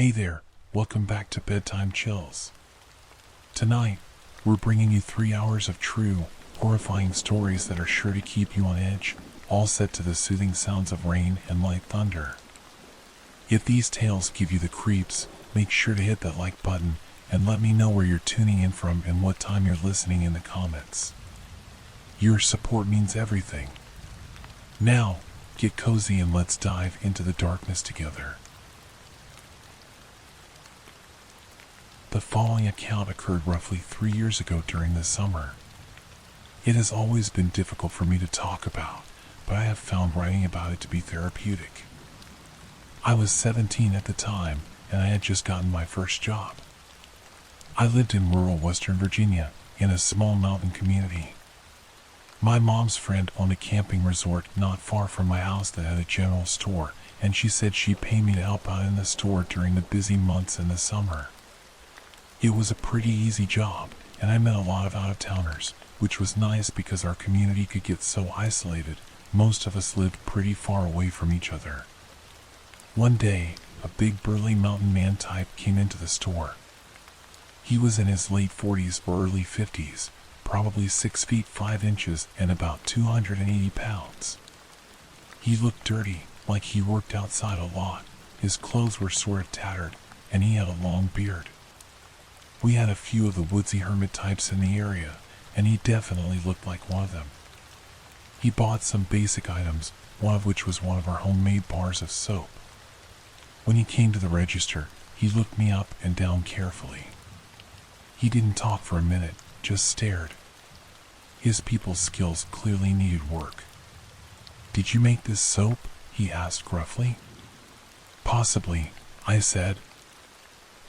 Hey there, welcome back to Bedtime Chills. Tonight, we're bringing you 3 hours of true, horrifying stories that are sure to keep you on edge, all set to the soothing sounds of rain and light thunder. If these tales give you the creeps, make sure to hit that like button and let me know where you're tuning in from and what time you're listening in the comments. Your support means everything. Now, get cozy and let's dive into the darkness together. The following account occurred roughly 3 years ago during the summer. It has always been difficult for me to talk about, but I have found writing about it to be therapeutic. I was 17 at the time, and I had just gotten my first job. I lived in rural Western Virginia, in a small mountain community. My mom's friend owned a camping resort not far from my house that had a general store, and she said she'd pay me to help out in the store during the busy months in the summer. It was a pretty easy job, and I met a lot of out-of-towners, which was nice because our community could get so isolated. Most of us lived pretty far away from each other. One day, a big burly mountain man type came into the store. He was in his late 40s or early 50s, probably 6 feet 5 inches and about 280 pounds. He looked dirty, like he worked outside a lot. His clothes were sort of tattered, and he had a long beard. We had a few of the woodsy hermit types in the area, and he definitely looked like one of them. He bought some basic items, one of which was one of our homemade bars of soap. When he came to the register, he looked me up and down carefully. He didn't talk for a minute, just stared. His people skills clearly needed work. "Did you make this soap?" he asked gruffly. "Possibly," I said.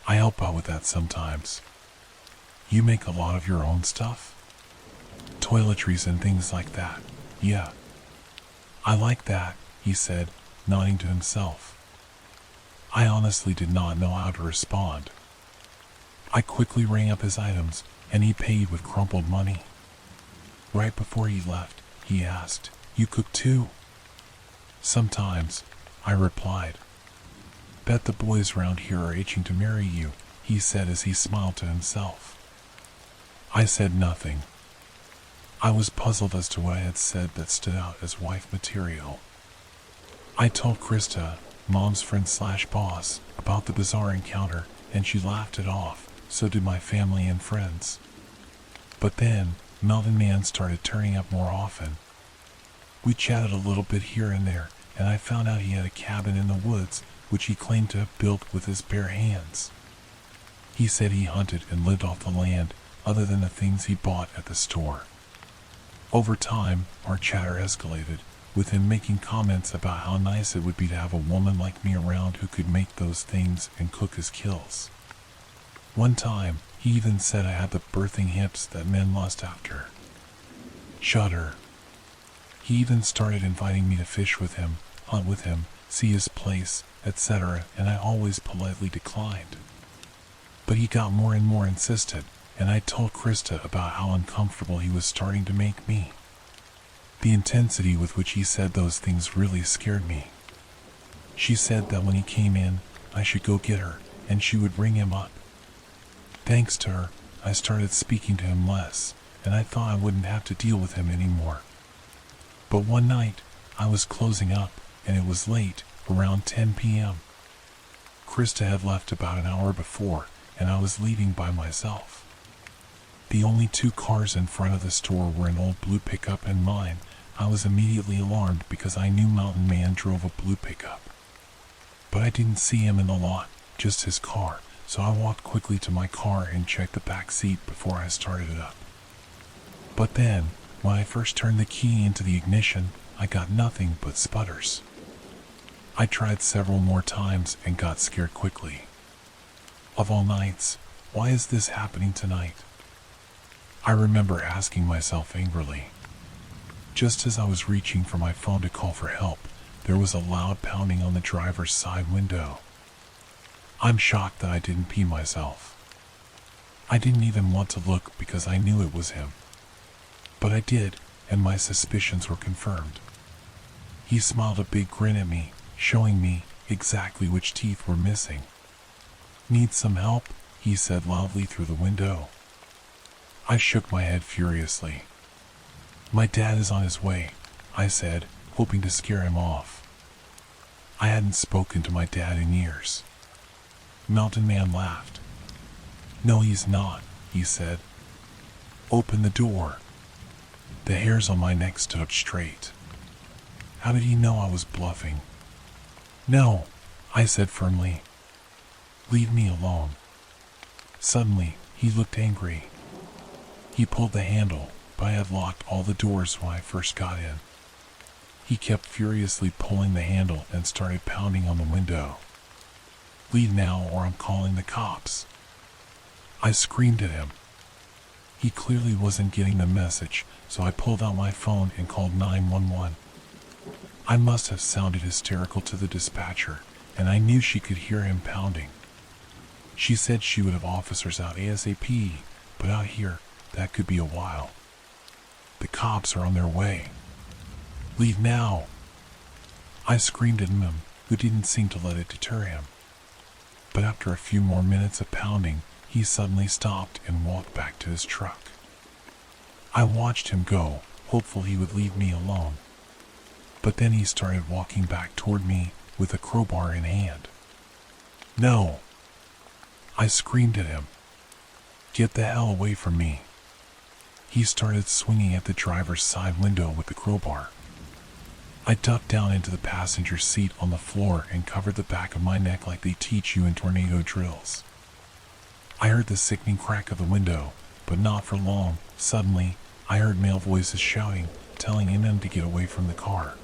"I help out with that sometimes." "You make a lot of your own stuff?" "Toiletries and things like that, yeah." "I like that," he said, nodding to himself. I honestly did not know how to respond. I quickly rang up his items, and he paid with crumpled money. Right before he left, he asked, "You cook too?" "Sometimes," I replied. "Bet the boys around here are itching to marry you," he said as he smiled to himself. I said nothing. I was puzzled as to what I had said that stood out as wife material. I told Krista, Mom's friend/boss, about the bizarre encounter, and she laughed it off. So did my family and friends. But then, Mountain Man started turning up more often. We chatted a little bit here and there, and I found out he had a cabin in the woods, which he claimed to have built with his bare hands. He said he hunted and lived off the land, other than the things he bought at the store. Over time, our chatter escalated, with him making comments about how nice it would be to have a woman like me around who could make those things and cook his kills. One time, he even said I had the birthing hips that men lust after. Shudder. He even started inviting me to fish with him, hunt with him, see his place, etc., and I always politely declined. But he got more and more insistent, and I told Krista about how uncomfortable he was starting to make me. The intensity with which he said those things really scared me. She said that when he came in, I should go get her, and she would ring him up. Thanks to her, I started speaking to him less, and I thought I wouldn't have to deal with him anymore. But one night, I was closing up, and it was late, around 10 p.m. Krista had left about an hour before, and I was leaving by myself. The only 2 cars in front of the store were an old blue pickup and mine. I was immediately alarmed because I knew Mountain Man drove a blue pickup. But I didn't see him in the lot, just his car, so I walked quickly to my car and checked the back seat before I started it up. But then, when I first turned the key into the ignition, I got nothing but sputters. I tried several more times and got scared quickly. Of all nights, why is this happening tonight? I remember asking myself angrily. Just as I was reaching for my phone to call for help, there was a loud pounding on the driver's side window. I'm shocked that I didn't pee myself. I didn't even want to look because I knew it was him. But I did, and my suspicions were confirmed. He smiled a big grin at me, showing me exactly which teeth were missing. Need some help? He said loudly through the window. I shook my head furiously. My dad is on his way, I said, hoping to scare him off. I hadn't spoken to my dad in years. Mountain Man laughed. No, he's not, he said. Open the door. The hairs on my neck stood up straight. How did he know I was bluffing? No, I said firmly. Leave me alone. Suddenly, he looked angry. He pulled the handle, but I had locked all the doors when I first got in. He kept furiously pulling the handle and started pounding on the window. Leave now or I'm calling the cops. I screamed at him. He clearly wasn't getting the message, so I pulled out my phone and called 911. I must have sounded hysterical to the dispatcher, and I knew she could hear him pounding. She said she would have officers out ASAP, but out here, that could be a while. The cops are on their way. Leave now. I screamed at him, who didn't seem to let it deter him. But after a few more minutes of pounding, he suddenly stopped and walked back to his truck. I watched him go, hopeful he would leave me alone. But then he started walking back toward me with a crowbar in hand. No! I screamed at him. Get the hell away from me. He started swinging at the driver's side window with the crowbar. I ducked down into the passenger seat on the floor and covered the back of my neck like they teach you in tornado drills. I heard the sickening crack of the window, but not for long. Suddenly, I heard male voices shouting, telling him to get away from the car.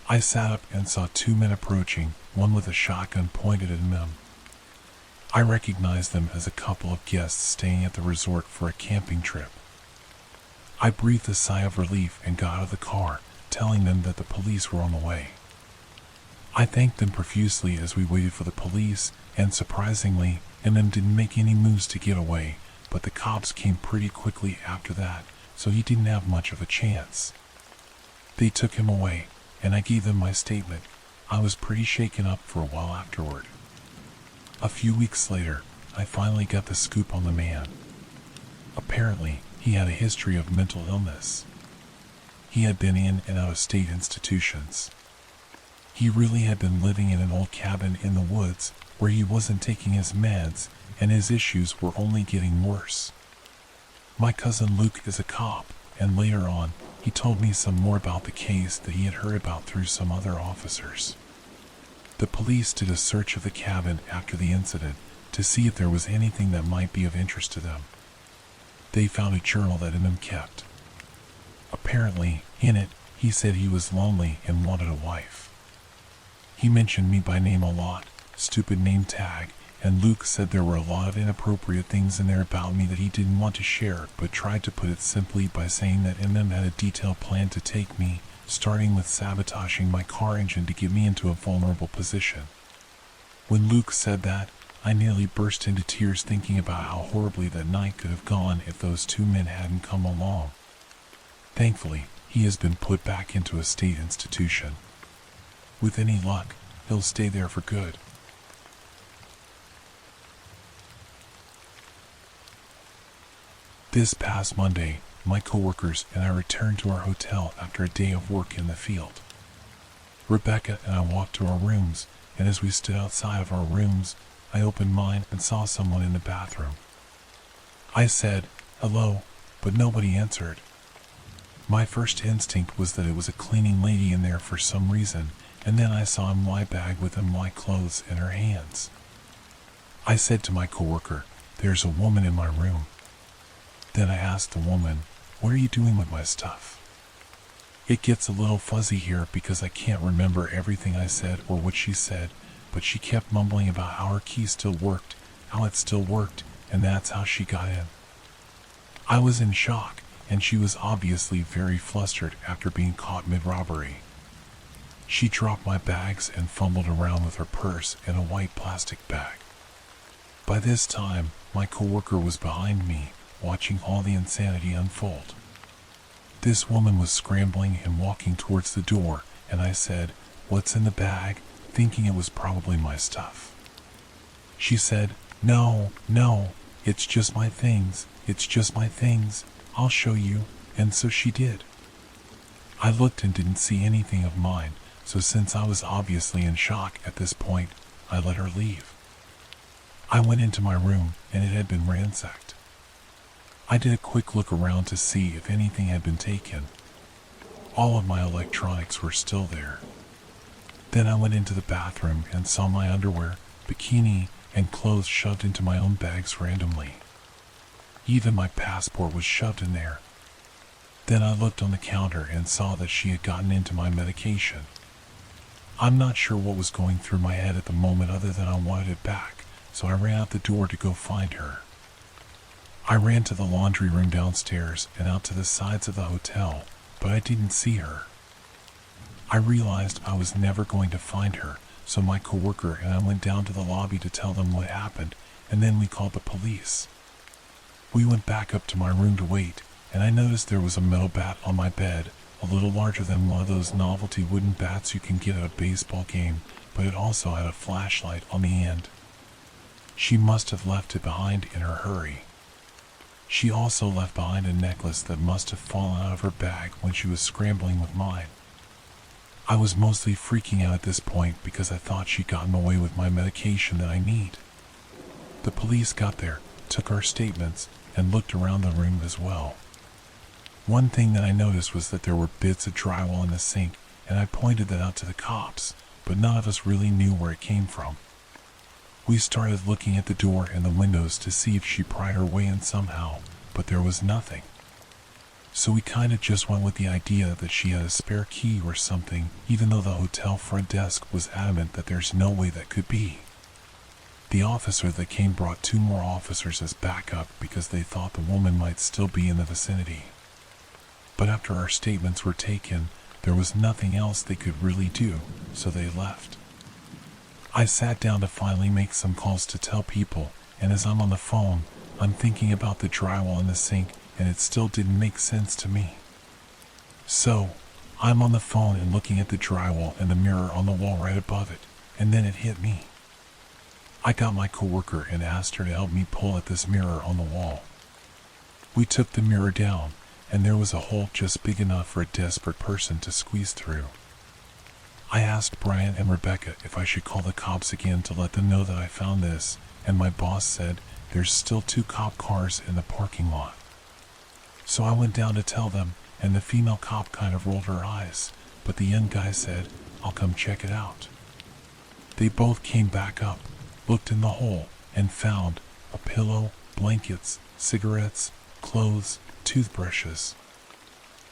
I sat up and saw two men approaching, one with a shotgun pointed at him. I recognized them as a couple of guests staying at the resort for a camping trip. I breathed a sigh of relief and got out of the car, telling them that the police were on the way. I thanked them profusely as we waited for the police, and surprisingly, MM didn't make any moves to get away, but the cops came pretty quickly after that, so he didn't have much of a chance. They took him away, and I gave them my statement. I was pretty shaken up for a while afterward. A few weeks later, I finally got the scoop on the man. Apparently, he had a history of mental illness. He had been in and out of state institutions. He really had been living in an old cabin in the woods where he wasn't taking his meds, and his issues were only getting worse. My cousin Luke is a cop, and later on, he told me some more about the case that he had heard about through some other officers. The police did a search of the cabin after the incident to see if there was anything that might be of interest to them. They found a journal that MM kept. Apparently, in it, he said he was lonely and wanted a wife. He mentioned me by name a lot, stupid name tag, and Luke said there were a lot of inappropriate things in there about me that he didn't want to share, but tried to put it simply by saying that MM had a detailed plan to take me, starting with sabotaging my car engine to get me into a vulnerable position. When Luke said that, I nearly burst into tears thinking about how horribly that night could have gone if those two men hadn't come along. Thankfully, he has been put back into a state institution. With any luck, he'll stay there for good. This past Monday, my coworkers and I returned to our hotel after a day of work in the field. Rebecca and I walked to our rooms, and as we stood outside of our rooms, I opened mine and saw someone in the bathroom. I said, "Hello," but nobody answered. My first instinct was that it was a cleaning lady in there for some reason, and then I saw a my bag with my clothes in her hands. I said to my coworker, "There's a woman in my room." Then I asked the woman, "What are you doing with my stuff?" It gets a little fuzzy here because I can't remember everything I said or what she said, but she kept mumbling about how her key still worked, how it still worked, and that's how she got in. I was in shock, and she was obviously very flustered after being caught mid-robbery. She dropped my bags and fumbled around with her purse and a white plastic bag. By this time, my coworker was behind me, watching all the insanity unfold. This woman was scrambling and walking towards the door, and I said, "What's in the bag?" thinking it was probably my stuff. She said, "No, no, it's just my things, it's just my things, I'll show you," and so she did. I looked and didn't see anything of mine, so since I was obviously in shock at this point, I let her leave. I went into my room and it had been ransacked. I did a quick look around to see if anything had been taken. All of my electronics were still there. Then I went into the bathroom and saw my underwear, bikini, and clothes shoved into my own bags randomly. Even my passport was shoved in there. Then I looked on the counter and saw that she had gotten into my medication. I'm not sure what was going through my head at the moment other than I wanted it back, so I ran out the door to go find her. I ran to the laundry room downstairs and out to the sides of the hotel, but I didn't see her. I realized I was never going to find her, so my coworker and I went down to the lobby to tell them what happened, and then we called the police. We went back up to my room to wait, and I noticed there was a metal bat on my bed, a little larger than one of those novelty wooden bats you can get at a baseball game, but it also had a flashlight on the end. She must have left it behind in her hurry. She also left behind a necklace that must have fallen out of her bag when she was scrambling with mine. I was mostly freaking out at this point because I thought she'd gotten away with my medication that I need. The police got there, took our statements, and looked around the room as well. One thing that I noticed was that there were bits of drywall in the sink, and I pointed that out to the cops, but none of us really knew where it came from. We started looking at the door and the windows to see if she pried her way in somehow, but there was nothing. So we kinda just went with the idea that she had a spare key or something, even though the hotel front desk was adamant that there's no way that could be. The officer that came brought 2 more officers as backup because they thought the woman might still be in the vicinity. But after our statements were taken, there was nothing else they could really do, so they left. I sat down to finally make some calls to tell people, and as I'm on the phone, I'm thinking about the drywall in the sink, and it still didn't make sense to me. So, I'm on the phone and looking at the drywall and the mirror on the wall right above it, and then it hit me. I got my coworker and asked her to help me pull at this mirror on the wall. We took the mirror down, and there was a hole just big enough for a desperate person to squeeze through. I asked Brian and Rebecca if I should call the cops again to let them know that I found this, and my boss said there's still 2 cop cars in the parking lot. So I went down to tell them, and the female cop kind of rolled her eyes, but the young guy said, "I'll come check it out." They both came back up, looked in the hole, and found a pillow, blankets, cigarettes, clothes, toothbrushes.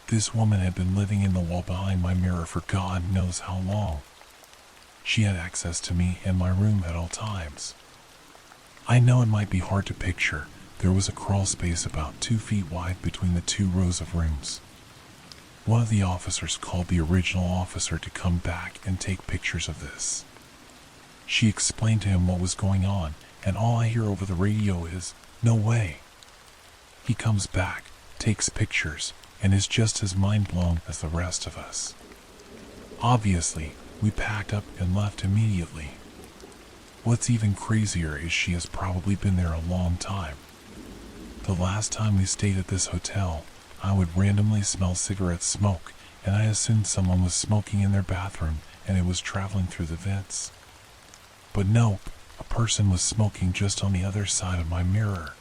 This woman had been living in the wall behind my mirror for God knows how long. She had access to me and my room at all times. I know it might be hard to picture. There was a crawl space about 2 feet wide between the 2 rows of rooms. One of the officers called the original officer to come back and take pictures of this. She explained to him what was going on, and all I hear over the radio is, "No way." He comes back, takes pictures, and is just as mind-blown as the rest of us. Obviously, we packed up and left immediately. What's even crazier is she has probably been there a long time. The last time we stayed at this hotel, I would randomly smell cigarette smoke, and I assumed someone was smoking in their bathroom and it was traveling through the vents. But nope, a person was smoking just on the other side of my mirror.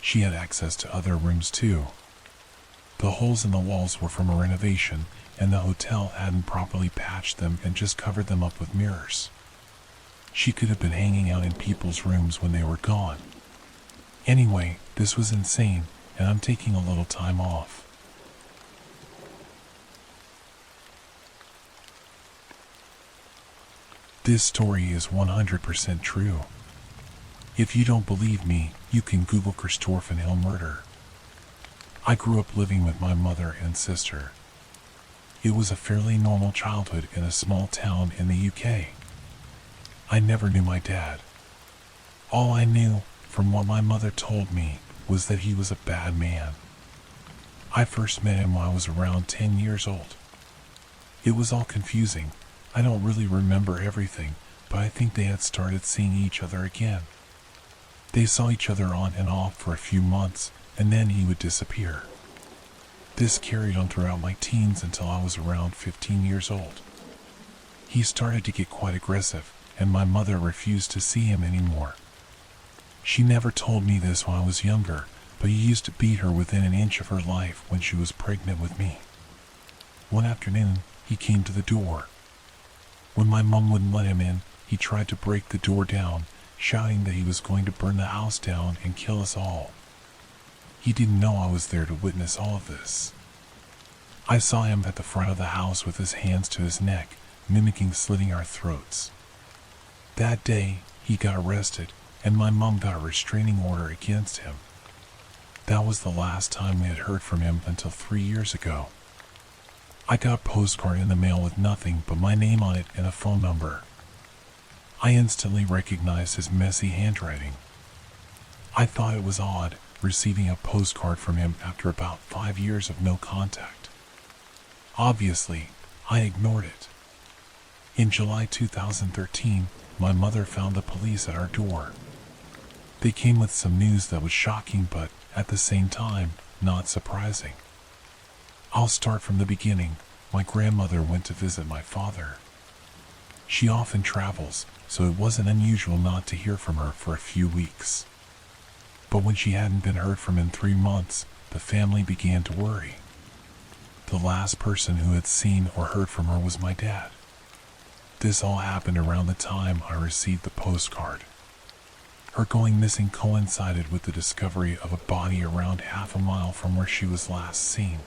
She had access to other rooms too. The holes in the walls were from a renovation, and the hotel hadn't properly patched them and just covered them up with mirrors. She could have been hanging out in people's rooms when they were gone. Anyway, this was insane, and I'm taking a little time off. This story is 100% true. If you don't believe me, you can Google Christopher Hill murder. I grew up living with my mother and sister. It was a fairly normal childhood in a small town in the UK. I never knew my dad. All I knew, from what my mother told me, was that he was a bad man. I first met him when I was around 10 years old. It was all confusing. I don't really remember everything, but I think they had started seeing each other again. They saw each other on and off for a few months, and then he would disappear. This carried on throughout my teens until I was around 15 years old. He started to get quite aggressive, and my mother refused to see him anymore. She never told me this when I was younger, but he used to beat her within an inch of her life when she was pregnant with me. One afternoon, he came to the door. When my mom wouldn't let him in, he tried to break the door down, shouting that he was going to burn the house down and kill us all. He didn't know I was there to witness all of this. I saw him at the front of the house with his hands to his neck, mimicking slitting our throats. That day, he got arrested, and my mom got a restraining order against him. That was the last time we had heard from him until 3 years ago. I got a postcard in the mail with nothing but my name on it and a phone number. I instantly recognized his messy handwriting. I thought it was odd receiving a postcard from him after about 5 years of no contact. Obviously, I ignored it. In July 2013, my mother found the police at our door. They came with some news that was shocking but, at the same time, not surprising. I'll start from the beginning. My grandmother went to visit my father. She often travels, so it wasn't unusual not to hear from her for a few weeks. But when she hadn't been heard from in 3 months, the family began to worry. The last person who had seen or heard from her was my dad. This all happened around the time I received the postcard. Her going missing coincided with the discovery of a body around half a mile from where she was last seen.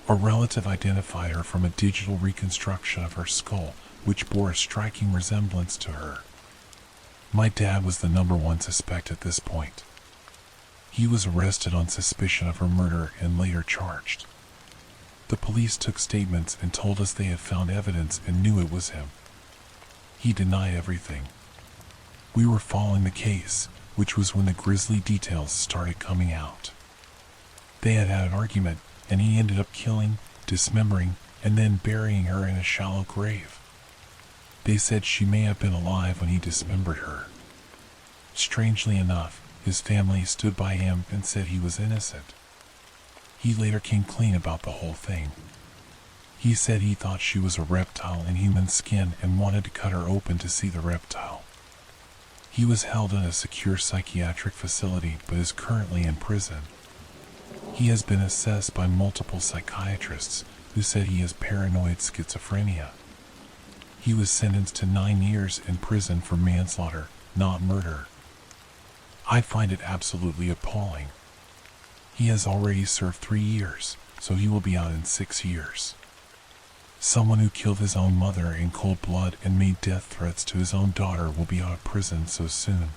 A relative identified her from a digital reconstruction of her skull, which bore a striking resemblance to her. My dad was the number one suspect at this point. He was arrested on suspicion of her murder and later charged. The police took statements and told us they had found evidence and knew it was him. He denied everything. We were following the case, which was when the grisly details started coming out. They had had an argument, and he ended up killing, dismembering, and then burying her in a shallow grave. They said she may have been alive when he dismembered her. Strangely enough, his family stood by him and said he was innocent. He later came clean about the whole thing. He said he thought she was a reptile in human skin and wanted to cut her open to see the reptile. He was held in a secure psychiatric facility but is currently in prison. He has been assessed by multiple psychiatrists who said he has paranoid schizophrenia. He was sentenced to 9 years in prison for manslaughter, not murder. I find it absolutely appalling. He has already served 3 years, so he will be out in 6 years. Someone who killed his own mother in cold blood and made death threats to his own daughter will be out of prison so soon.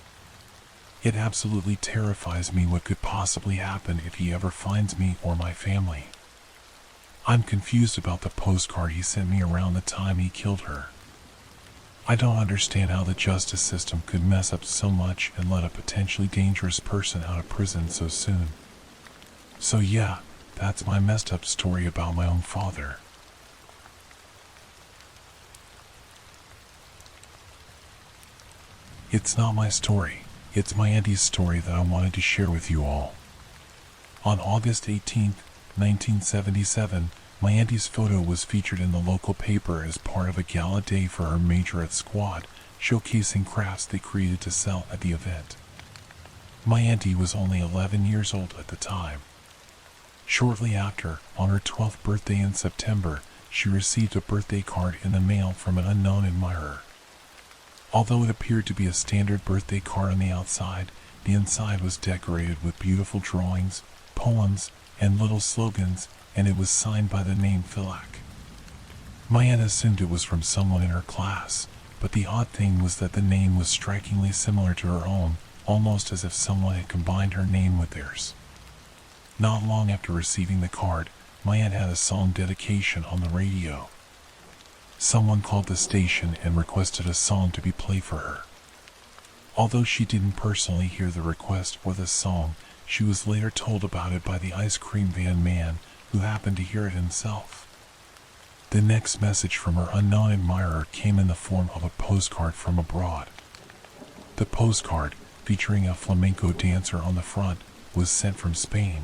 It absolutely terrifies me what could possibly happen if he ever finds me or my family. I'm confused about the postcard he sent me around the time he killed her. I don't understand how the justice system could mess up so much and let a potentially dangerous person out of prison so soon. So yeah, that's my messed up story about my own father. It's not my story, it's my auntie's story that I wanted to share with you all. On August 18, 1977, my auntie's photo was featured in the local paper as part of a gala day for her majorette squad, showcasing crafts they created to sell at the event. My auntie was only 11 years old at the time. Shortly after, on her 12th birthday in September, she received a birthday card in the mail from an unknown admirer. Although it appeared to be a standard birthday card on the outside, the inside was decorated with beautiful drawings, poems, and little slogans, and it was signed by the name Philak. My aunt assumed it was from someone in her class, but the odd thing was that the name was strikingly similar to her own, almost as if someone had combined her name with theirs. Not long after receiving the card, my aunt had a song dedication on the radio. Someone called the station and requested a song to be played for her. Although she didn't personally hear the request or the song, she was later told about it by the ice cream van man who happened to hear it himself. The next message from her unknown admirer came in the form of a postcard from abroad. The postcard, featuring a flamenco dancer on the front, was sent from Spain.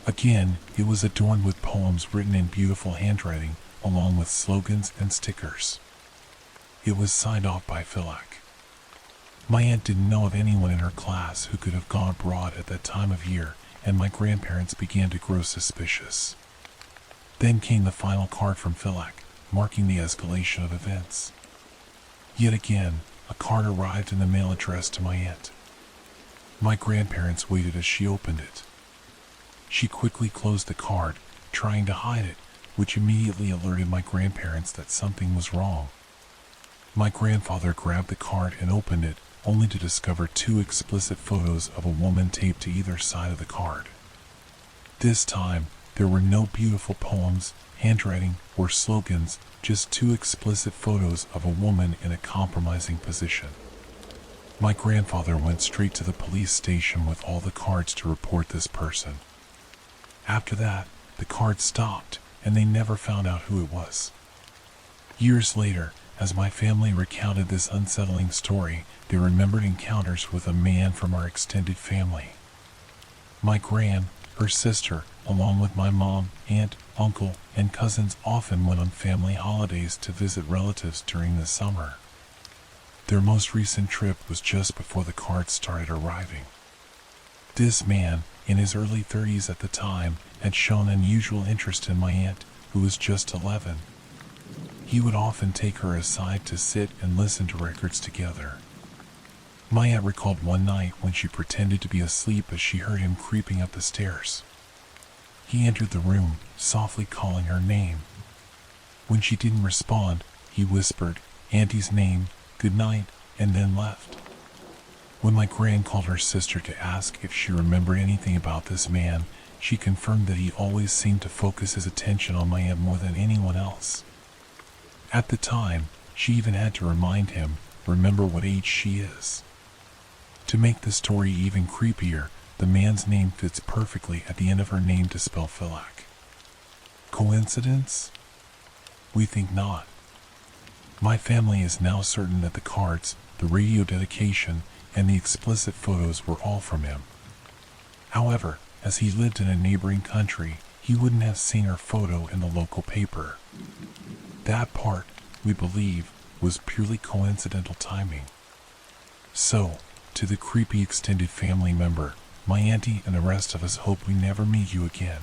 Again, it was adorned with poems written in beautiful handwriting, along with slogans and stickers. It was signed off by Philak. My aunt didn't know of anyone in her class who could have gone abroad at that time of year, and my grandparents began to grow suspicious. Then came the final card from Philak, marking the escalation of events. Yet again, a card arrived in the mail addressed to my aunt. My grandparents waited as she opened it. She quickly closed the card, trying to hide it, which immediately alerted my grandparents that something was wrong. My grandfather grabbed the card and opened it, only to discover 2 explicit photos of a woman taped to either side of the card. This time, there were no beautiful poems, handwriting, or slogans, just 2 explicit photos of a woman in a compromising position. My grandfather went straight to the police station with all the cards to report this person. After that, the cards stopped, and they never found out who it was. Years later, as my family recounted this unsettling story, they remembered encounters with a man from our extended family. My gran, her sister, along with my mom, aunt, uncle, and cousins often went on family holidays to visit relatives during the summer. Their most recent trip was just before the cards started arriving. This man, in his early 30s at the time, had shown unusual interest in my aunt, who was just 11. He would often take her aside to sit and listen to records together. My aunt recalled one night when she pretended to be asleep as she heard him creeping up the stairs. He entered the room, softly calling her name. When she didn't respond, he whispered, "Auntie's name, good night," and then left. When my gran called her sister to ask if she remembered anything about this man, she confirmed that he always seemed to focus his attention on my aunt more than anyone else. At the time, she even had to remind him, remember what age she is. To make the story even creepier, the man's name fits perfectly at the end of her name to spell Philak. Coincidence? We think not. My family is now certain that the cards, the radio dedication, and the explicit photos were all from him. However, as he lived in a neighboring country, he wouldn't have seen her photo in the local paper. That part, we believe, was purely coincidental timing. So, to the creepy extended family member, my auntie and the rest of us hope we never meet you again.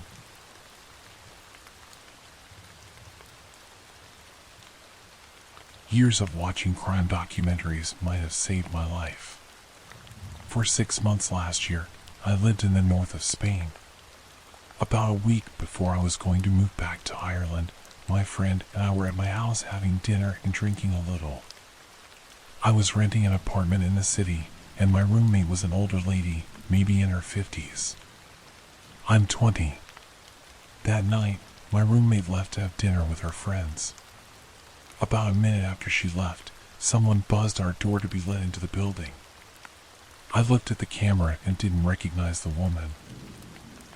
Years of watching crime documentaries might have saved my life. For 6 months last year, I lived in the north of Spain. About a week before I was going to move back to Ireland, my friend and I were at my house having dinner and drinking a little. I was renting an apartment in the city, and my roommate was an older lady, maybe in her 50s. I'm 20. That night, my roommate left to have dinner with her friends. About a minute after she left, someone buzzed our door to be let into the building. I looked at the camera and didn't recognize the woman.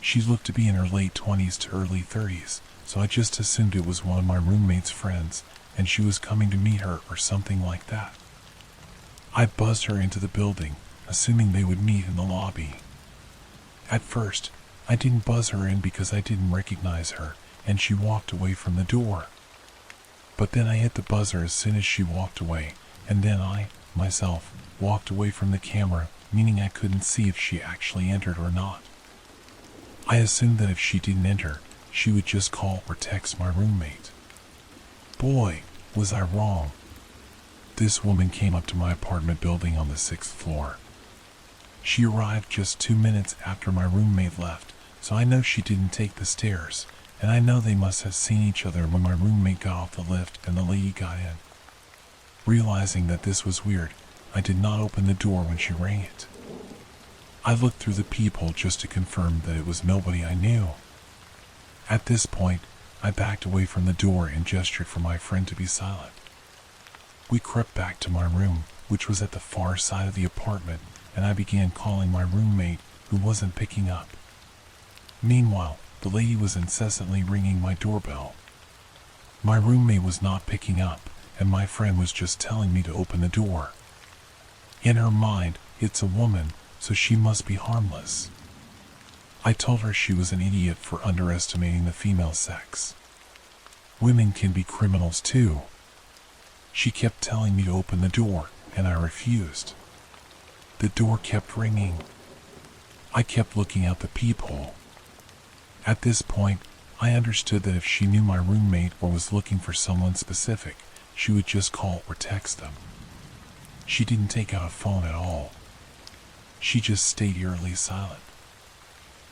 She looked to be in her late 20s to early 30s, so I just assumed it was one of my roommate's friends, and she was coming to meet her or something like that. I buzzed her into the building, assuming they would meet in the lobby. At first, I didn't buzz her in because I didn't recognize her, and she walked away from the door. But then I hit the buzzer as soon as she walked away, and then I, myself, walked away from the camera, meaning I couldn't see if she actually entered or not. I assumed that if she didn't enter, she would just call or text my roommate. Boy, was I wrong. This woman came up to my apartment building on the 6th floor. She arrived just 2 minutes after my roommate left, so I know she didn't take the stairs, and I know they must have seen each other when my roommate got off the lift and the lady got in. Realizing that this was weird, I did not open the door when she rang it. I looked through the peephole just to confirm that it was nobody I knew. At this point, I backed away from the door and gestured for my friend to be silent. We crept back to my room, which was at the far side of the apartment, and I began calling my roommate, who wasn't picking up. Meanwhile, the lady was incessantly ringing my doorbell. My roommate was not picking up, and my friend was just telling me to open the door. In her mind, it's a woman, so she must be harmless. I told her she was an idiot for underestimating the female sex. Women can be criminals too. She kept telling me to open the door, and I refused. The door kept ringing. I kept looking out the peephole. At this point, I understood that if she knew my roommate or was looking for someone specific, she would just call or text them. She didn't take out a phone at all. She just stayed eerily silent.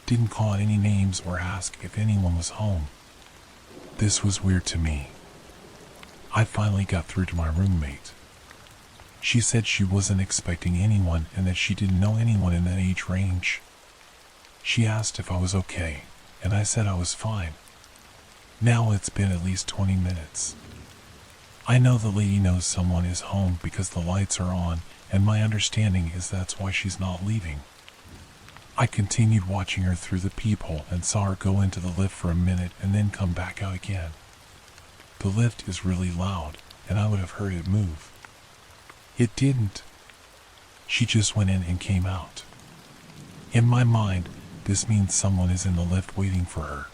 Didn't call out any names or ask if anyone was home. This was weird to me. I finally got through to my roommate. She said she wasn't expecting anyone and that she didn't know anyone in that age range. She asked if I was okay, and I said I was fine. Now it's been at least 20 minutes. I know the lady knows someone is home because the lights are on, and my understanding is that's why she's not leaving. I continued watching her through the peephole and saw her go into the lift for a minute and then come back out again. The lift is really loud, and I would have heard it move. It didn't. She just went in and came out. In my mind, this means someone is in the lift waiting for her.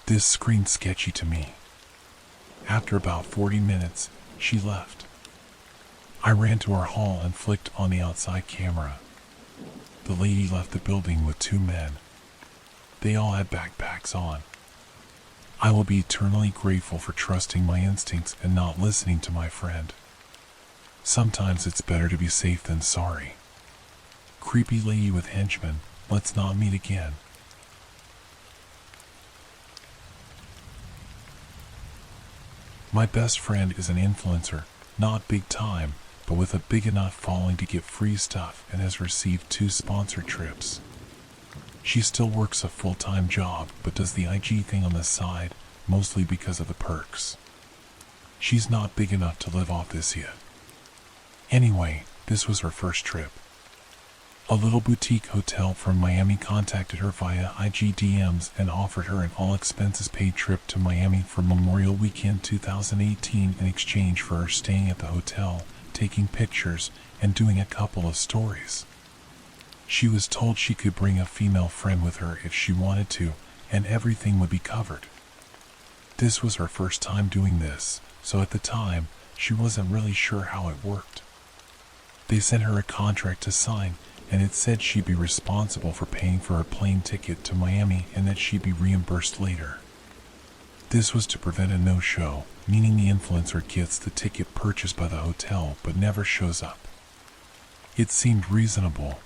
This screamed sketchy to me. After about 40 minutes, she left. I ran to our hall and flicked on the outside camera. The lady left the building with 2 men. They all had backpacks on. I will be eternally grateful for trusting my instincts and not listening to my friend. Sometimes it's better to be safe than sorry. Creepy lady with henchmen, let's not meet again. My best friend is an influencer, not big time, but with a big enough following to get free stuff and has received 2 sponsored trips. She still works a full-time job, but does the IG thing on the side, mostly because of the perks. She's not big enough to live off this yet. Anyway, this was her first trip. A little boutique hotel from Miami contacted her via IG DMs and offered her an all-expenses-paid trip to Miami for Memorial Weekend 2018 in exchange for her staying at the hotel, taking pictures, and doing a couple of stories. She was told she could bring a female friend with her if she wanted to, and everything would be covered. This was her first time doing this, so at the time, she wasn't really sure how it worked. They sent her a contract to sign, and it said she'd be responsible for paying for her plane ticket to Miami and that she'd be reimbursed later. This was to prevent a no-show, meaning the influencer gets the ticket purchased by the hotel but never shows up. It seemed reasonable.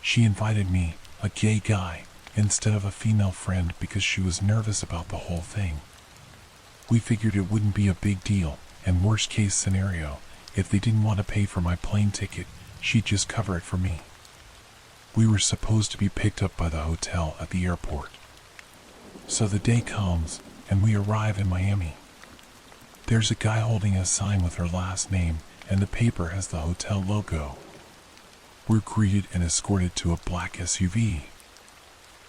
She invited me, a gay guy, instead of a female friend because she was nervous about the whole thing. We figured it wouldn't be a big deal, and worst case scenario, if they didn't want to pay for my plane ticket, she'd just cover it for me. We were supposed to be picked up by the hotel at the airport. So the day comes, and we arrive in Miami. There's a guy holding a sign with her last name, and the paper has the hotel logo. We're greeted and escorted to a black SUV.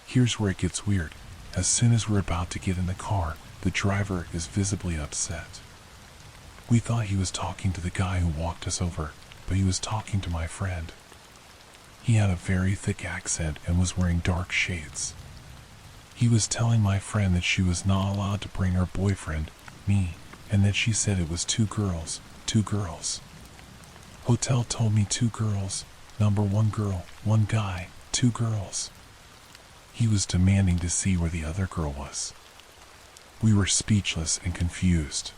Here's where it gets weird. As soon as we're about to get in the car, the driver is visibly upset. We thought he was talking to the guy who walked us over, but he was talking to my friend. He had a very thick accent and was wearing dark shades. He was telling my friend that she was not allowed to bring her boyfriend, me, and that she said it was 2 girls, 2 girls. Hotel told me 2 girls, number 1 girl, 1 guy, 2 girls. He was demanding to see where the other girl was. We were speechless and confused.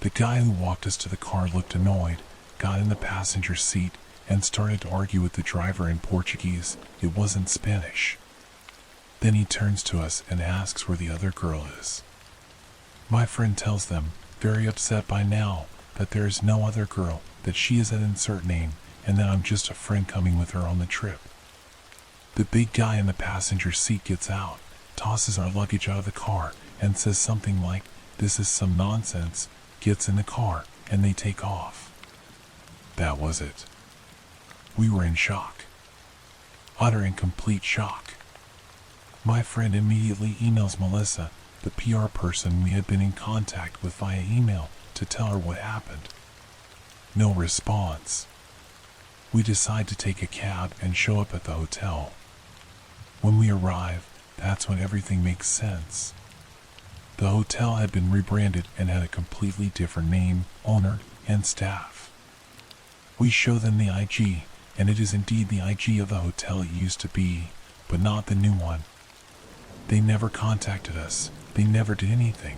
The guy who walked us to the car looked annoyed, got in the passenger seat, and started to argue with the driver in Portuguese. It wasn't Spanish. Then he turns to us and asks where the other girl is. My friend tells them, very upset by now, that there is no other girl, that she is an insert name, and that I'm just a friend coming with her on the trip. The big guy in the passenger seat gets out, tosses our luggage out of the car, and says something like, "This is some nonsense," gets in the car, and they take off. That was it. We were in shock. Utter and complete shock. My friend immediately emails Melissa, the PR person we had been in contact with via email to tell her what happened. No response. We decide to take a cab and show up at the hotel. When we arrive, that's when everything makes sense. The hotel had been rebranded and had a completely different name, owner, and staff. We show them the IG, and it is indeed the IG of the hotel it used to be, but not the new one. They never contacted us. They never did anything.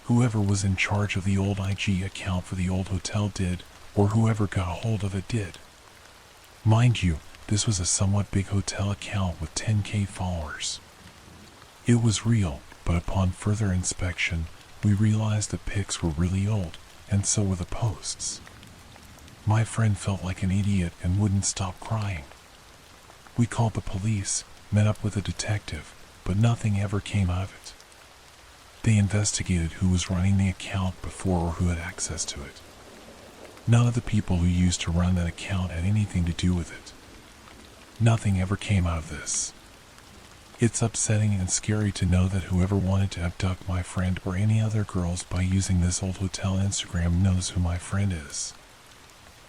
Whoever was in charge of the old IG account for the old hotel did, or whoever got a hold of it did. Mind you, this was a somewhat big hotel account with 10,000 followers. It was real, but upon further inspection, we realized the pics were really old, and so were the posts. My friend felt like an idiot and wouldn't stop crying. We called the police, met up with a detective, but nothing ever came out of it. They investigated who was running the account before or who had access to it. None of the people who used to run that account had anything to do with it. Nothing ever came out of this. It's upsetting and scary to know that whoever wanted to abduct my friend or any other girls by using this old hotel Instagram knows who my friend is.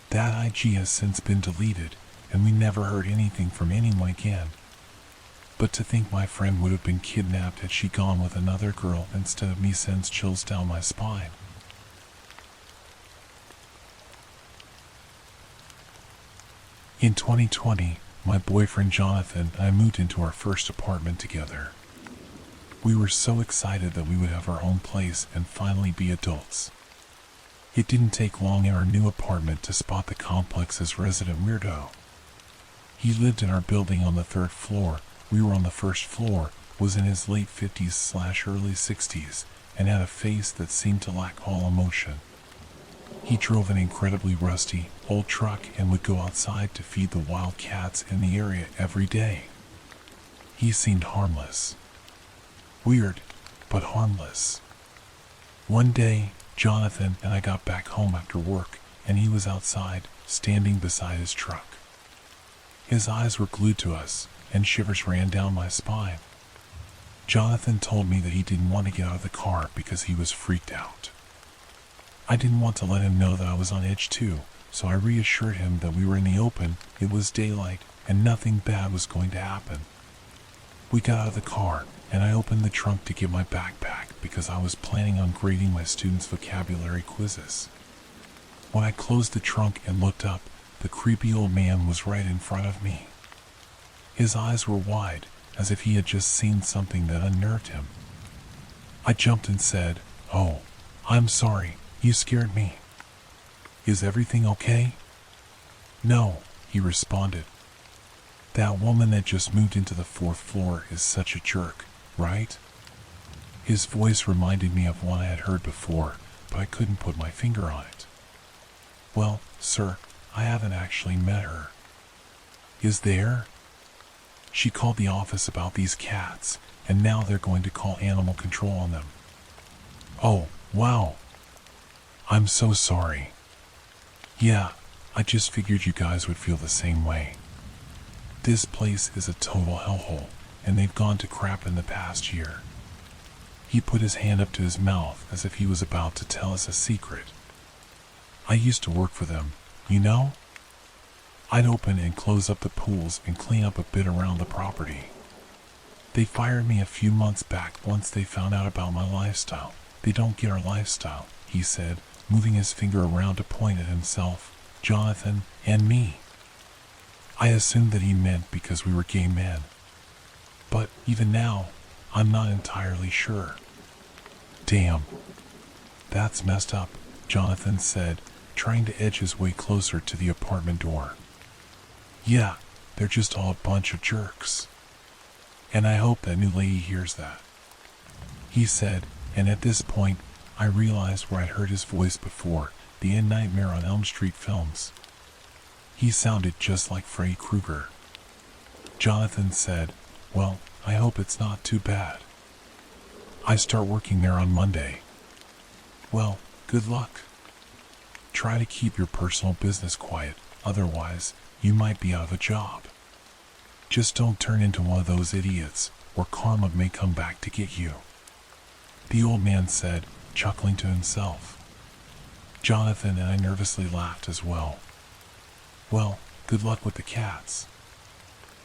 That IG has since been deleted, and we never heard anything from anyone again. But to think my friend would have been kidnapped had she gone with another girl instead of me sends chills down my spine. In 2020, my boyfriend Jonathan and I moved into our first apartment together. We were so excited that we would have our own place and finally be adults. It didn't take long in our new apartment to spot the complex's resident weirdo. He lived in our building on the 3rd floor, we were on the 1st floor, was in his late 50s/early 60s, and had a face that seemed to lack all emotion. He drove an incredibly rusty, old truck and would go outside to feed the wild cats in the area every day. He seemed harmless. Weird, but harmless. One day, Jonathan and I got back home after work, and he was outside, standing beside his truck. His eyes were glued to us, and shivers ran down my spine. Jonathan told me that he didn't want to get out of the car because he was freaked out. I didn't want to let him know that I was on edge too, so I reassured him that we were in the open, it was daylight, and nothing bad was going to happen. We got out of the car, and I opened the trunk to get my backpack because I was planning on grading my students' vocabulary quizzes. When I closed the trunk and looked up, the creepy old man was right in front of me. His eyes were wide, as if he had just seen something that unnerved him. I jumped and said, "Oh, I'm sorry, you scared me. Is everything okay?" "No," he responded. "That woman that just moved into the 4th floor is such a jerk, right?" His voice reminded me of one I had heard before, but I couldn't put my finger on it. "Well, sir, I haven't actually met her." "Is there?" "She called the office about these cats, and now they're going to call animal control on them." "Oh, wow. I'm so sorry." "Yeah, I just figured you guys would feel the same way. This place is a total hellhole, and they've gone to crap in the past year." He put his hand up to his mouth as if he was about to tell us a secret. "I used to work for them, you know? I'd open and close up the pools and clean up a bit around the property. They fired me a few months back once they found out about my lifestyle. They don't get our lifestyle," he said, moving his finger around to point at himself, Jonathan, and me. I assumed that he meant because we were gay men. But even now, I'm not entirely sure. "Damn. That's messed up," Jonathan said, trying to edge his way closer to the apartment door. "Yeah, they're just all a bunch of jerks. And I hope that new lady hears that," he said, and at this point, I realized where I'd heard his voice before, the In Nightmare on Elm Street films. He sounded just like Freddy Krueger. Jonathan said, "Well, I hope it's not too bad. I start working there on Monday." "Well, good luck. Try to keep your personal business quiet, otherwise, you might be out of a job. Just don't turn into one of those idiots, or karma may come back to get you." the old man said, chuckling to himself. Jonathan and I nervously laughed as well. Well, good luck with the cats.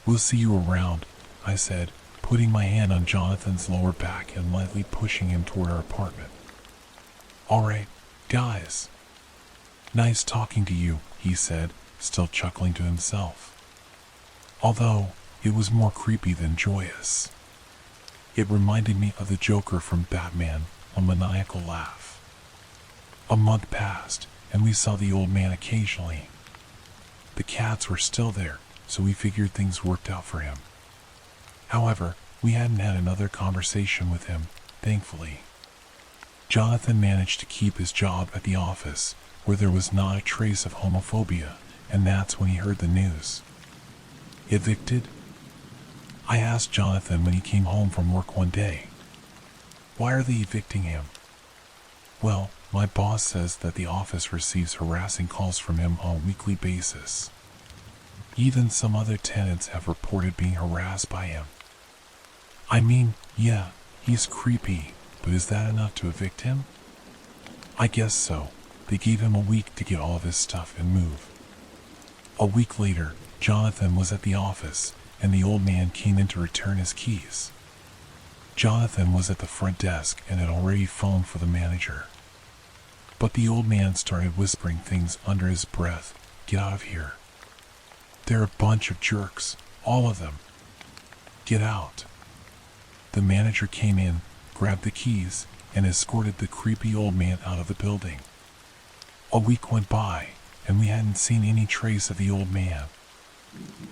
We'll see you around, I said, putting my hand on Jonathan's lower back and lightly pushing him toward our apartment. All right, guys. Nice talking to you, he said, still chuckling to himself. Although, it was more creepy than joyous. It reminded me of the Joker from Batman, a maniacal laugh. A month passed, and we saw the old man occasionally. The cats were still there, so we figured things worked out for him. However, we hadn't had another conversation with him, thankfully. Jonathan managed to keep his job at the office, where there was not a trace of homophobia, and that's when he heard the news. Evicted? I asked Jonathan when he came home from work one day. Why are they evicting him? Well, my boss says that the office receives harassing calls from him on a weekly basis. Even some other tenants have reported being harassed by him. I mean, yeah, he's creepy, but is that enough to evict him? I guess so. They gave him a week to get all of his stuff and move. A week later, Jonathan was at the office, and the old man came in to return his keys. Jonathan was at the front desk and had already phoned for the manager. But the old man started whispering things under his breath. Get out of here. They're a bunch of jerks, all of them. Get out. The manager came in, grabbed the keys, and escorted the creepy old man out of the building. A week went by, and we hadn't seen any trace of the old man.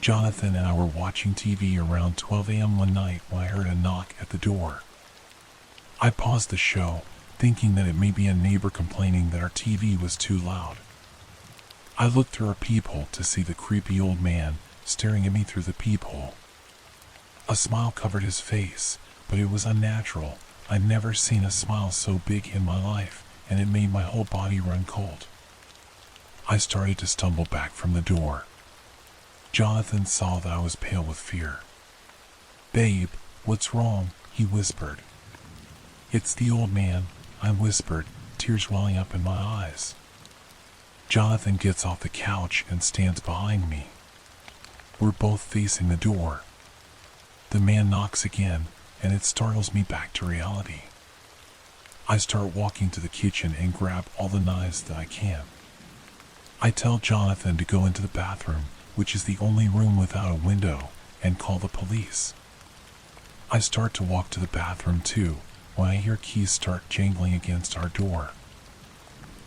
Jonathan and I were watching TV around 12 a.m. one night when I heard a knock at the door. I paused the show, thinking that it may be a neighbor complaining that our TV was too loud. I looked through our peephole to see the creepy old man staring at me through the peephole. A smile covered his face, but it was unnatural. I'd never seen a smile so big in my life, and it made my whole body run cold. I started to stumble back from the door. Jonathan saw that I was pale with fear. Babe, what's wrong? He whispered. It's the old man, I whispered, tears welling up in my eyes. Jonathan gets off the couch and stands behind me. We're both facing the door. The man knocks again, and it startles me back to reality. I start walking to the kitchen and grab all the knives that I can. I tell Jonathan to go into the bathroom, which is the only room without a window, and call the police. I start to walk to the bathroom too, when I hear keys start jangling against our door.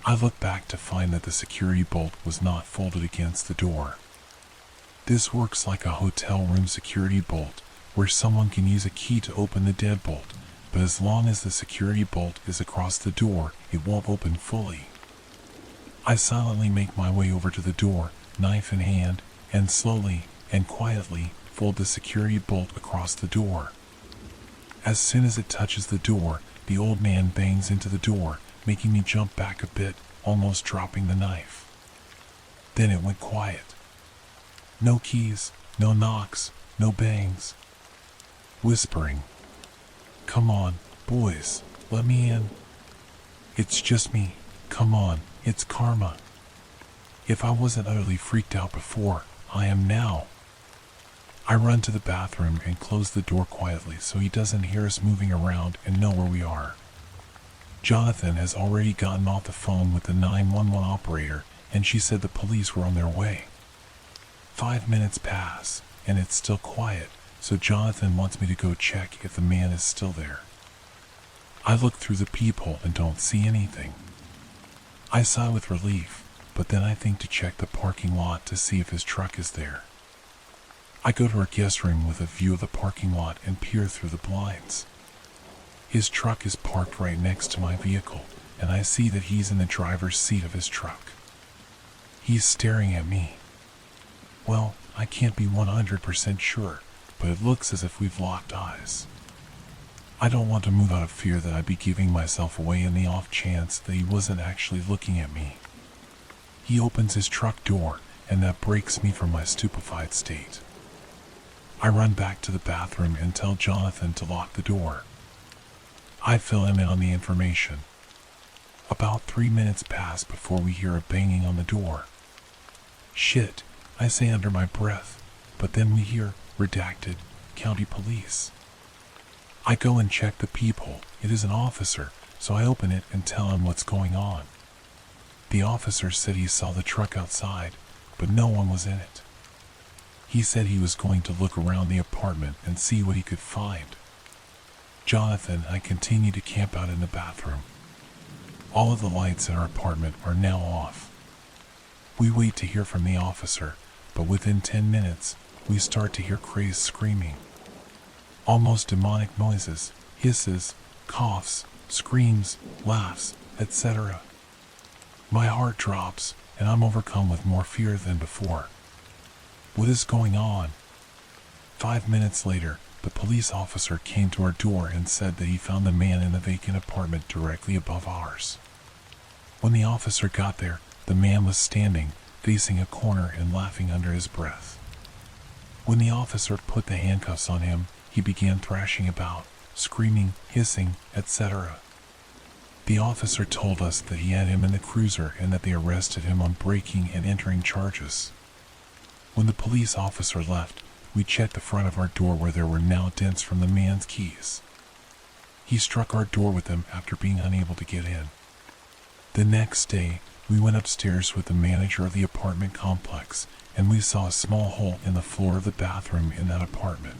I look back to find that the security bolt was not folded against the door. This works like a hotel room security bolt, where someone can use a key to open the deadbolt, but as long as the security bolt is across the door, it won't open fully. I silently make my way over to the door, knife in hand, and slowly and quietly fold the security bolt across the door. As soon as it touches the door, the old man bangs into the door, making me jump back a bit, almost dropping the knife. Then it went quiet. No keys, no knocks, no bangs. Whispering. Come on, boys, let me in. It's just me. Come on, it's karma. If I wasn't utterly freaked out before, I am now. I run to the bathroom and close the door quietly so he doesn't hear us moving around and know where we are. Jonathan has already gotten off the phone with the 911 operator, and she said the police were on their way. 5 minutes pass, and it's still quiet, so Jonathan wants me to go check if the man is still there. I look through the peephole and don't see anything. I sigh with relief, but then I think to check the parking lot to see if his truck is there. I go to our guest room with a view of the parking lot and peer through the blinds. His truck is parked right next to my vehicle, and I see that he's in the driver's seat of his truck. He's staring at me. Well, I can't be 100% sure, but it looks as if we've locked eyes. I don't want to move out of fear that I'd be giving myself away in the off chance that he wasn't actually looking at me. He opens his truck door, and that breaks me from my stupefied state. I run back to the bathroom and tell Jonathan to lock the door. I fill him in on the information. About 3 minutes pass before we hear a banging on the door. Shit, I say under my breath, but then we hear, redacted, county police. I go and check the peephole. It is an officer, so I open it and tell him what's going on. The officer said he saw the truck outside, but no one was in it. He said he was going to look around the apartment and see what he could find. Jonathan and I continue to camp out in the bathroom. All of the lights in our apartment are now off. We wait to hear from the officer, but within 10 minutes, we start to hear crazed screaming. Almost demonic noises, hisses, coughs, screams, laughs, etc. My heart drops, and I'm overcome with more fear than before. What is going on? 5 minutes later, the police officer came to our door and said that he found the man in the vacant apartment directly above ours. When the officer got there, the man was standing, facing a corner and laughing under his breath. When the officer put the handcuffs on him, he began thrashing about, screaming, hissing, etc. The officer told us that he had him in the cruiser and that they arrested him on breaking and entering charges. When the police officer left, we checked the front of our door where there were now dents from the man's keys. He struck our door with them after being unable to get in. The next day, we went upstairs with the manager of the apartment complex, and we saw a small hole in the floor of the bathroom in that apartment.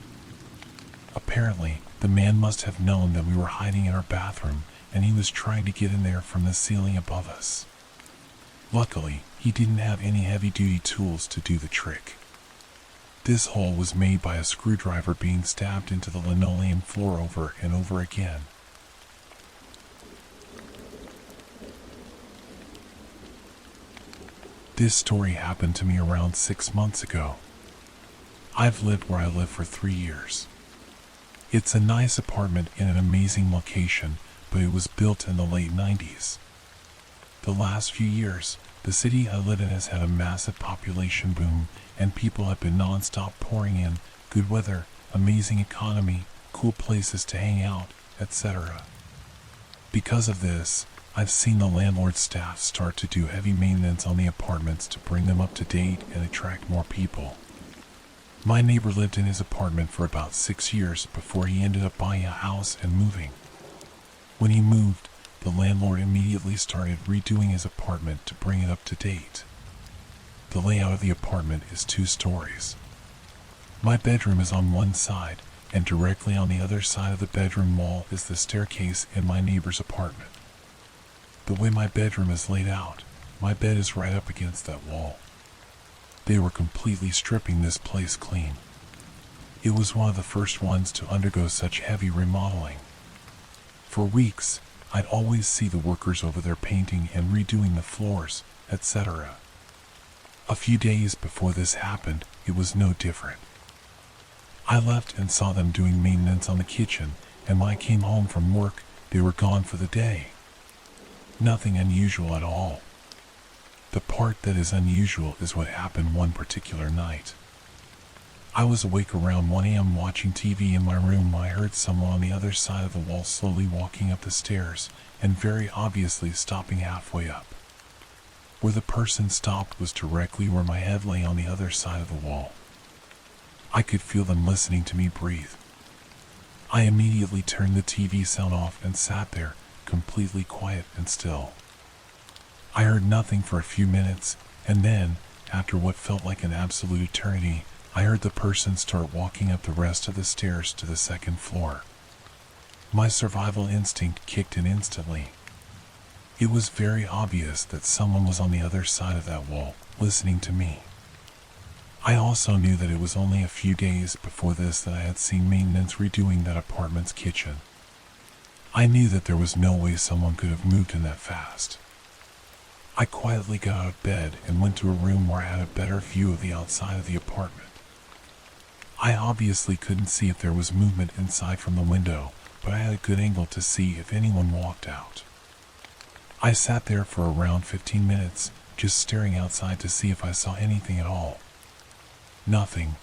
Apparently, the man must have known that we were hiding in our bathroom, and he was trying to get in there from the ceiling above us. Luckily, he didn't have any heavy-duty tools to do the trick. This hole was made by a screwdriver being stabbed into the linoleum floor over and over again. This story happened to me around 6 months ago. I've lived where I live for 3 years. It's a nice apartment in an amazing location, but it was built in the late 90s. The last few years, the city I live in has had a massive population boom, and people have been non-stop pouring in, good weather, amazing economy, cool places to hang out, etc. Because of this, I've seen the landlord staff start to do heavy maintenance on the apartments to bring them up to date and attract more people. My neighbor lived in his apartment for about 6 years before he ended up buying a house and moving. When he moved, the landlord immediately started redoing his apartment to bring it up to date. The layout of the apartment is 2 stories. My bedroom is on one side, and directly on the other side of the bedroom wall is the staircase in my neighbor's apartment. The way my bedroom is laid out, my bed is right up against that wall. They were completely stripping this place clean. It was one of the first ones to undergo such heavy remodeling. For weeks, I'd always see the workers over there painting and redoing the floors, etc. A few days before this happened, it was no different. I left and saw them doing maintenance on the kitchen, and when I came home from work, they were gone for the day. Nothing unusual at all. The part that is unusual is what happened one particular night. I was awake around 1 a.m. watching TV in my room when I heard someone on the other side of the wall slowly walking up the stairs and very obviously stopping halfway up. Where the person stopped was directly where my head lay on the other side of the wall. I could feel them listening to me breathe. I immediately turned the TV sound off and sat there, completely quiet and still. I heard nothing for a few minutes, and then, after what felt like an absolute eternity, I heard the person start walking up the rest of the stairs to the second floor. My survival instinct kicked in instantly. It was very obvious that someone was on the other side of that wall, listening to me. I also knew that it was only a few days before this that I had seen maintenance redoing that apartment's kitchen. I knew that there was no way someone could have moved in that fast. I quietly got out of bed and went to a room where I had a better view of the outside of the apartment. I obviously couldn't see if there was movement inside from the window, but I had a good angle to see if anyone walked out. I sat there for around 15 minutes, just staring outside to see if I saw anything at all. Nothing.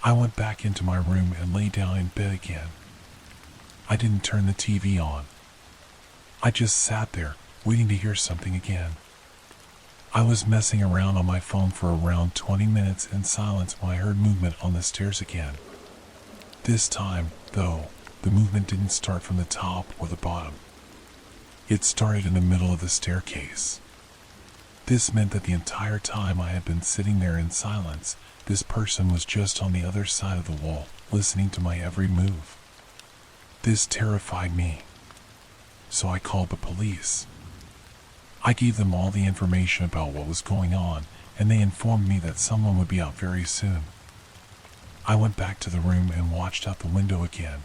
I went back into my room and lay down in bed again. I didn't turn the TV on. I just sat there, waiting to hear something again. I was messing around on my phone for around 20 minutes in silence when I heard movement on the stairs again. This time, though, the movement didn't start from the top or the bottom. It started in the middle of the staircase. This meant that the entire time I had been sitting there in silence, this person was just on the other side of the wall, listening to my every move. This terrified me. So I called the police. I gave them all the information about what was going on, and they informed me that someone would be out very soon. I went back to the room and watched out the window again.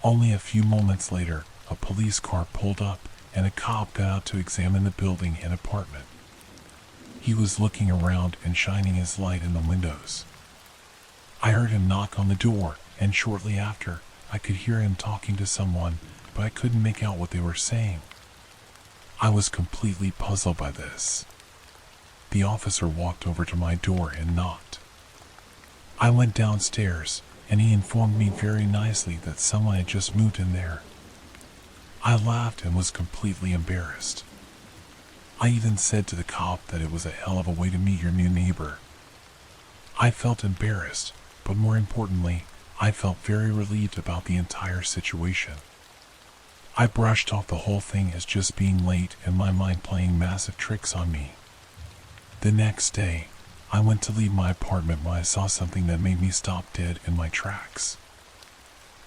Only a few moments later, a police car pulled up, and a cop got out to examine the building and apartment. He was looking around and shining his light in the windows. I heard him knock on the door, and shortly after, I could hear him talking to someone, but I couldn't make out what they were saying. I was completely puzzled by this. The officer walked over to my door and knocked. I went downstairs, and he informed me very nicely that someone had just moved in there. I laughed and was completely embarrassed. I even said to the cop that it was a hell of a way to meet your new neighbor. I felt embarrassed, but more importantly, I felt very relieved about the entire situation. I brushed off the whole thing as just being late and my mind playing massive tricks on me. The next day, I went to leave my apartment when I saw something that made me stop dead in my tracks.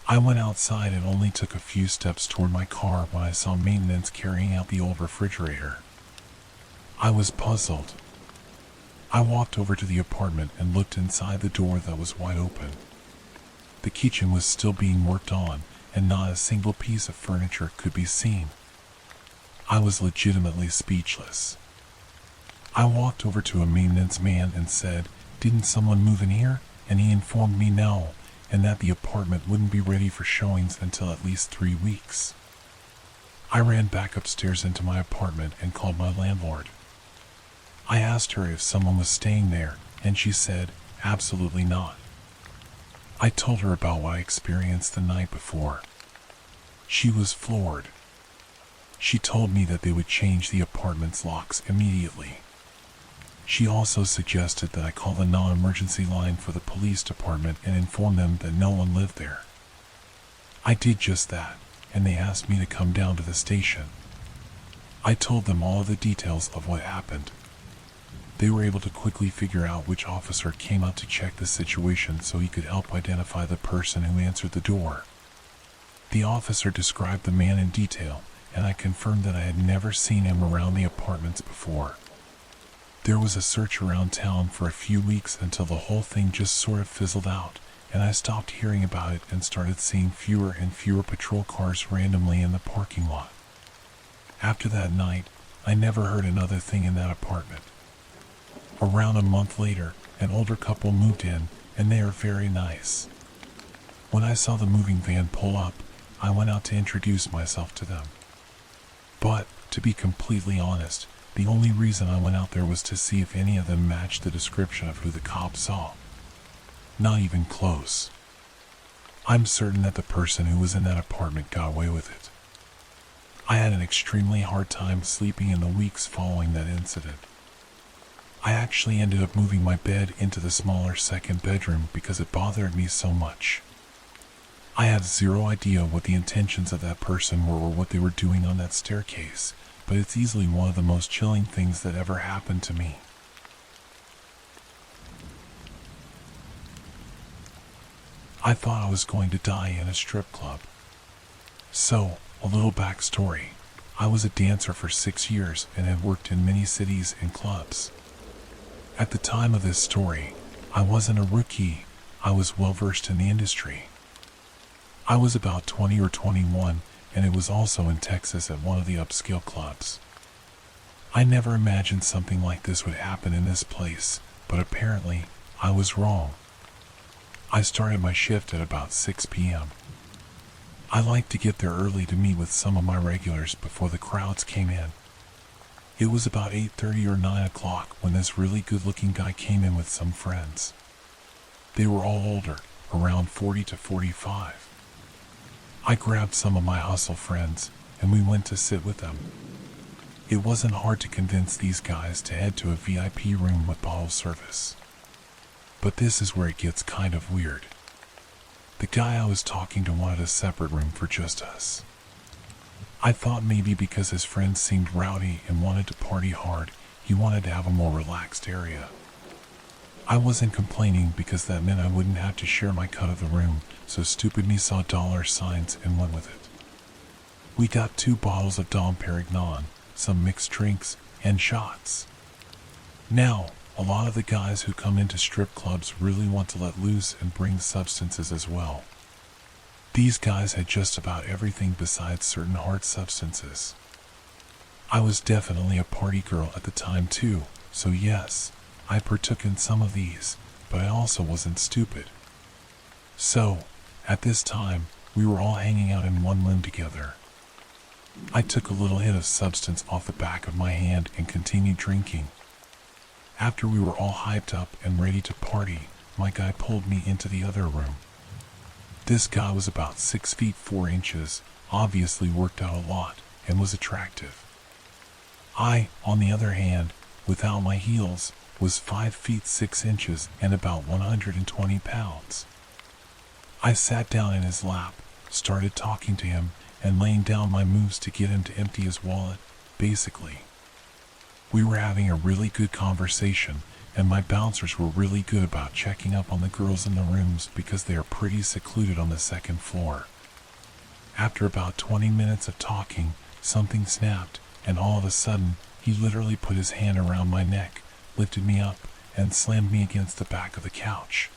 I went outside and only took a few steps toward my car when I saw maintenance carrying out the old refrigerator. I was puzzled. I walked over to the apartment and looked inside the door that was wide open. The kitchen was still being worked on, and not a single piece of furniture could be seen. I was legitimately speechless. I walked over to a maintenance man and said, "Didn't someone move in here?" And he informed me no, and that the apartment wouldn't be ready for showings until at least 3 weeks. I ran back upstairs into my apartment and called my landlord. I asked her if someone was staying there, and she said, absolutely not. I told her about what I experienced the night before. She was floored. She told me that they would change the apartment's locks immediately. She also suggested that I call the non-emergency line for the police department and inform them that no one lived there. I did just that, and they asked me to come down to the station. I told them all of the details of what happened. They were able to quickly figure out which officer came out to check the situation so he could help identify the person who answered the door. The officer described the man in detail, and I confirmed that I had never seen him around the apartments before. There was a search around town for a few weeks until the whole thing just sort of fizzled out, and I stopped hearing about it and started seeing fewer and fewer patrol cars randomly in the parking lot. After that night, I never heard another thing in that apartment. Around a month later, an older couple moved in, and they are very nice. When I saw the moving van pull up, I went out to introduce myself to them. But, to be completely honest, the only reason I went out there was to see if any of them matched the description of who the cops saw. Not even close. I'm certain that the person who was in that apartment got away with it. I had an extremely hard time sleeping in the weeks following that incident. I actually ended up moving my bed into the smaller second bedroom because it bothered me so much. I had zero idea what the intentions of that person were or what they were doing on that staircase, but it's easily one of the most chilling things that ever happened to me. I thought I was going to die in a strip club. So, a little backstory. I was a dancer for 6 years and had worked in many cities and clubs. At the time of this story, I wasn't a rookie. I was well versed in the industry. I was about 20 or 21, and it was also in Texas at one of the upscale clubs. I never imagined something like this would happen in this place, but apparently, I was wrong. I started my shift at about 6 p.m. I liked to get there early to meet with some of my regulars before the crowds came in. It was about 8:30 or 9 o'clock when this really good-looking guy came in with some friends. They were all older, around 40 to 45. I grabbed some of my hustle friends, and we went to sit with them. It wasn't hard to convince these guys to head to a VIP room with bottle service. But this is where it gets kind of weird. The guy I was talking to wanted a separate room for just us. I thought maybe because his friends seemed rowdy and wanted to party hard, he wanted to have a more relaxed area. I wasn't complaining because that meant I wouldn't have to share my cut of the room, so stupid me saw dollar signs and went with it. We got 2 bottles of Dom Perignon, some mixed drinks, and shots. Now, a lot of the guys who come into strip clubs really want to let loose and bring substances as well. These guys had just about everything besides certain hard substances. I was definitely a party girl at the time too, so yes, I partook in some of these, but I also wasn't stupid. So, at this time, we were all hanging out in one room together. I took a little hit of substance off the back of my hand and continued drinking. After we were all hyped up and ready to party, my guy pulled me into the other room. This guy was about 6 feet 4 inches, obviously worked out a lot, and was attractive. I, on the other hand, without my heels, was 5 feet 6 inches and about 120 pounds. I sat down in his lap, started talking to him, and laying down my moves to get him to empty his wallet, basically. We were having a really good conversation, and my bouncers were really good about checking up on the girls in the rooms because they are pretty secluded on the second floor. After about 20 minutes of talking, something snapped, and all of a sudden, he literally put his hand around my neck, lifted me up, and slammed me against the back of the couch.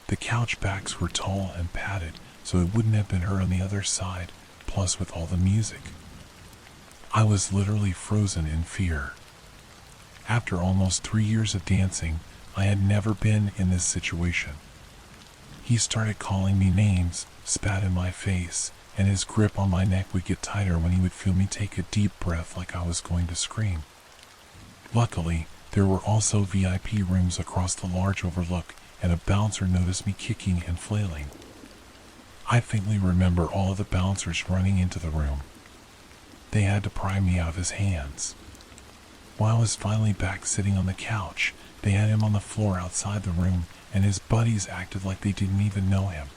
The couch backs were tall and padded, so it wouldn't have been heard on the other side, plus with all the music. I was literally frozen in fear. After almost 3 years of dancing, I had never been in this situation. He started calling me names, spat in my face, and his grip on my neck would get tighter when he would feel me take a deep breath like I was going to scream. Luckily, there were also VIP rooms across the large overlook, and a bouncer noticed me kicking and flailing. I faintly remember all of the bouncers running into the room. They had to pry me out of his hands. When I was finally back sitting on the couch, they had him on the floor outside the room, and his buddies acted like they didn't even know him.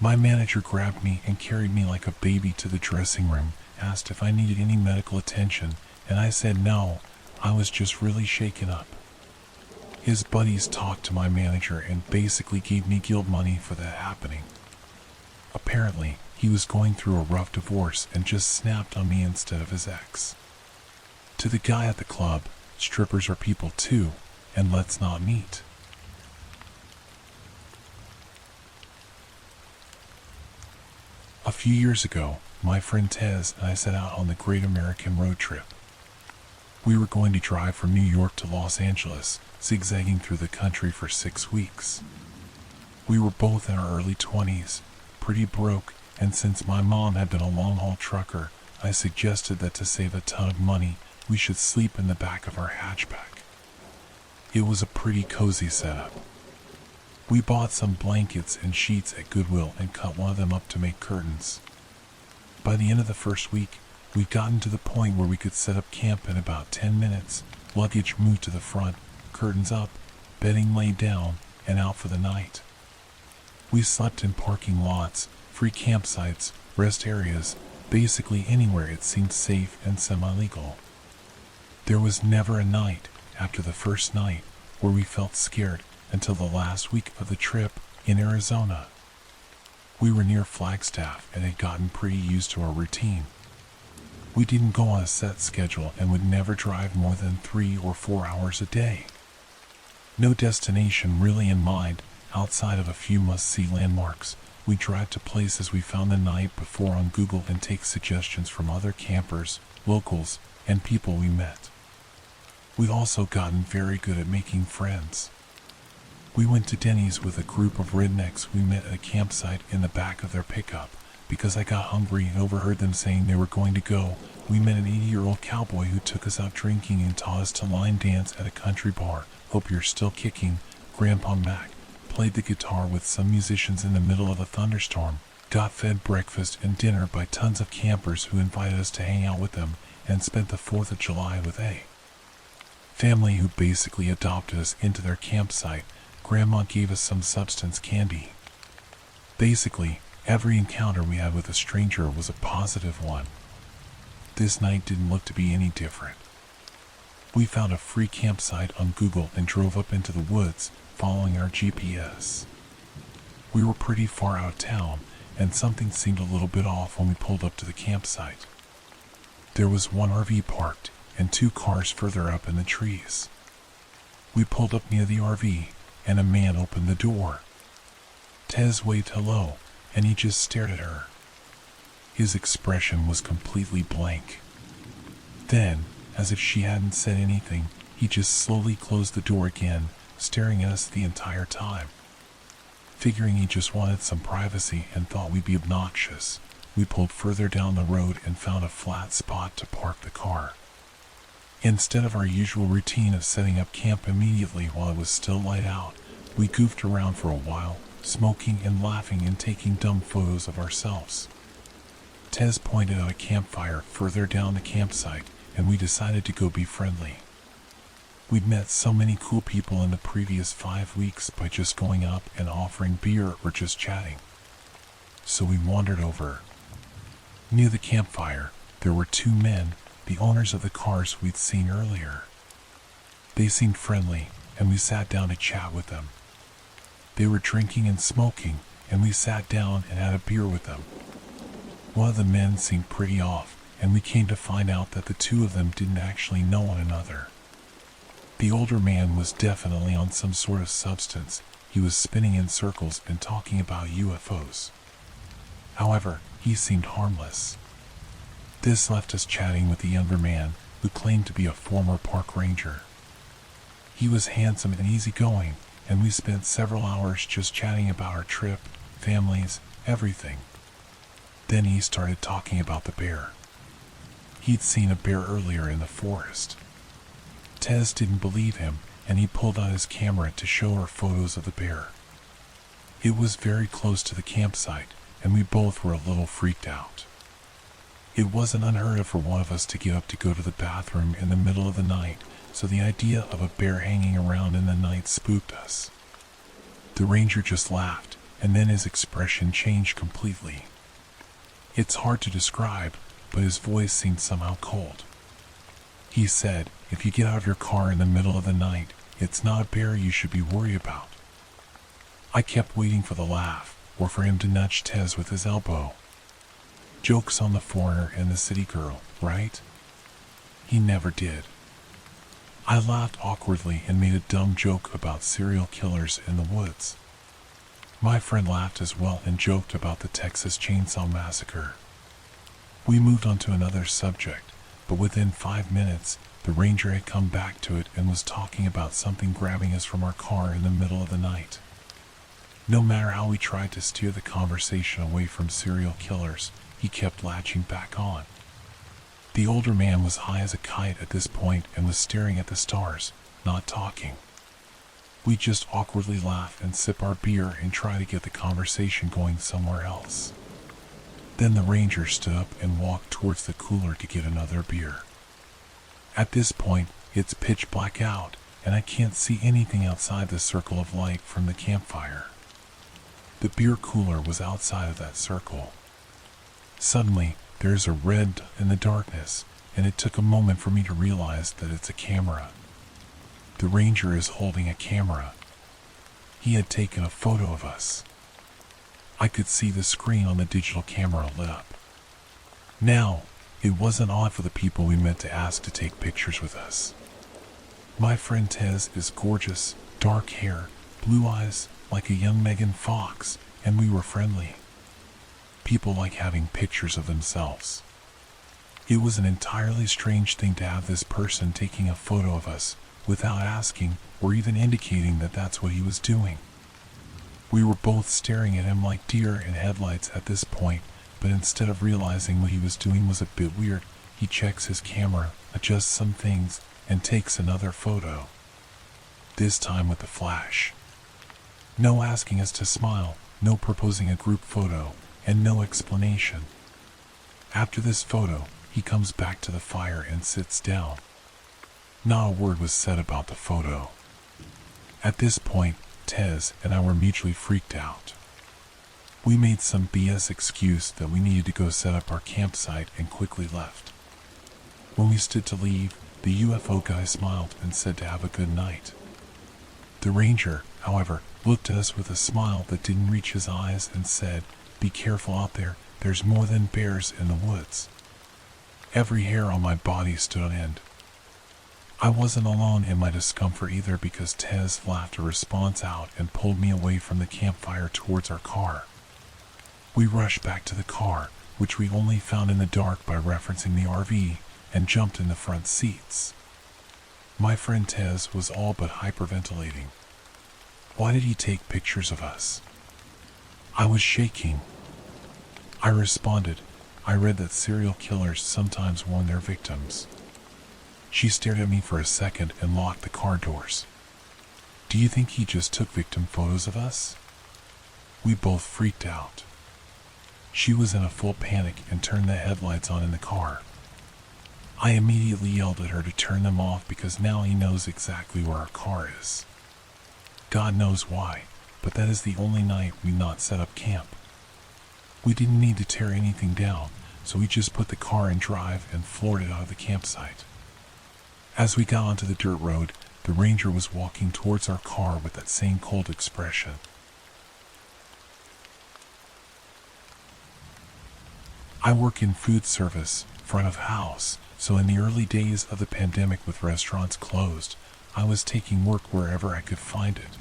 My manager grabbed me and carried me like a baby to the dressing room, asked if I needed any medical attention, and I said no, I was just really shaken up. His buddies talked to my manager and basically gave me guilt money for that happening. Apparently, he was going through a rough divorce and just snapped on me instead of his ex. To the guy at the club, strippers are people too, and let's not meet. A few years ago, my friend Tez and I set out on the Great American Road Trip. We were going to drive from New York to Los Angeles, zigzagging through the country for 6 weeks. We were both in our early 20s, pretty broke, and since my mom had been a long-haul trucker, I suggested that to save a ton of money, we should sleep in the back of our hatchback. It was a pretty cozy setup. We bought some blankets and sheets at Goodwill and cut one of them up to make curtains. By the end of the first week, we'd gotten to the point where we could set up camp in about 10 minutes, luggage moved to the front, curtains up, bedding laid down, and out for the night. We slept in parking lots, free campsites, rest areas, basically anywhere it seemed safe and semi-legal. There was never a night, after the first night, where we felt scared until the last week of the trip in Arizona. We were near Flagstaff and had gotten pretty used to our routine. We didn't go on a set schedule and would never drive more than 3 or 4 hours a day. No destination really in mind, outside of a few must-see landmarks. We drive to places we found the night before on Google and take suggestions from other campers, locals, and people we met. We've also gotten very good at making friends. We went to Denny's with a group of rednecks we met at a campsite in the back of their pickup. Because I got hungry and overheard them saying they were going to go, we met an 80-year-old cowboy who took us out drinking and taught us to line dance at a country bar. Hope You're Still Kicking. Grandpa Mac played the guitar with some musicians in the middle of a thunderstorm. got fed breakfast and dinner by tons of campers who invited us to hang out with them, and spent the 4th of July with a family who basically adopted us into their campsite. Grandma gave us some substance candy. Basically, every encounter we had with a stranger was a positive one. This night didn't look to be any different. We found a free campsite on Google and drove up into the woods, following our GPS. We were pretty far out of town, and something seemed a little bit off when we pulled up to the campsite. There was one RV parked, and 2 cars further up in the trees. We pulled up near the RV, and a man opened the door. Tez waved hello, and he just stared at her. His expression was completely blank. Then, as if she hadn't said anything, he just slowly closed the door again, staring at us the entire time. Figuring he just wanted some privacy and thought we'd be obnoxious, we pulled further down the road and found a flat spot to park the car. Instead of our usual routine of setting up camp immediately while it was still light out, we goofed around for a while, smoking and laughing and taking dumb photos of ourselves. Tez pointed out a campfire further down the campsite, and we decided to go be friendly. We'd met so many cool people in the previous 5 weeks by just going up and offering beer or just chatting. So we wandered over. Near the campfire, there were 2 men, the owners of the cars we'd seen earlier. They seemed friendly, and we sat down to chat with them. They were drinking and smoking, and we sat down and had a beer with them. One of the men seemed pretty off, and we came to find out that the 2 of them didn't actually know one another. The older man was definitely on some sort of substance. He was spinning in circles and talking about UFOs. However, he seemed harmless. This left us chatting with the younger man, who claimed to be a former park ranger. He was handsome and easygoing, and we spent several hours just chatting about our trip, families, everything. Then he started talking about the bear. He'd seen a bear earlier in the forest. Tez didn't believe him, and he pulled out his camera to show her photos of the bear. It was very close to the campsite, and we both were a little freaked out. It wasn't unheard of for one of us to get up to go to the bathroom in the middle of the night, so the idea of a bear hanging around in the night spooked us. The ranger just laughed, and then his expression changed completely. It's hard to describe, but his voice seemed somehow cold. He said, "If you get out of your car in the middle of the night, it's not a bear you should be worried about." I kept waiting for the laugh, or for him to nudge Tez with his elbow. Jokes on the foreigner and the city girl, right? He never did. I laughed awkwardly and made a dumb joke about serial killers in the woods. My friend laughed as well and joked about the Texas Chainsaw Massacre. We moved on to another subject, but within 5 minutes, the ranger had come back to it and was talking about something grabbing us from our car in the middle of the night. No matter how we tried to steer the conversation away from serial killers, he kept latching back on. The older man was high as a kite at this point and was staring at the stars, not talking. We just awkwardly laugh and sip our beer and try to get the conversation going somewhere else. Then the ranger stood up and walked towards the cooler to get another beer. At this point, it's pitch black out, and I can't see anything outside the circle of light from the campfire. The beer cooler was outside of that circle. Suddenly, there's a red in the darkness, and it took a moment for me to realize that it's a camera. The ranger is holding a camera. He had taken a photo of us. I could see the screen on the digital camera lit up. Now, it wasn't odd for the people we met to ask to take pictures with us. My friend Tez is gorgeous, dark hair, blue eyes, like a young Megan Fox, and we were friendly. People like having pictures of themselves. It was an entirely strange thing to have this person taking a photo of us without asking or even indicating that that's what he was doing. We were both staring at him like deer in headlights at this point, but instead of realizing what he was doing was a bit weird, he checks his camera, adjusts some things, and takes another photo. This time with the flash. No asking us to smile, no proposing a group photo, and no explanation. After this photo, he comes back to the fire and sits down. Not a word was said about the photo. At this point, Tez and I were mutually freaked out. We made some BS excuse that we needed to go set up our campsite and quickly left. When we stood to leave, the UFO guy smiled and said to have a good night. The ranger, however, looked at us with a smile that didn't reach his eyes and said, "Be careful out there, there's more than bears in the woods." Every hair on my body stood on end. I wasn't alone in my discomfort either, because Tez laughed a response out and pulled me away from the campfire towards our car. We rushed back to the car, which we only found in the dark by referencing the RV, and jumped in the front seats. My friend Tez was all but hyperventilating. Why did he take pictures of us? I was shaking. I responded, "I read that serial killers sometimes warn their victims." She stared at me for a second and locked the car doors. "Do you think he just took victim photos of us?" We both freaked out. She was in a full panic and turned the headlights on in the car. I immediately yelled at her to turn them off, because now he knows exactly where our car is. God knows why, but that is the only night we not set up camp. We didn't need to tear anything down, so we just put the car in drive and floored it out of the campsite. As we got onto the dirt road, the ranger was walking towards our car with that same cold expression. I work in food service, front of house, so in the early days of the pandemic with restaurants closed, I was taking work wherever I could find it.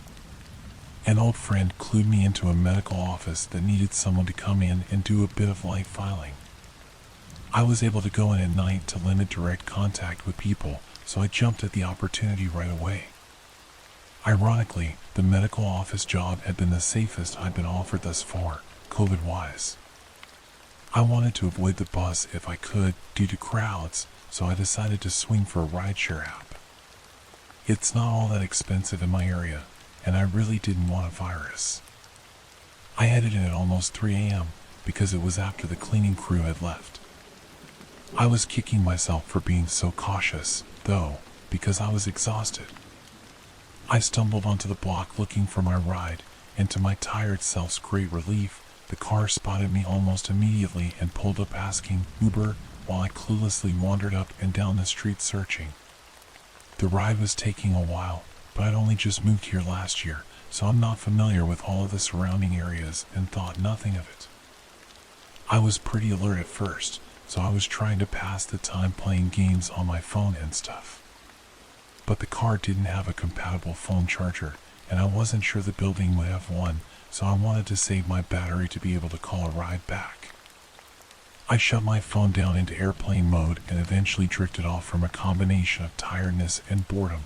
An old friend clued me into a medical office that needed someone to come in and do a bit of light filing. I was able to go in at night to limit direct contact with people, so I jumped at the opportunity right away. Ironically, the medical office job had been the safest I'd been offered thus far, COVID-wise. I wanted to avoid the bus if I could due to crowds, so I decided to swing for a rideshare app. It's not all that expensive in my area, and I really didn't want a virus. I headed in at almost 3 a.m. because it was after the cleaning crew had left. I was kicking myself for being so cautious, though, because I was exhausted. I stumbled onto the block looking for my ride, and to my tired self's great relief, the car spotted me almost immediately and pulled up asking Uber, while I cluelessly wandered up and down the street searching. The ride was taking a while, but I'd only just moved here last year, so I'm not familiar with all of the surrounding areas and thought nothing of it. I was pretty alert at first, so I was trying to pass the time playing games on my phone and stuff. But the car didn't have a compatible phone charger, and I wasn't sure the building would have one, so I wanted to save my battery to be able to call a ride back. I shut my phone down into airplane mode and eventually drifted off from a combination of tiredness and boredom.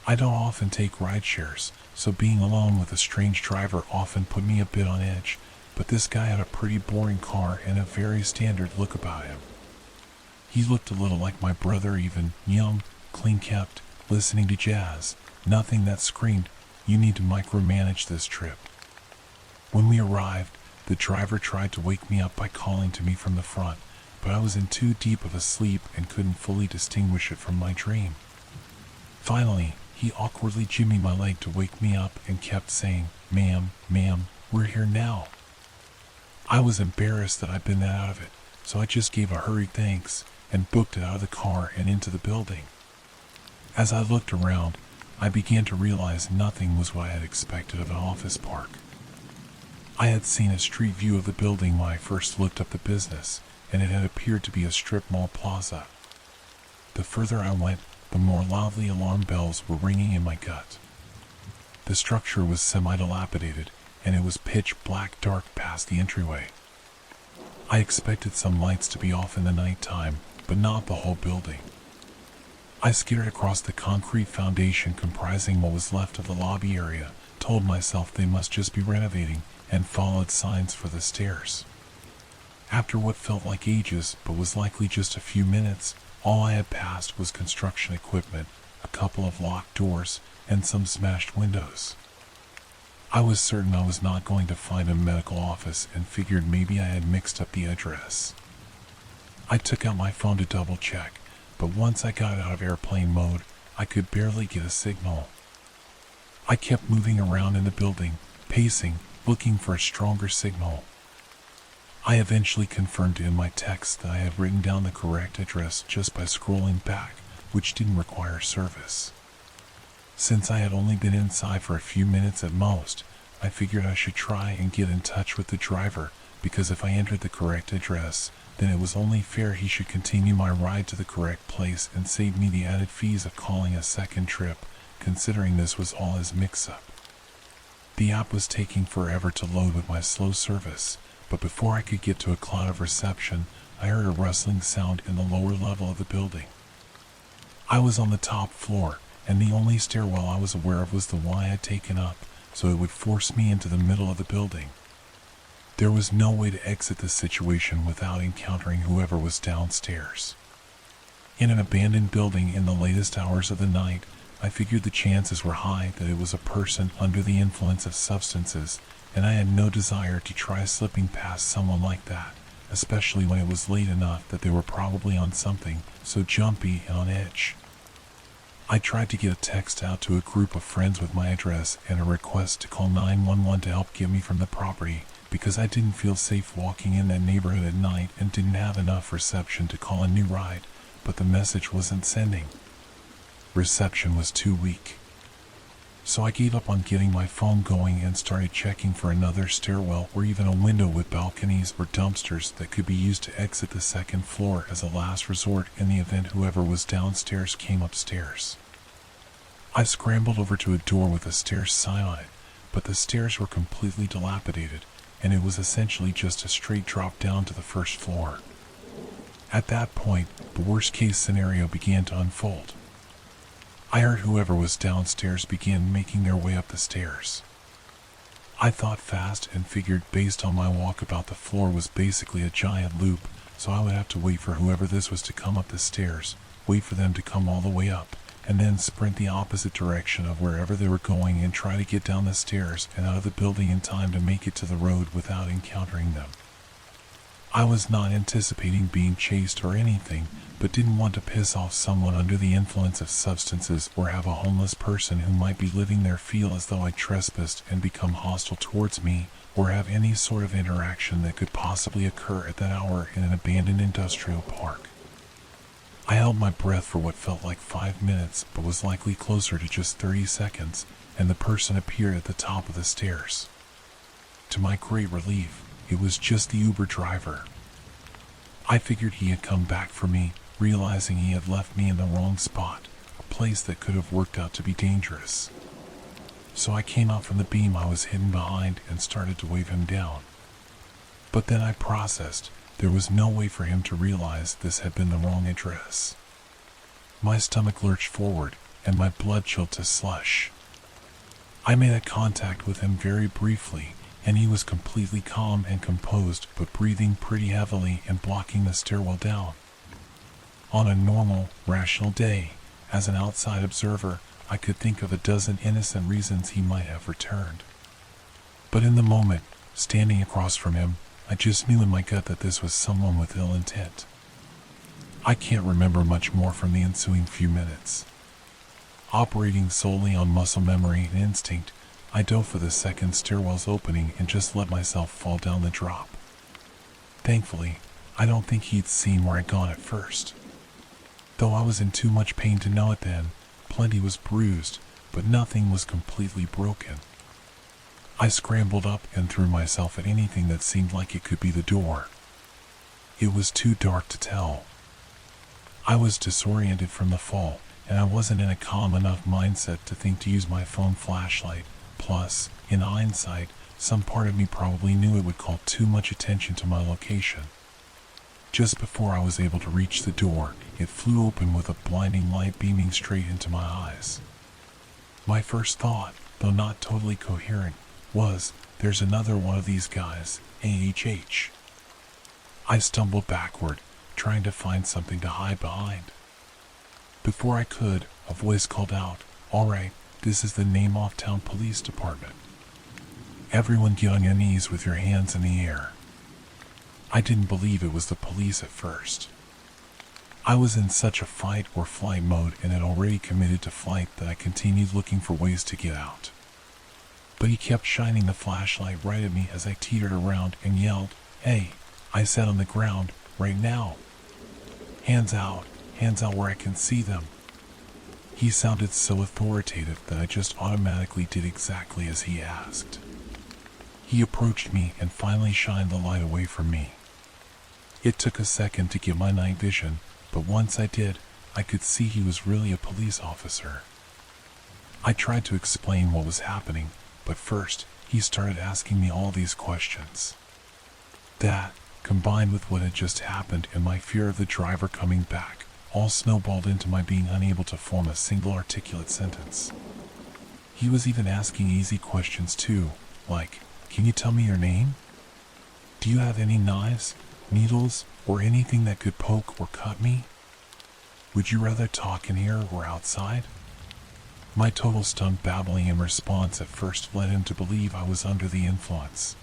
I don't often take ride shares, so being alone with a strange driver often put me a bit on edge, but this guy had a pretty boring car and a very standard look about him. He looked a little like my brother even, young, clean-kept, listening to jazz, nothing that screamed, "You need to micromanage this trip." When we arrived, the driver tried to wake me up by calling to me from the front, but I was in too deep of a sleep and couldn't fully distinguish it from my dream. Finally, he awkwardly jimmied my leg to wake me up and kept saying, ma'am, we're here now." I was embarrassed that I'd been that out of it, so I just gave a hurried thanks and booked it out of the car and into the building. As I looked around, I began to realize nothing was what I had expected of an office park. I had seen a street view of the building when I first looked up the business, and it had appeared to be a strip mall plaza. The further I went, the more loudly alarm bells were ringing in my gut. The structure was semi-dilapidated, and it was pitch black dark past the entryway. I expected some lights to be off in the nighttime, but not the whole building. I skidded across the concrete foundation comprising what was left of the lobby area, told myself they must just be renovating, and followed signs for the stairs. After what felt like ages, but was likely just a few minutes, all I had passed was construction equipment, a couple of locked doors, and some smashed windows. I was certain I was not going to find a medical office and figured maybe I had mixed up the address. I took out my phone to double check, but once I got out of airplane mode, I could barely get a signal. I kept moving around in the building, pacing, looking for a stronger signal. I eventually confirmed in my text that I had written down the correct address just by scrolling back, which didn't require service. Since I had only been inside for a few minutes at most, I figured I should try and get in touch with the driver, because if I entered the correct address, then it was only fair he should continue my ride to the correct place and save me the added fees of calling a second trip, considering this was all his mix-up. The app was taking forever to load with my slow service, but before I could get to a cloud of reception, I heard a rustling sound in the lower level of the building. I was on the top floor, and the only stairwell I was aware of was the one I had taken up, so it would force me into the middle of the building. There was no way to exit the situation without encountering whoever was downstairs. In an abandoned building in the latest hours of the night, I figured the chances were high that it was a person under the influence of substances, and I had no desire to try slipping past someone like that, especially when it was late enough that they were probably on something so jumpy and on edge. I tried to get a text out to a group of friends with my address and a request to call 911 to help get me from the property, because I didn't feel safe walking in that neighborhood at night and didn't have enough reception to call a new ride, but the message wasn't sending. Reception was too weak. So I gave up on getting my phone going and started checking for another stairwell or even a window with balconies or dumpsters that could be used to exit the second floor as a last resort in the event whoever was downstairs came upstairs. I scrambled over to a door with a stairs sign on it, but the stairs were completely dilapidated, and it was essentially just a straight drop down to the first floor. At that point, the worst-case scenario began to unfold. I heard whoever was downstairs begin making their way up the stairs. I thought fast and figured based on my walkabout the floor was basically a giant loop, so I would have to wait for whoever this was to come up the stairs, wait for them to come all the way up, and then sprint the opposite direction of wherever they were going and try to get down the stairs and out of the building in time to make it to the road without encountering them. I was not anticipating being chased or anything, but didn't want to piss off someone under the influence of substances or have a homeless person who might be living there feel as though I trespassed and become hostile towards me, or have any sort of interaction that could possibly occur at that hour in an abandoned industrial park. I held my breath for what felt like 5 minutes, but was likely closer to just 30 seconds, and the person appeared at the top of the stairs. To my great relief, it was just the Uber driver. I figured he had come back for me, realizing he had left me in the wrong spot, a place that could have worked out to be dangerous. So I came out from the beam I was hidden behind and started to wave him down. But then I processed, there was no way for him to realize this had been the wrong address. My stomach lurched forward, and my blood chilled to slush. I made a contact with him very briefly, and he was completely calm and composed, but breathing pretty heavily and blocking the stairwell down. On a normal, rational day, as an outside observer, I could think of a dozen innocent reasons he might have returned. But in the moment, standing across from him, I just knew in my gut that this was someone with ill intent. I can't remember much more from the ensuing few minutes. Operating solely on muscle memory and instinct, I dove for the second stairwell's opening and just let myself fall down the drop. Thankfully, I don't think he'd seen where I'd gone at first. Though I was in too much pain to know it then, plenty was bruised, but nothing was completely broken. I scrambled up and threw myself at anything that seemed like it could be the door. It was too dark to tell. I was disoriented from the fall, and I wasn't in a calm enough mindset to think to use my phone flashlight. Plus, in hindsight, some part of me probably knew it would call too much attention to my location. Just before I was able to reach the door, it flew open with a blinding light beaming straight into my eyes. My first thought, though not totally coherent, was, there's another one of these guys, AHH. I stumbled backward, trying to find something to hide behind. Before I could, a voice called out, "All right, this is the Name-Off Town Police Department." Everyone get on your knees with your hands in the air. I didn't believe it was the police at first. I was in such a fight or flight mode and had already committed to flight that I continued looking for ways to get out. But he kept shining the flashlight right at me as I teetered around and yelled, "Hey," I said on the ground, "right now. Hands out where I can see them." He sounded so authoritative that I just automatically did exactly as he asked. He approached me and finally shined the light away from me. It took a second to get my night vision, but once I did, I could see he was really a police officer. I tried to explain what was happening, but first, he started asking me all these questions. That, combined with what had just happened and my fear of the driver coming back, all snowballed into my being unable to form a single articulate sentence. He was even asking easy questions too, like, "Can you tell me your name? Do you have any knives, needles, or anything that could poke or cut me? Would you rather talk in here or outside?" My total stunned babbling in response at first led him to believe I was under the influence.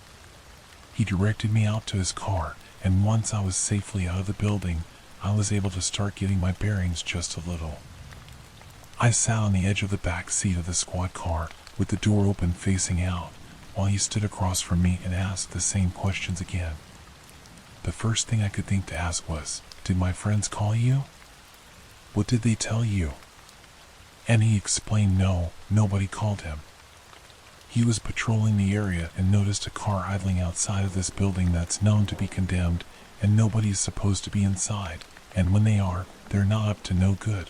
He directed me out to his car, and once I was safely out of the building, I was able to start getting my bearings just a little. I sat on the edge of the back seat of the squad car with the door open facing out, while he stood across from me and asked the same questions again. The first thing I could think to ask was, "Did my friends call you? What did they tell you?" And he explained no, nobody called him. He was patrolling the area and noticed a car idling outside of this building that's known to be condemned, and nobody's supposed to be inside, and when they are, they're not up to no good.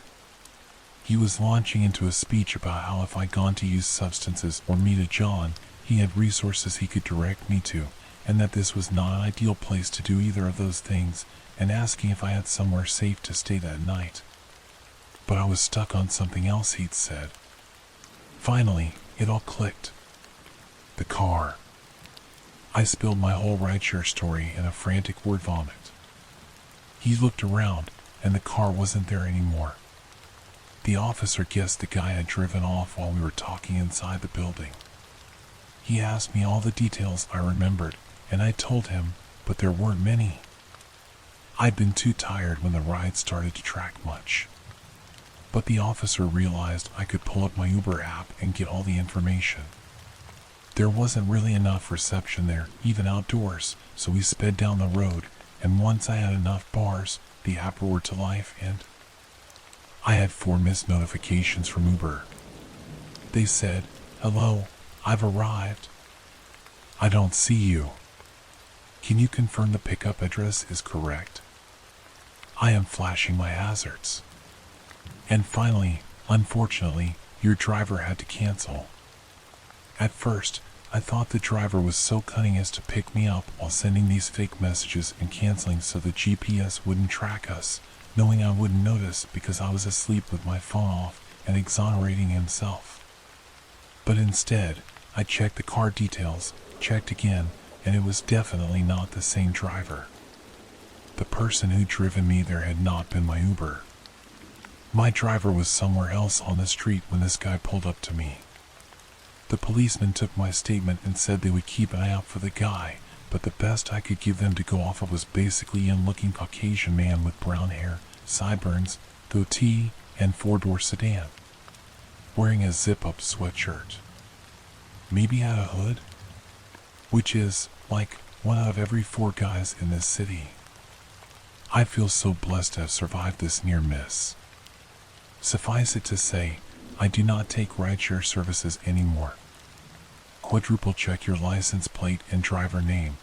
He was launching into a speech about how if I'd gone to use substances or meet a John, he had resources he could direct me to, and that this was not an ideal place to do either of those things, and asking if I had somewhere safe to stay that night. But I was stuck on something else he'd said. Finally, it all clicked. The car. I spilled my whole rideshare story in a frantic word vomit. He looked around, and the car wasn't there anymore. The officer guessed the guy had driven off while we were talking inside the building. He asked me all the details I remembered, and I told him, but there weren't many. I'd been too tired when the ride started to track much. But the officer realized I could pull up my Uber app and get all the information. There wasn't really enough reception there, even outdoors, so we sped down the road, and once I had enough bars, the app roared to life and I had 4 missed notifications from Uber. They said, "Hello, I've arrived. I don't see you. Can you confirm the pickup address is correct? I am flashing my hazards." And finally, unfortunately, your driver had to cancel. At first, I thought the driver was so cunning as to pick me up while sending these fake messages and canceling so the GPS wouldn't track us, knowing I wouldn't notice because I was asleep with my phone off and exonerating himself. But instead, I checked the car details, checked again, and it was definitely not the same driver. The person who'd driven me there had not been my Uber. My driver was somewhere else on the street when this guy pulled up to me. The policeman took my statement and said they would keep an eye out for the guy, but the best I could give them to go off of was basically a young-looking Caucasian man with brown hair, sideburns, goatee, and 4-door sedan, wearing a zip-up sweatshirt. Maybe had a hood? Which is, like, 1 out of every 4 guys in this city. I feel so blessed to have survived this near miss. Suffice it to say, I do not take rideshare services anymore. Quadruple check your license plate and driver name.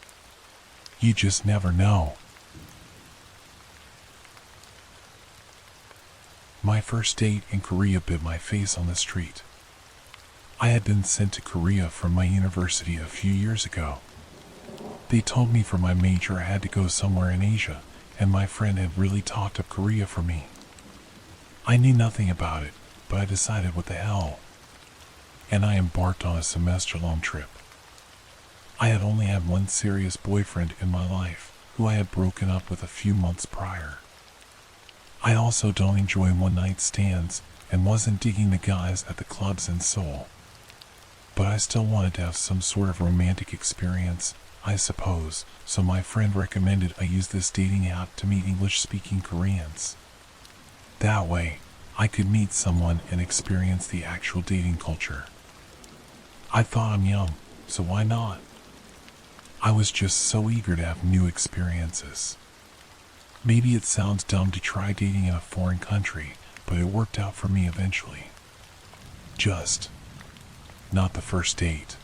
You just never know. My first date in Korea bit my face on the street. I had been sent to Korea from my university a few years ago. They told me for my major I had to go somewhere in Asia, and my friend had really talked up Korea for me. I knew nothing about it, but I decided what the hell. And I embarked on a semester-long trip. I had only had one serious boyfriend in my life, who I had broken up with a few months prior. I also don't enjoy one-night stands, and wasn't digging the guys at the clubs in Seoul. But I still wanted to have some sort of romantic experience, I suppose, so my friend recommended I use this dating app to meet English-speaking Koreans. That way, I could meet someone and experience the actual dating culture. I thought I'm young, so why not? I was just so eager to have new experiences. Maybe it sounds dumb to try dating in a foreign country, but it worked out for me eventually. Just not the first date.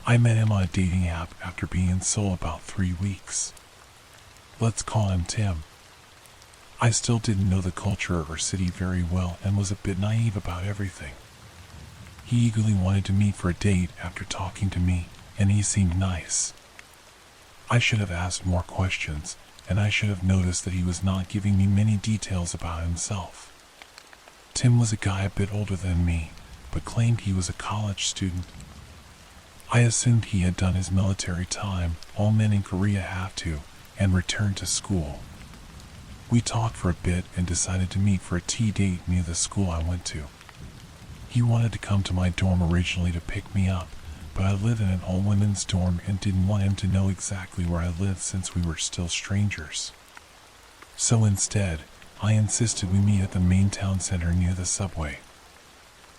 I met him on a dating app after being in Seoul about 3 weeks. Let's call him Tim. I still didn't know the culture or city very well and was a bit naive about everything. He eagerly wanted to meet for a date after talking to me, and he seemed nice. I should have asked more questions, and I should have noticed that he was not giving me many details about himself. Tim was a guy a bit older than me, but claimed he was a college student. I assumed he had done his military time, all men in Korea have to, and returned to school. We talked for a bit and decided to meet for a tea date near the school I went to. He wanted to come to my dorm originally to pick me up, but I live in an all-women's dorm and didn't want him to know exactly where I lived since we were still strangers. So instead, I insisted we meet at the main town center near the subway.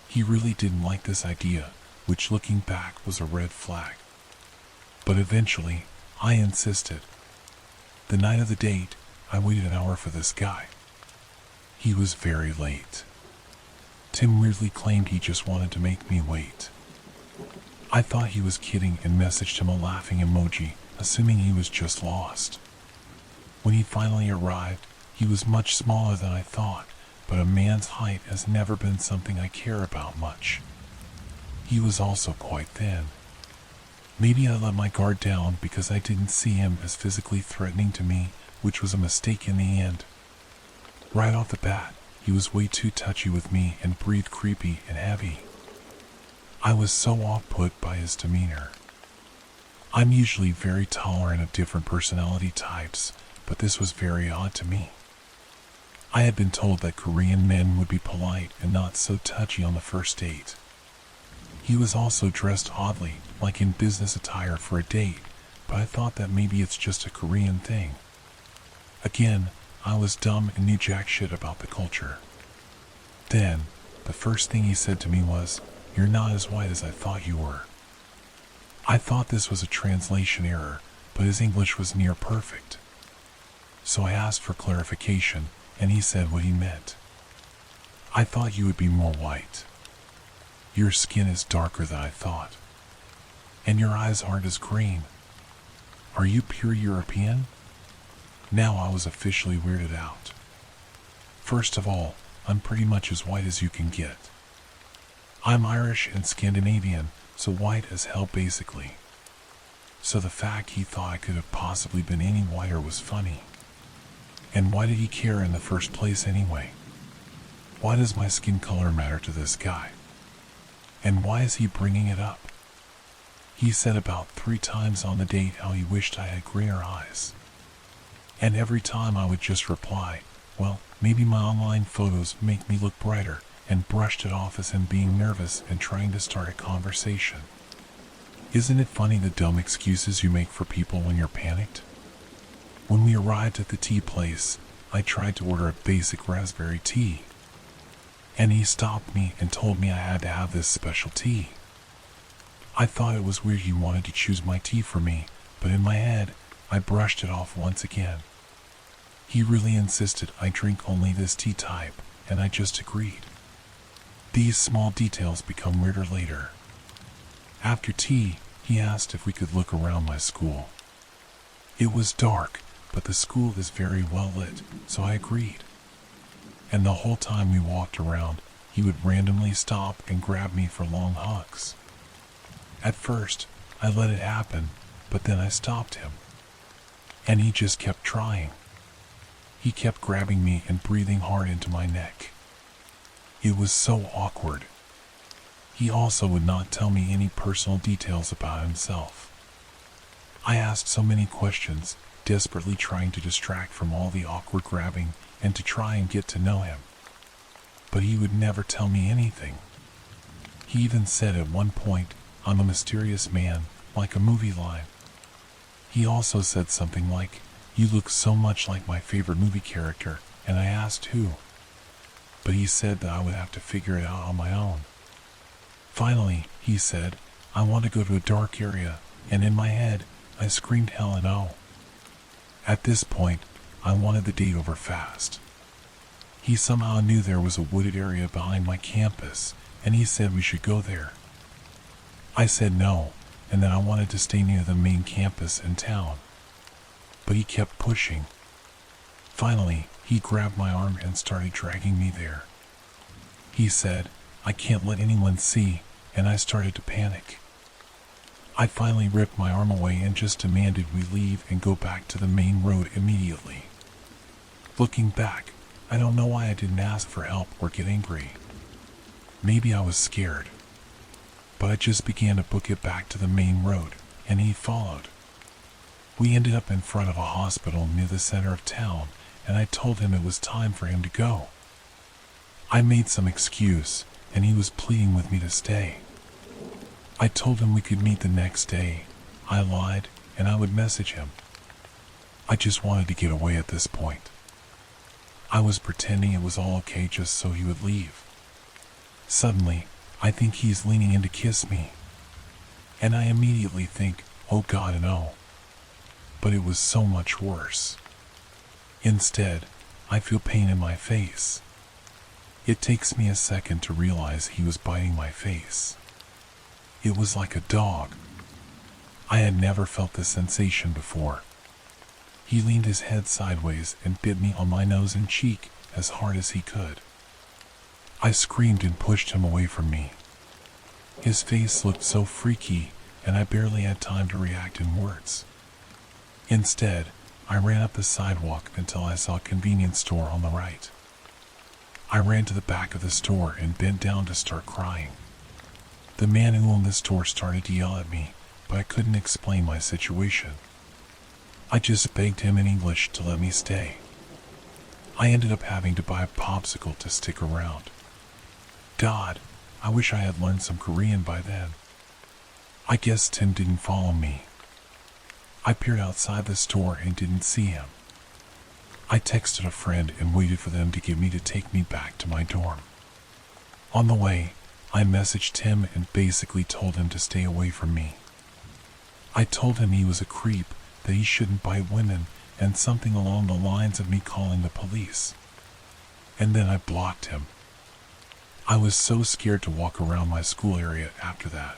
He really didn't like this idea, which looking back was a red flag. But eventually, I insisted. The night of the date, I waited an hour for this guy. He was very late. Tim weirdly claimed he just wanted to make me wait. I thought he was kidding and messaged him a laughing emoji, assuming he was just lost. When he finally arrived, he was much smaller than I thought, but a man's height has never been something I care about much. He was also quite thin. Maybe I let my guard down because I didn't see him as physically threatening to me, which was a mistake in the end. Right off the bat, he was way too touchy with me and breathed creepy and heavy. I was so off-put by his demeanor. I'm usually very tolerant of different personality types, but this was very odd to me. I had been told that Korean men would be polite and not so touchy on the first date. He was also dressed oddly, like in business attire for a date, but I thought that maybe it's just a Korean thing. Again, I was dumb and knew jack shit about the culture. Then, the first thing he said to me was, "You're not as white as I thought you were." I thought this was a translation error, but his English was near perfect. So I asked for clarification, and he said what he meant. "I thought you would be more white. Your skin is darker than I thought. And your eyes aren't as green. Are you pure European?" Now I was officially weirded out. First of all, I'm pretty much as white as you can get. I'm Irish and Scandinavian, so white as hell basically. So the fact he thought I could have possibly been any whiter was funny. And why did he care in the first place anyway? Why does my skin color matter to this guy? And why is he bringing it up? He said about 3 times on the date how he wished I had greener eyes. And every time I would just reply, "Well, maybe my online photos make me look brighter," and brushed it off as him being nervous and trying to start a conversation. Isn't it funny the dumb excuses you make for people when you're panicked? When we arrived at the tea place, I tried to order a basic raspberry tea. And he stopped me and told me I had to have this special tea. I thought it was weird he wanted to choose my tea for me, but in my head, I brushed it off once again. He really insisted I drink only this tea type, and I just agreed. These small details become weirder later. After tea, he asked if we could look around my school. It was dark, but the school is very well lit, so I agreed. And the whole time we walked around, he would randomly stop and grab me for long hugs. At first, I let it happen, but then I stopped him. And he just kept trying. He kept grabbing me and breathing hard into my neck. It was so awkward. He also would not tell me any personal details about himself. I asked so many questions, desperately trying to distract from all the awkward grabbing and to try and get to know him. But he would never tell me anything. He even said at one point, "I'm a mysterious man," like a movie line. He also said something like, "You look so much like my favorite movie character," and I asked who. But he said that I would have to figure it out on my own. Finally, he said, "I want to go to a dark area," and in my head, I screamed hell and oh. At this point, I wanted the date over fast. He somehow knew there was a wooded area behind my campus, and he said we should go there. I said no, and that I wanted to stay near the main campus in town. But he kept pushing. Finally, he grabbed my arm and started dragging me there. He said, "I can't let anyone see," and I started to panic. I finally ripped my arm away and just demanded we leave and go back to the main road immediately. Looking back, I don't know why I didn't ask for help or get angry. Maybe I was scared. But I just began to book it back to the main road, and he followed. We ended up in front of a hospital near the center of town, and I told him it was time for him to go. I made some excuse, and he was pleading with me to stay. I told him we could meet the next day. I lied, and I would message him. I just wanted to get away at this point. I was pretending it was all okay just so he would leave. Suddenly, I think he's leaning in to kiss me. And I immediately think, oh God, no. But it was so much worse. Instead, I feel pain in my face. It takes me a second to realize he was biting my face. It was like a dog. I had never felt this sensation before. He leaned his head sideways and bit me on my nose and cheek as hard as he could. I screamed and pushed him away from me. His face looked so freaky, and I barely had time to react in words. Instead, I ran up the sidewalk until I saw a convenience store on the right. I ran to the back of the store and bent down to start crying. The man who owned the store started to yell at me, but I couldn't explain my situation. I just begged him in English to let me stay. I ended up having to buy a popsicle to stick around. God, I wish I had learned some Korean by then. I guess Tim didn't follow me. I peered outside the store and didn't see him. I texted a friend and waited for them to get me to take me back to my dorm. On the way, I messaged Tim and basically told him to stay away from me. I told him he was a creep, that he shouldn't bite women, and something along the lines of me calling the police. And then I blocked him. I was so scared to walk around my school area after that.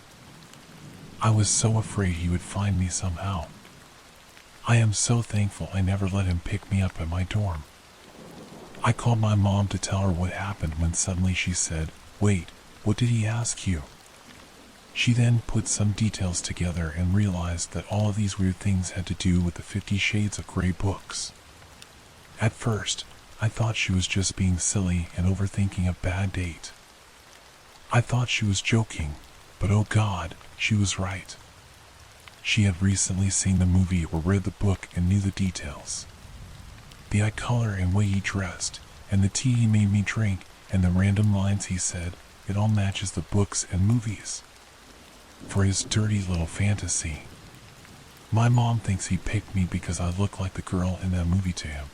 I was so afraid he would find me somehow. I am so thankful I never let him pick me up at my dorm. I called my mom to tell her what happened when suddenly she said, "Wait, what did he ask you?" She then put some details together and realized that all of these weird things had to do with the 50 Shades of Grey books. At first, I thought she was just being silly and overthinking a bad date. I thought she was joking, but oh God, she was right. She had recently seen the movie or read the book and knew the details. The eye color and way he dressed, and the tea he made me drink, and the random lines he said, it all matches the books and movies. For his dirty little fantasy. My mom thinks he picked me because I look like the girl in that movie to him.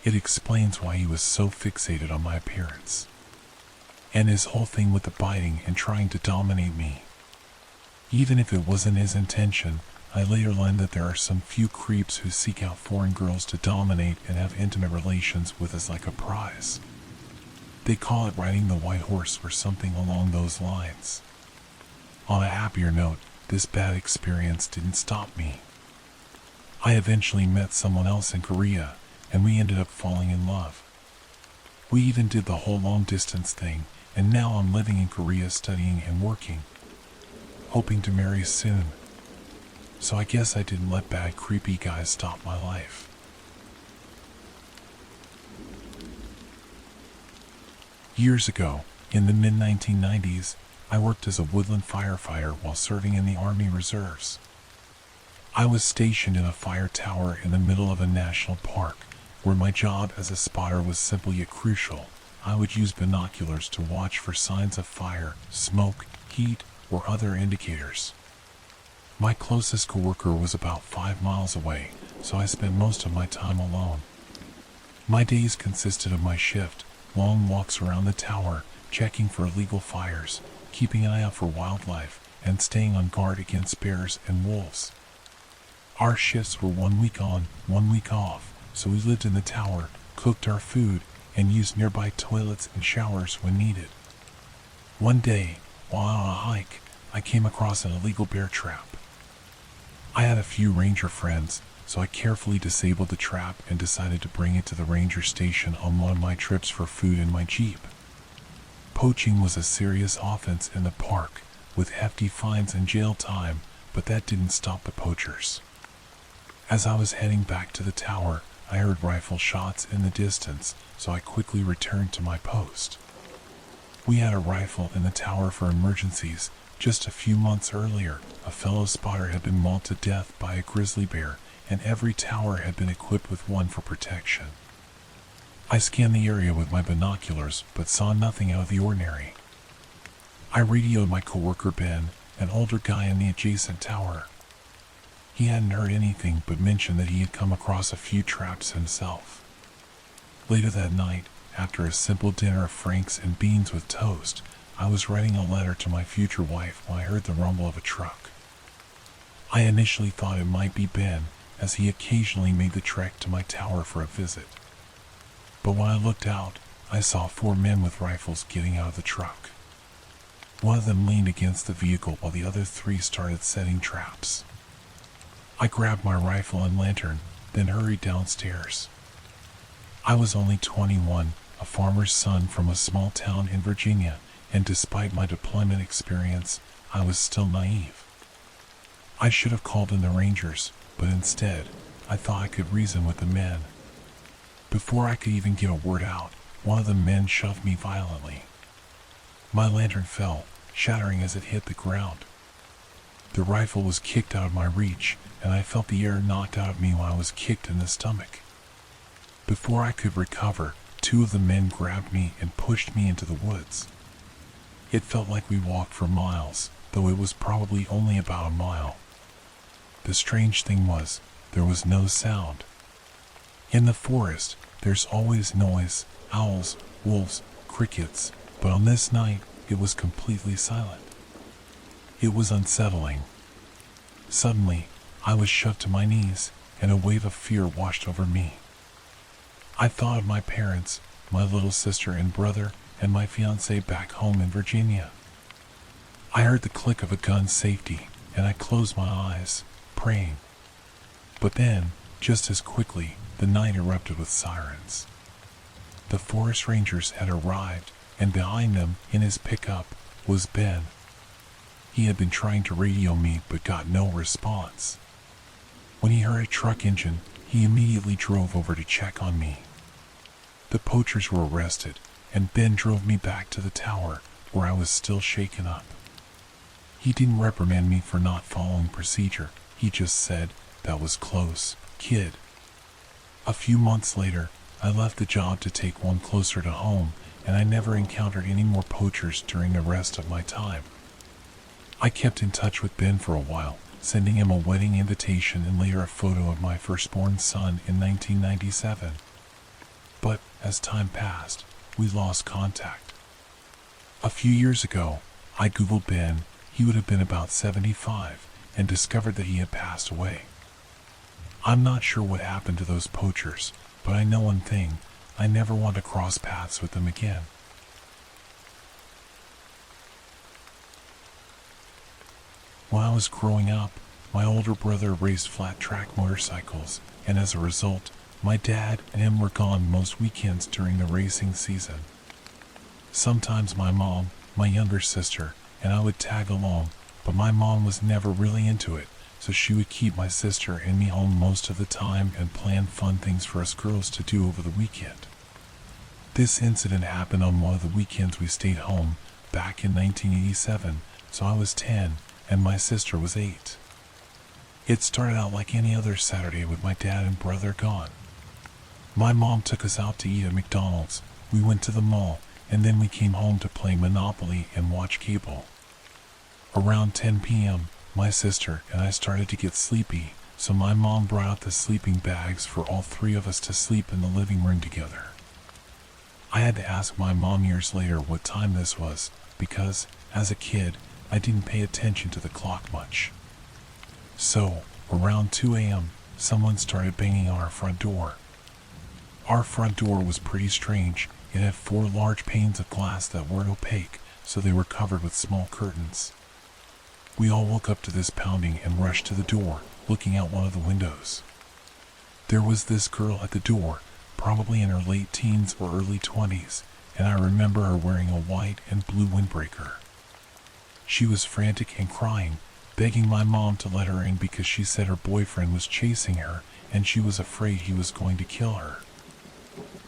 It explains why he was so fixated on my appearance. And his whole thing with the biting and trying to dominate me. Even if it wasn't his intention, I later learned that there are some few creeps who seek out foreign girls to dominate and have intimate relations with as like a prize. They call it riding the white horse or something along those lines. On a happier note, this bad experience didn't stop me. I eventually met someone else in Korea, and we ended up falling in love. We even did the whole long-distance thing, and now I'm living in Korea studying and working, hoping to marry soon. So I guess I didn't let bad creepy guys stop my life. Years ago, in the mid-1990s, I worked as a woodland firefighter while serving in the Army Reserves. I was stationed in a fire tower in the middle of a national park, where my job as a spotter was simple yet crucial. I would use binoculars to watch for signs of fire, smoke, heat, or other indicators. My closest coworker was about 5 miles away, so I spent most of my time alone. My days consisted of my shift, long walks around the tower, checking for illegal fires, keeping an eye out for wildlife, and staying on guard against bears and wolves. Our shifts were 1 week on, 1 week off, so we lived in the tower, cooked our food, and used nearby toilets and showers when needed. One day, while on a hike, I came across an illegal bear trap. I had a few ranger friends, so I carefully disabled the trap and decided to bring it to the ranger station on one of my trips for food in my Jeep. Poaching was a serious offense in the park, with hefty fines and jail time, but that didn't stop the poachers. As I was heading back to the tower, I heard rifle shots in the distance, so I quickly returned to my post. We had a rifle in the tower for emergencies. Just a few months earlier, a fellow spotter had been mauled to death by a grizzly bear, and every tower had been equipped with one for protection. I scanned the area with my binoculars, but saw nothing out of the ordinary. I radioed my coworker Ben, an older guy in the adjacent tower. He hadn't heard anything but mentioned that he had come across a few traps himself. Later that night, after a simple dinner of franks and beans with toast, I was writing a letter to my future wife when I heard the rumble of a truck. I initially thought it might be Ben, as he occasionally made the trek to my tower for a visit. But when I looked out, I saw 4 men with rifles getting out of the truck. One of them leaned against the vehicle while the other 3 started setting traps. I grabbed my rifle and lantern, then hurried downstairs. I was only 21, a farmer's son from a small town in Virginia, and despite my deployment experience, I was still naive. I should have called in the Rangers, but instead, I thought I could reason with the men. Before I could even get a word out, one of the men shoved me violently. My lantern fell, shattering as it hit the ground. The rifle was kicked out of my reach, and I felt the air knocked out of me when I was kicked in the stomach. Before I could recover, 2 of the men grabbed me and pushed me into the woods. It felt like we walked for miles, though it was probably only about a mile. The strange thing was, there was no sound. In the forest, there's always noise, owls, wolves, crickets, but on this night, it was completely silent. It was unsettling. Suddenly, I was shoved to my knees, and a wave of fear washed over me. I thought of my parents, my little sister and brother, and my fiancée back home in Virginia. I heard the click of a gun's safety, and I closed my eyes, praying. But then, just as quickly, the night erupted with sirens. The forest rangers had arrived, and behind them, in his pickup, was Ben. He had been trying to radio me but got no response. When he heard a truck engine, he immediately drove over to check on me. The poachers were arrested, and Ben drove me back to the tower, where I was still shaken up. He didn't reprimand me for not following procedure, he just said, "That was close, kid." A few months later, I left the job to take one closer to home, and I never encountered any more poachers during the rest of my time. I kept in touch with Ben for a while, sending him a wedding invitation and later a photo of my firstborn son in 1997. But, as time passed, we lost contact. A few years ago, I googled Ben. He would have been about 75, and discovered that he had passed away. I'm not sure what happened to those poachers, but I know one thing: I never want to cross paths with them again. When I was growing up, my older brother raced flat-track motorcycles, and as a result, my dad and him were gone most weekends during the racing season. Sometimes my mom, my younger sister, and I would tag along, but my mom was never really into it, so she would keep my sister and me home most of the time and plan fun things for us girls to do over the weekend. This incident happened on one of the weekends we stayed home, back in 1987, so I was 10, and my sister was 8. It started out like any other Saturday with my dad and brother gone. My mom took us out to eat at McDonald's, we went to the mall, and then we came home to play Monopoly and watch cable. Around 10 p.m., my sister and I started to get sleepy, so my mom brought out the sleeping bags for all three of us to sleep in the living room together. I had to ask my mom years later what time this was, because, as a kid, I didn't pay attention to the clock much. So, around 2 a.m., someone started banging on our front door. Our front door was pretty strange. It had 4 large panes of glass that weren't opaque, so they were covered with small curtains. We all woke up to this pounding and rushed to the door, looking out one of the windows. There was this girl at the door, probably in her late teens or early 20s, and I remember her wearing a white and blue windbreaker. She was frantic and crying, begging my mom to let her in because she said her boyfriend was chasing her and she was afraid he was going to kill her.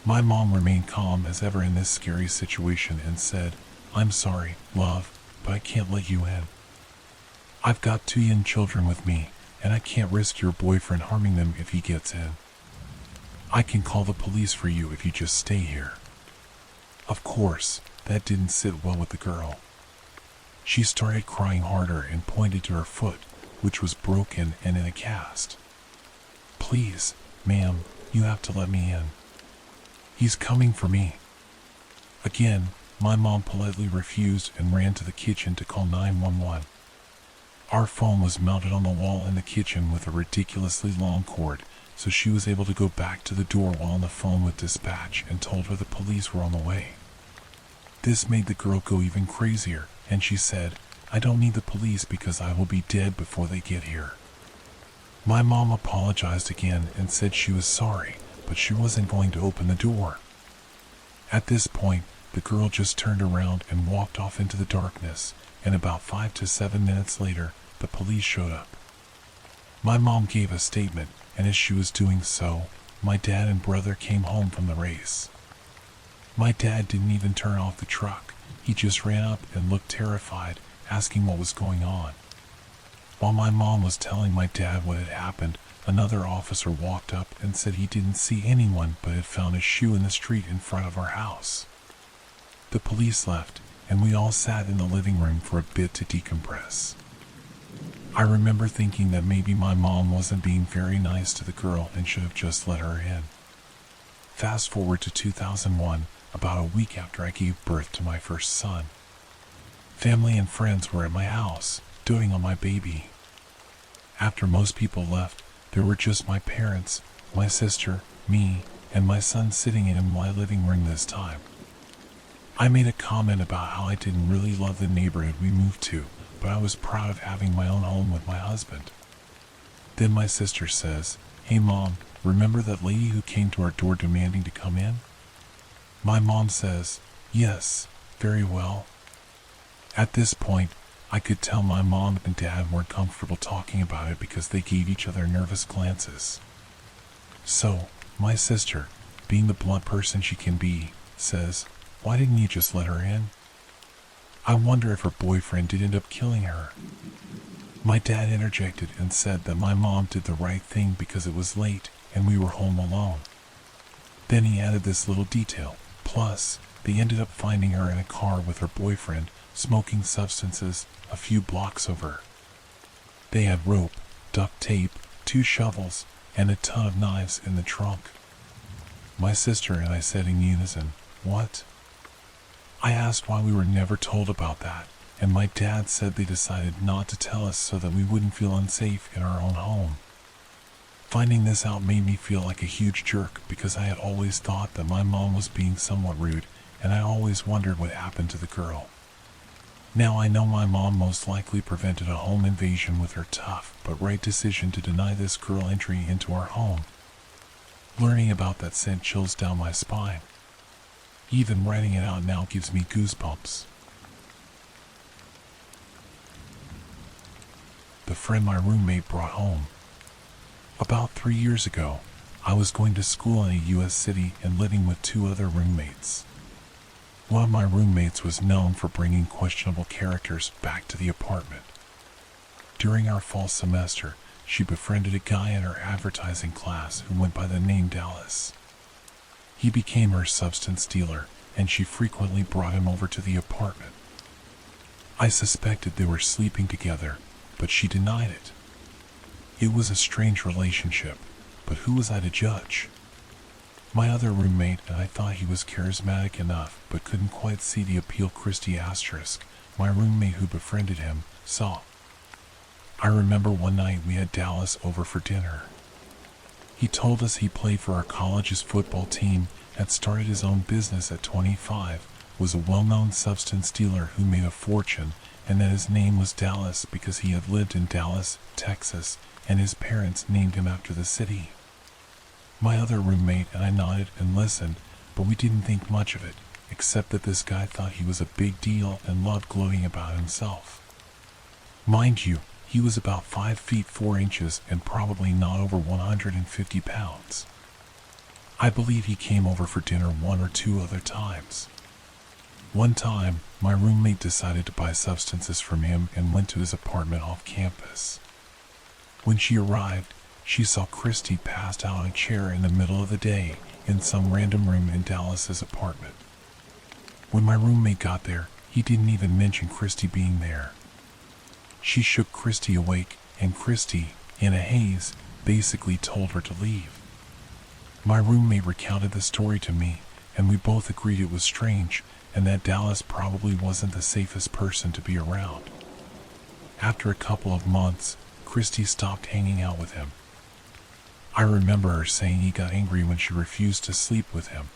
My mom remained calm as ever in this scary situation and said, "I'm sorry, love, but I can't let you in. I've got 2 young children with me, and I can't risk your boyfriend harming them if he gets in. I can call the police for you if you just stay here." Of course, that didn't sit well with the girl. She started crying harder and pointed to her foot, which was broken and in a cast. "Please, ma'am, you have to let me in. He's coming for me." Again, my mom politely refused and ran to the kitchen to call 911. Our phone was mounted on the wall in the kitchen with a ridiculously long cord, so she was able to go back to the door while on the phone with dispatch and told her the police were on the way. This made the girl go even crazier, and she said, "I don't need the police because I will be dead before they get here." My mom apologized again and said she was sorry, but she wasn't going to open the door. At this point, the girl just turned around and walked off into the darkness, and about 5 to 7 minutes later, the police showed up. My mom gave a statement, and as she was doing so, my dad and brother came home from the race. My dad didn't even turn off the truck. He just ran up and looked terrified, asking what was going on. While my mom was telling my dad what had happened, another officer walked up and said he didn't see anyone but had found a shoe in the street in front of our house. The police left, and we all sat in the living room for a bit to decompress. I remember thinking that maybe my mom wasn't being very nice to the girl and should have just let her in. Fast forward to 2001, about a week after I gave birth to my first son. Family and friends were at my house, doting on my baby. After most people left, there were just my parents, my sister, me, and my son sitting in my living room this time. I made a comment about how I didn't really love the neighborhood we moved to, but I was proud of having my own home with my husband. Then my sister says, "Hey Mom, remember that lady who came to our door demanding to come in?" My mom says, "Yes, very well." At this point, I could tell my mom and dad weren't comfortable talking about it because they gave each other nervous glances. So, my sister, being the blunt person she can be, says, "Why didn't you just let her in? I wonder if her boyfriend did end up killing her." My dad interjected and said that my mom did the right thing because it was late and we were home alone. Then he added this little detail. Plus, they ended up finding her in a car with her boyfriend, smoking substances a few blocks over. They had rope, duct tape, 2 shovels, and a ton of knives in the trunk. My sister and I said in unison, "What?" I asked why we were never told about that, and my dad said they decided not to tell us so that we wouldn't feel unsafe in our own home. Finding this out made me feel like a huge jerk because I had always thought that my mom was being somewhat rude, and I always wondered what happened to the girl. Now I know my mom most likely prevented a home invasion with her tough but right decision to deny this girl entry into our home. Learning about that sent chills down my spine. Even writing it out now gives me goosebumps. The friend my roommate brought home. About 3 years ago, I was going to school in a U.S. city and living with 2 other roommates. One of my roommates was known for bringing questionable characters back to the apartment. During our fall semester, she befriended a guy in her advertising class who went by the name Dallas. He became her substance dealer, and she frequently brought him over to the apartment. I suspected they were sleeping together, but she denied it. It was a strange relationship, but who was I to judge? My other roommate and I thought he was charismatic enough, but couldn't quite see the appeal Christy asterisk, my roommate who befriended him, saw. I remember one night we had Dallas over for dinner. He told us he played for our college's football team, had started his own business at 25, was a well-known substance dealer who made a fortune, and that his name was Dallas because he had lived in Dallas, Texas, and his parents named him after the city. My other roommate and I nodded and listened, but we didn't think much of it, except that this guy thought he was a big deal and loved gloating about himself. Mind you, he was about 5 feet 4 inches and probably not over 150 pounds. I believe he came over for dinner 1 or 2 other times. One time, my roommate decided to buy substances from him and went to his apartment off campus. When she arrived, she saw Christy passed out on a chair in the middle of the day in some random room in Dallas's apartment. When my roommate got there, he didn't even mention Christy being there. She shook Christy awake, and Christy, in a haze, basically told her to leave. My roommate recounted the story to me, and we both agreed it was strange, and that Dallas probably wasn't the safest person to be around. After a couple of months, Christy stopped hanging out with him. I remember her saying he got angry when she refused to sleep with him.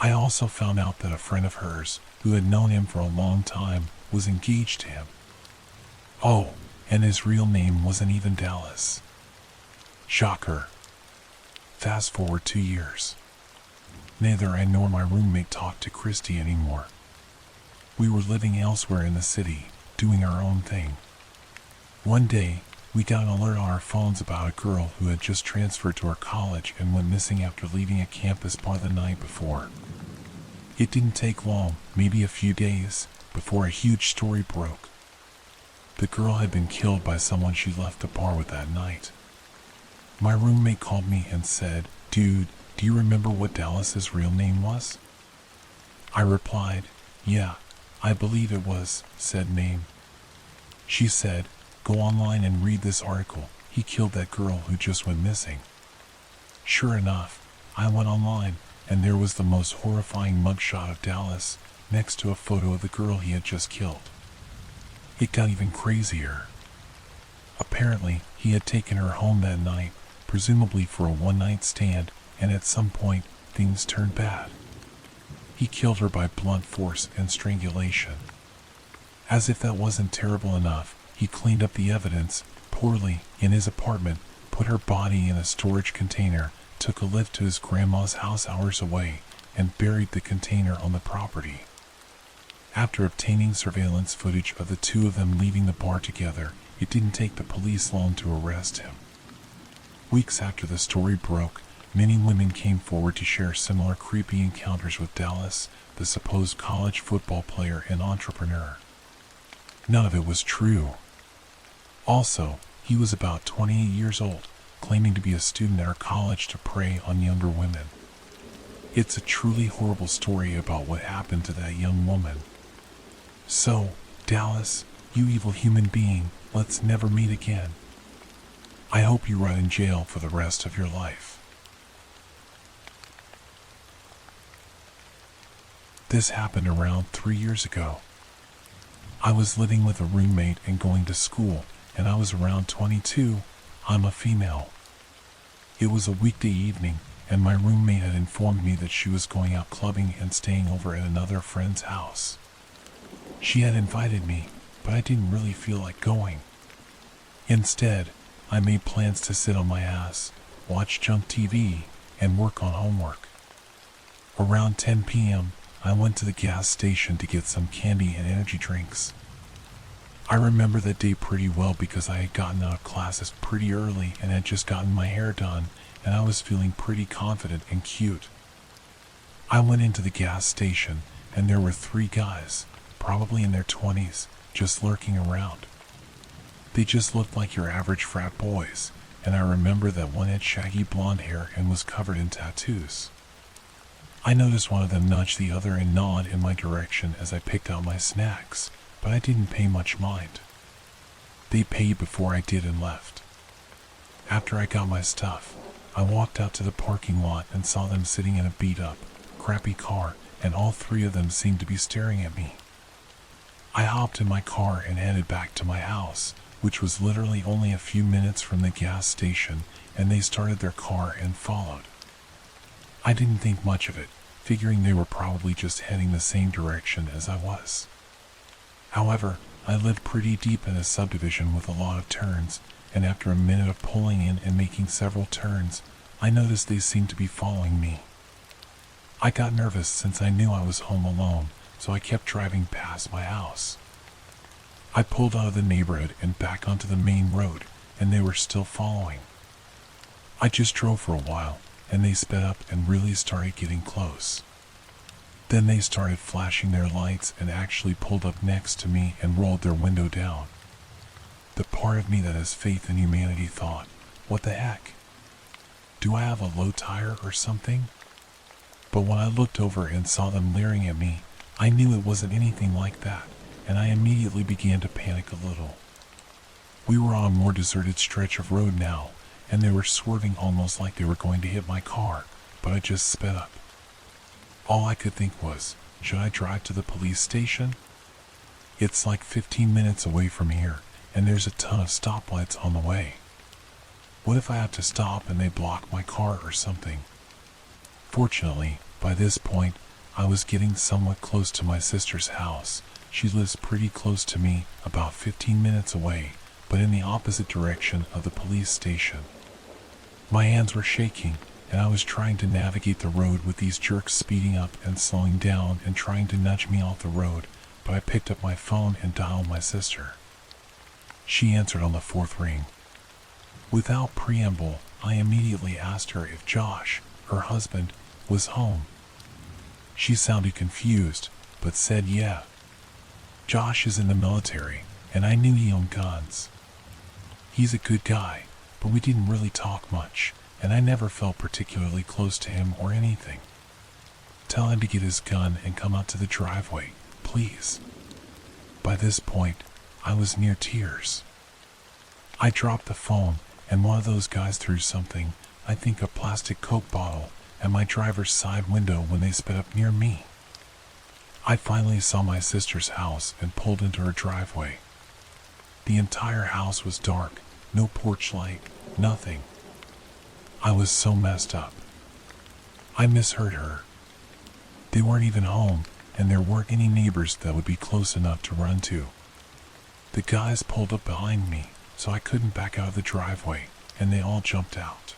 I also found out that a friend of hers, who had known him for a long time, was engaged to him. Oh, and his real name wasn't even Dallas. Shocker. Fast forward 2 years. Neither I nor my roommate talked to Christy anymore. We were living elsewhere in the city, doing our own thing. One day, we got an alert on our phones about a girl who had just transferred to our college and went missing after leaving a campus bar the night before. It didn't take long, maybe a few days, before a huge story broke. The girl had been killed by someone she left the bar with that night. My roommate called me and said, "Dude, do you remember what Dallas's real name was?" I replied, "Yeah, I believe it was said name." She said, "Go online and read this article. He killed that girl who just went missing." Sure enough, I went online, and there was the most horrifying mugshot of Dallas, next to a photo of the girl he had just killed. It got even crazier. Apparently, he had taken her home that night, presumably for a one-night stand, and at some point, things turned bad. He killed her by blunt force and strangulation. As if that wasn't terrible enough, he cleaned up the evidence, poorly, in his apartment, put her body in a storage container, took a lift to his grandma's house hours away, and buried the container on the property. After obtaining surveillance footage of the two of them leaving the bar together, it didn't take the police long to arrest him. Weeks after the story broke, many women came forward to share similar creepy encounters with Dallas, the supposed college football player and entrepreneur. None of it was true. Also, he was about 28 years old, claiming to be a student at our college to prey on younger women. It's a truly horrible story about what happened to that young woman. So, Dallas, you evil human being, let's never meet again. I hope you rot in jail for the rest of your life. This happened around 3 years ago. I was living with a roommate and going to school, and I was around 22. I'm a female. It was a weekday evening, and my roommate had informed me that she was going out clubbing and staying over at another friend's house. She had invited me, but I didn't really feel like going. Instead, I made plans to sit on my ass, watch junk TV, and work on homework. Around 10 p.m., I went to the gas station to get some candy and energy drinks. I remember that day pretty well because I had gotten out of classes pretty early and had just gotten my hair done, and I was feeling pretty confident and cute. I went into the gas station, and there were 3 guys, probably in their 20s, just lurking around. They just looked like your average frat boys, and I remember that one had shaggy blonde hair and was covered in tattoos. I noticed one of them nudge the other and nod in my direction as I picked out my snacks, but I didn't pay much mind. They paid before I did and left. After I got my stuff, I walked out to the parking lot and saw them sitting in a beat-up, crappy car, and all three of them seemed to be staring at me. I hopped in my car and headed back to my house, which was literally only a few minutes from the gas station, and they started their car and followed. I didn't think much of it, figuring they were probably just heading the same direction as I was. However, I lived pretty deep in a subdivision with a lot of turns, and after a minute of pulling in and making several turns, I noticed they seemed to be following me. I got nervous since I knew I was home alone, so I kept driving past my house. I pulled out of the neighborhood and back onto the main road, and they were still following. I just drove for a while, and they sped up and really started getting close. Then they started flashing their lights and actually pulled up next to me and rolled their window down. The part of me that has faith in humanity thought, what the heck? Do I have a low tire or something? But when I looked over and saw them leering at me, I knew it wasn't anything like that, and I immediately began to panic a little. We were on a more deserted stretch of road now, and they were swerving almost like they were going to hit my car, but I just sped up. All I could think was, should I drive to the police station? It's like 15 minutes away from here, and there's a ton of stoplights on the way. What if I have to stop and they block my car or something? Fortunately, by this point, I was getting somewhat close to my sister's house. She lives pretty close to me, about 15 minutes away, but in the opposite direction of the police station. My hands were shaking, and I was trying to navigate the road with these jerks speeding up and slowing down and trying to nudge me off the road, but I picked up my phone and dialed my sister. She answered on the fourth ring. Without preamble, I immediately asked her if Josh, her husband, was home. She sounded confused, but said yeah. Josh is in the military, and I knew he owned guns. He's a good guy, but we didn't really talk much, and I never felt particularly close to him or anything. Tell him to get his gun and come out to the driveway, please. By this point, I was near tears. I dropped the phone, and one of those guys threw something, I think a plastic Coke bottle, at my driver's side window when they sped up near me. I finally saw my sister's house and pulled into her driveway. The entire house was dark, no porch light, nothing. I was so messed up. I misheard her. They weren't even home, and there weren't any neighbors that would be close enough to run to. The guys pulled up behind me, so I couldn't back out of the driveway, and they all jumped out.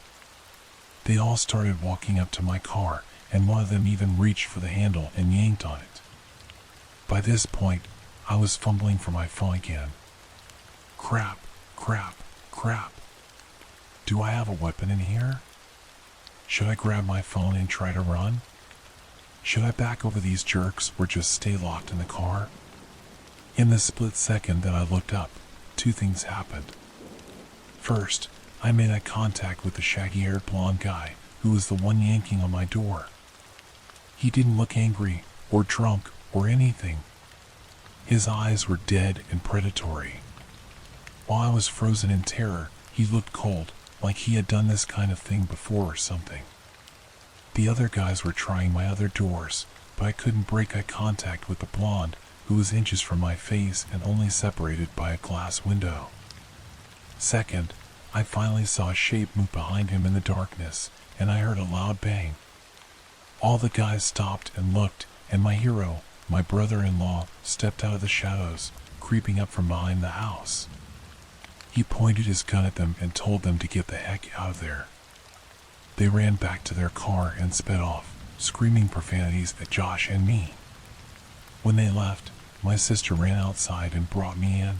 They all started walking up to my car, and one of them even reached for the handle and yanked on it. By this point, I was fumbling for my phone again. Crap, crap, crap. Do I have a weapon in here? Should I grab my phone and try to run? Should I back over these jerks or just stay locked in the car? In the split second that I looked up, two things happened. First, I made eye contact with the shaggy-haired blonde guy who was the one yanking on my door. He didn't look angry or drunk or anything. His eyes were dead and predatory. While I was frozen in terror, he looked cold, like he had done this kind of thing before or something. The other guys were trying my other doors, but I couldn't break eye contact with the blonde, who was inches from my face and only separated by a glass window. Second, I finally saw a shape move behind him in the darkness, and I heard a loud bang. All the guys stopped and looked, and my hero, my brother-in-law, stepped out of the shadows, creeping up from behind the house. He pointed his gun at them and told them to get the heck out of there. They ran back to their car and sped off, screaming profanities at Josh and me. When they left, my sister ran outside and brought me in.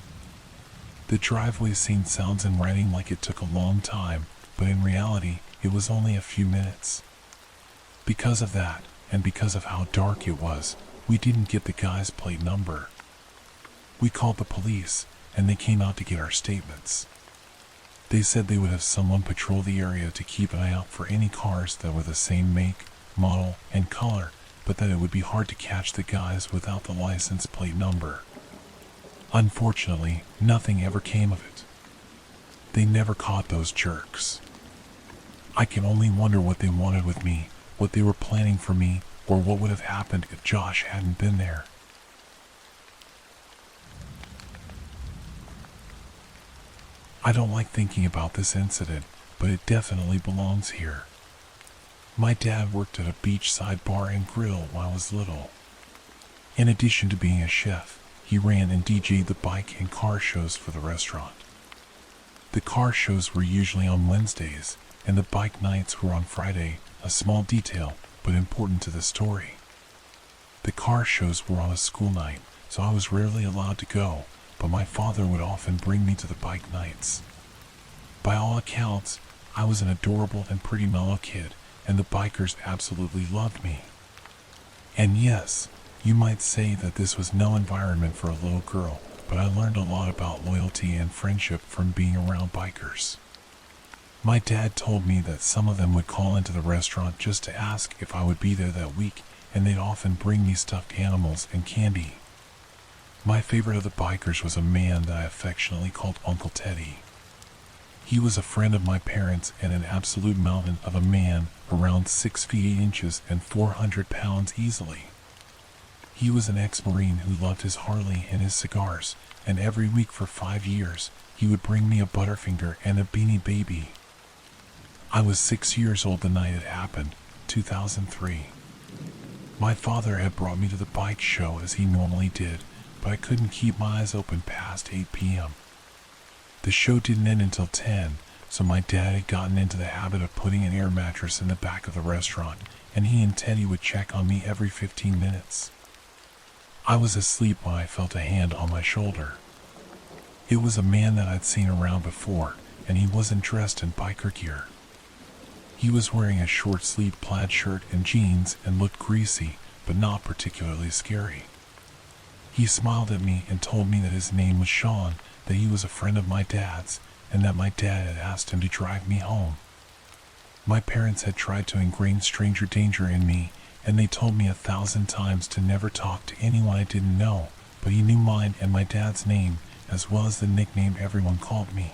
The driveway scene sounds in writing like it took a long time, but in reality, it was only a few minutes. Because of that, and because of how dark it was, we didn't get the guy's plate number. We called the police, and they came out to get our statements. They said they would have someone patrol the area to keep an eye out for any cars that were the same make, model, and color, but that it would be hard to catch the guys without the license plate number. Unfortunately, nothing ever came of it. They never caught those jerks. I can only wonder what they wanted with me, what they were planning for me, or what would have happened if Josh hadn't been there. I don't like thinking about this incident, but it definitely belongs here. My dad worked at a beachside bar and grill when I was little. In addition to being a chef, he ran and DJ'd the bike and car shows for the restaurant. The car shows were usually on Wednesdays, and the bike nights were on Friday, a small detail, but important to the story. The car shows were on a school night, so I was rarely allowed to go, but my father would often bring me to the bike nights. By all accounts, I was an adorable and pretty mellow kid, and the bikers absolutely loved me. And yes, you might say that this was no environment for a little girl, but I learned a lot about loyalty and friendship from being around bikers. My dad told me that some of them would call into the restaurant just to ask if I would be there that week, and they'd often bring me stuffed animals and candy. My favorite of the bikers was a man that I affectionately called Uncle Teddy. He was a friend of my parents and an absolute mountain of a man, around 6 feet 8 inches and 400 pounds easily. He was an ex-Marine who loved his Harley and his cigars, and every week for 5 years, he would bring me a Butterfinger and a Beanie Baby. I was 6 years old the night it happened, 2003. My father had brought me to the bike show as he normally did, but I couldn't keep my eyes open past 8 p.m. The show didn't end until 10, so my dad had gotten into the habit of putting an air mattress in the back of the restaurant, and he and Teddy would check on me every 15 minutes. I was asleep when I felt a hand on my shoulder. It was a man that I'd seen around before, and he wasn't dressed in biker gear. He was wearing a short-sleeved plaid shirt and jeans and looked greasy, but not particularly scary. He smiled at me and told me that his name was Sean, that he was a friend of my dad's, and that my dad had asked him to drive me home. My parents had tried to ingrain stranger danger in me, and they told me 1,000 times to never talk to anyone I didn't know, but he knew mine and my dad's name, as well as the nickname everyone called me.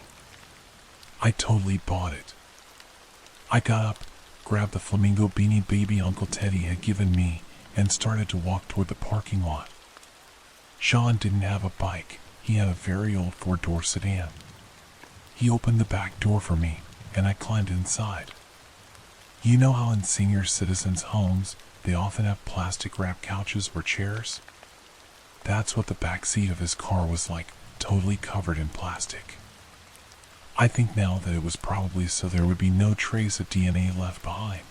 I totally bought it. I got up, grabbed the flamingo Beanie Baby Uncle Teddy had given me, and started to walk toward the parking lot. Sean didn't have a bike, he had a very old 4-door sedan. He opened the back door for me, and I climbed inside. You know how in senior citizens' homes, they often have plastic-wrapped couches or chairs? That's what the back seat of his car was like, totally covered in plastic. I think now that it was probably so there would be no trace of DNA left behind.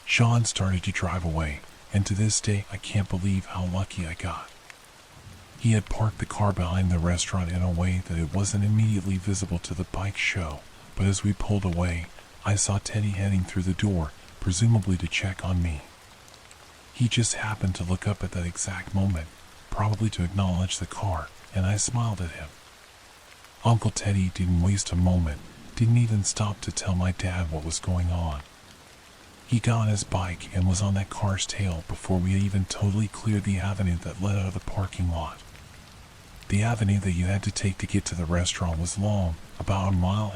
Sean started to drive away, and to this day I can't believe how lucky I got. He had parked the car behind the restaurant in a way that it wasn't immediately visible to the bike show, but as we pulled away, I saw Teddy heading through the door, presumably to check on me. He just happened to look up at that exact moment, probably to acknowledge the car, and I smiled at him. Uncle Teddy didn't waste a moment, didn't even stop to tell my dad what was going on. He got on his bike and was on that car's tail before we had even totally cleared the avenue that led out of the parking lot. The avenue that you had to take to get to the restaurant was long, about 1.5 miles,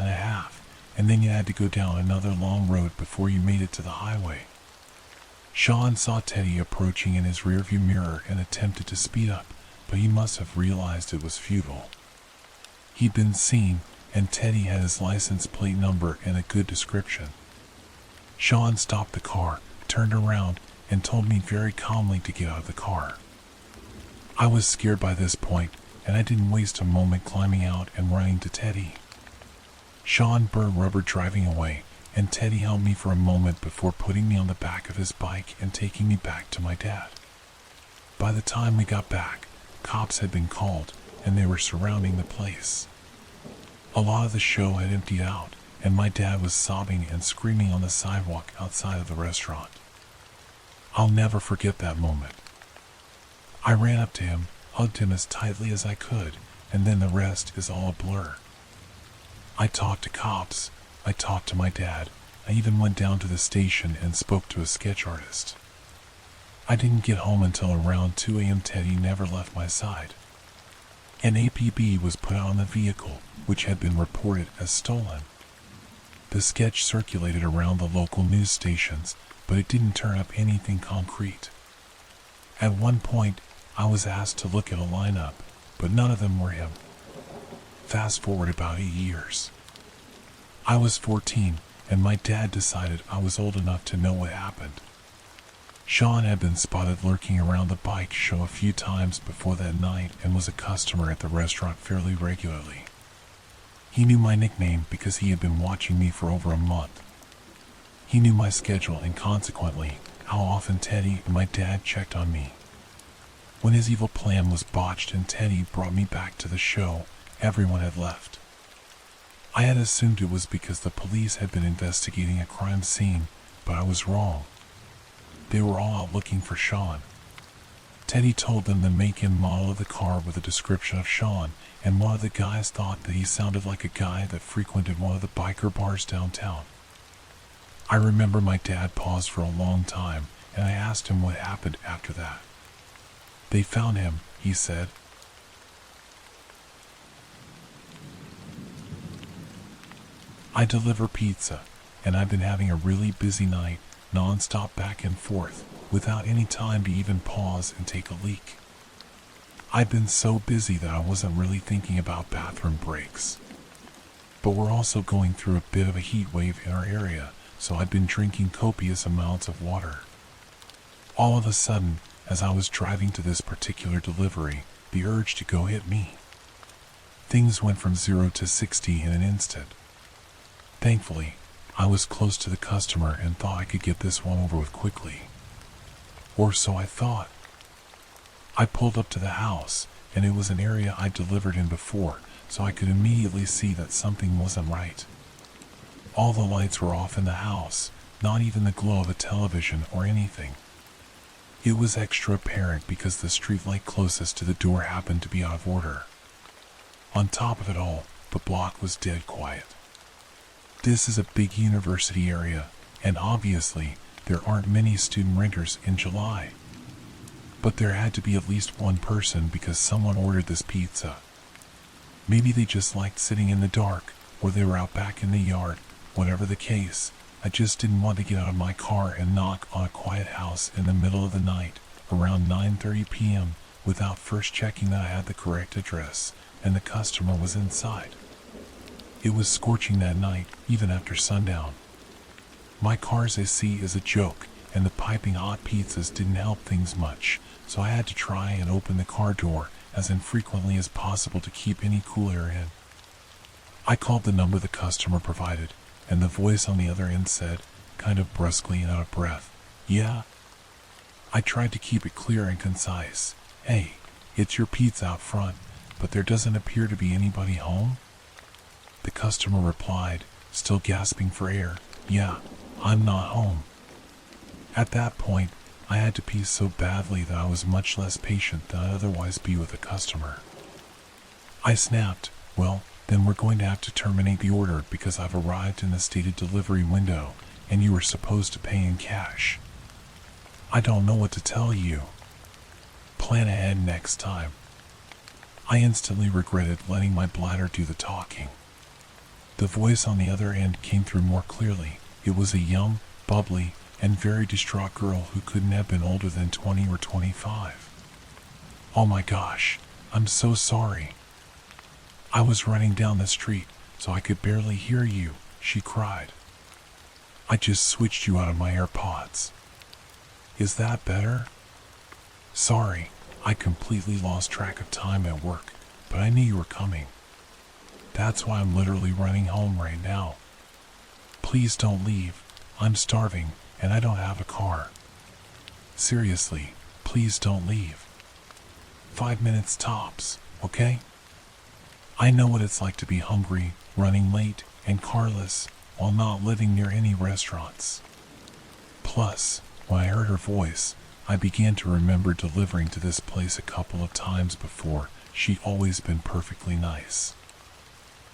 and then you had to go down another long road before you made it to the highway. Sean saw Teddy approaching in his rearview mirror and attempted to speed up, but he must have realized it was futile. He'd been seen, and Teddy had his license plate number and a good description. Sean stopped the car, turned around, and told me very calmly to get out of the car. I was scared by this point, and I didn't waste a moment climbing out and running to Teddy. Sean burned rubber driving away, and Teddy held me for a moment before putting me on the back of his bike and taking me back to my dad. By the time we got back, cops had been called, and they were surrounding the place. A lot of the show had emptied out, and my dad was sobbing and screaming on the sidewalk outside of the restaurant. I'll never forget that moment. I ran up to him, hugged him as tightly as I could, and then the rest is all a blur. I talked to cops, I talked to my dad, I I even went down to the station and spoke to a sketch artist. I didn't get home until around 2 a.m. Teddy never left my side. An APB was put on the vehicle, which had been reported as stolen. The sketch circulated around the local news stations, but it didn't turn up anything concrete. At one point, I was asked to look at a lineup, but none of them were him. Fast forward about 8 years. I was 14, and my dad decided I was old enough to know what happened. Sean had been spotted lurking around the bike show a few times before that night and was a customer at the restaurant fairly regularly. He knew my nickname because he had been watching me for over a month. He knew my schedule and consequently how often Teddy and my dad checked on me. When his evil plan was botched and Teddy brought me back to the show, everyone had left. I had assumed it was because the police had been investigating a crime scene, but I was wrong. They were all out looking for Sean. Teddy told them the make and model of the car with a description of Sean, and one of the guys thought that he sounded like a guy that frequented one of the biker bars downtown. I remember my dad paused for a long time, and I asked him what happened after that. They found him, he said. I deliver pizza, and I've been having a really busy night, non-stop back and forth, without any time to even pause and take a leak. I've been so busy that I wasn't really thinking about bathroom breaks. But we're also going through a bit of a heat wave in our area, so I've been drinking copious amounts of water. All of a sudden, as I was driving to this particular delivery, the urge to go hit me. Things went from 0 to 60 in an instant. Thankfully, I was close to the customer and thought I could get this one over with quickly. Or so I thought. I pulled up to the house, and it was an area I'd delivered in before, so I could immediately see that something wasn't right. All the lights were off in the house, not even the glow of a television or anything. It was extra apparent because the street light closest to the door happened to be out of order. On top of it all, the block was dead quiet. This is a big university area, and obviously, there aren't many student renters in July. But there had to be at least one person because someone ordered this pizza. Maybe they just liked sitting in the dark, or they were out back in the yard. Whatever the case, I just didn't want to get out of my car and knock on a quiet house in the middle of the night, around 9:30 p.m., without first checking that I had the correct address and the customer was inside. It was scorching that night, even after sundown. My car's AC is a joke, and the piping hot pizzas didn't help things much, so I had to try and open the car door as infrequently as possible to keep any cool air in. I called the number the customer provided, and the voice on the other end said, kind of brusquely and out of breath, "Yeah?" I tried to keep it clear and concise. "Hey, it's your pizza out front, but there doesn't appear to be anybody home?" The customer replied, still gasping for air, "Yeah, I'm not home." At that point, I had to pee so badly that I was much less patient than I'd otherwise be with a customer. I snapped, "Well, then we're going to have to terminate the order because I've arrived in the stated delivery window, and you were supposed to pay in cash. I don't know what to tell you. Plan ahead next time." I instantly regretted letting my bladder do the talking. The voice on the other end came through more clearly. It was a young, bubbly, and very distraught girl who couldn't have been older than 20 or 25. "Oh my gosh, I'm so sorry. I was running down the street, so I could barely hear you," she cried. "I just switched you out of my AirPods. Is that better? Sorry, I completely lost track of time at work, but I knew you were coming. That's why I'm literally running home right now. Please don't leave. I'm starving, and I don't have a car. Seriously, please don't leave. 5 minutes tops, okay? I know what it's like to be hungry, running late, and carless, while not living near any restaurants." Plus, when I heard her voice, I began to remember delivering to this place a couple of times before. She'd always been perfectly nice.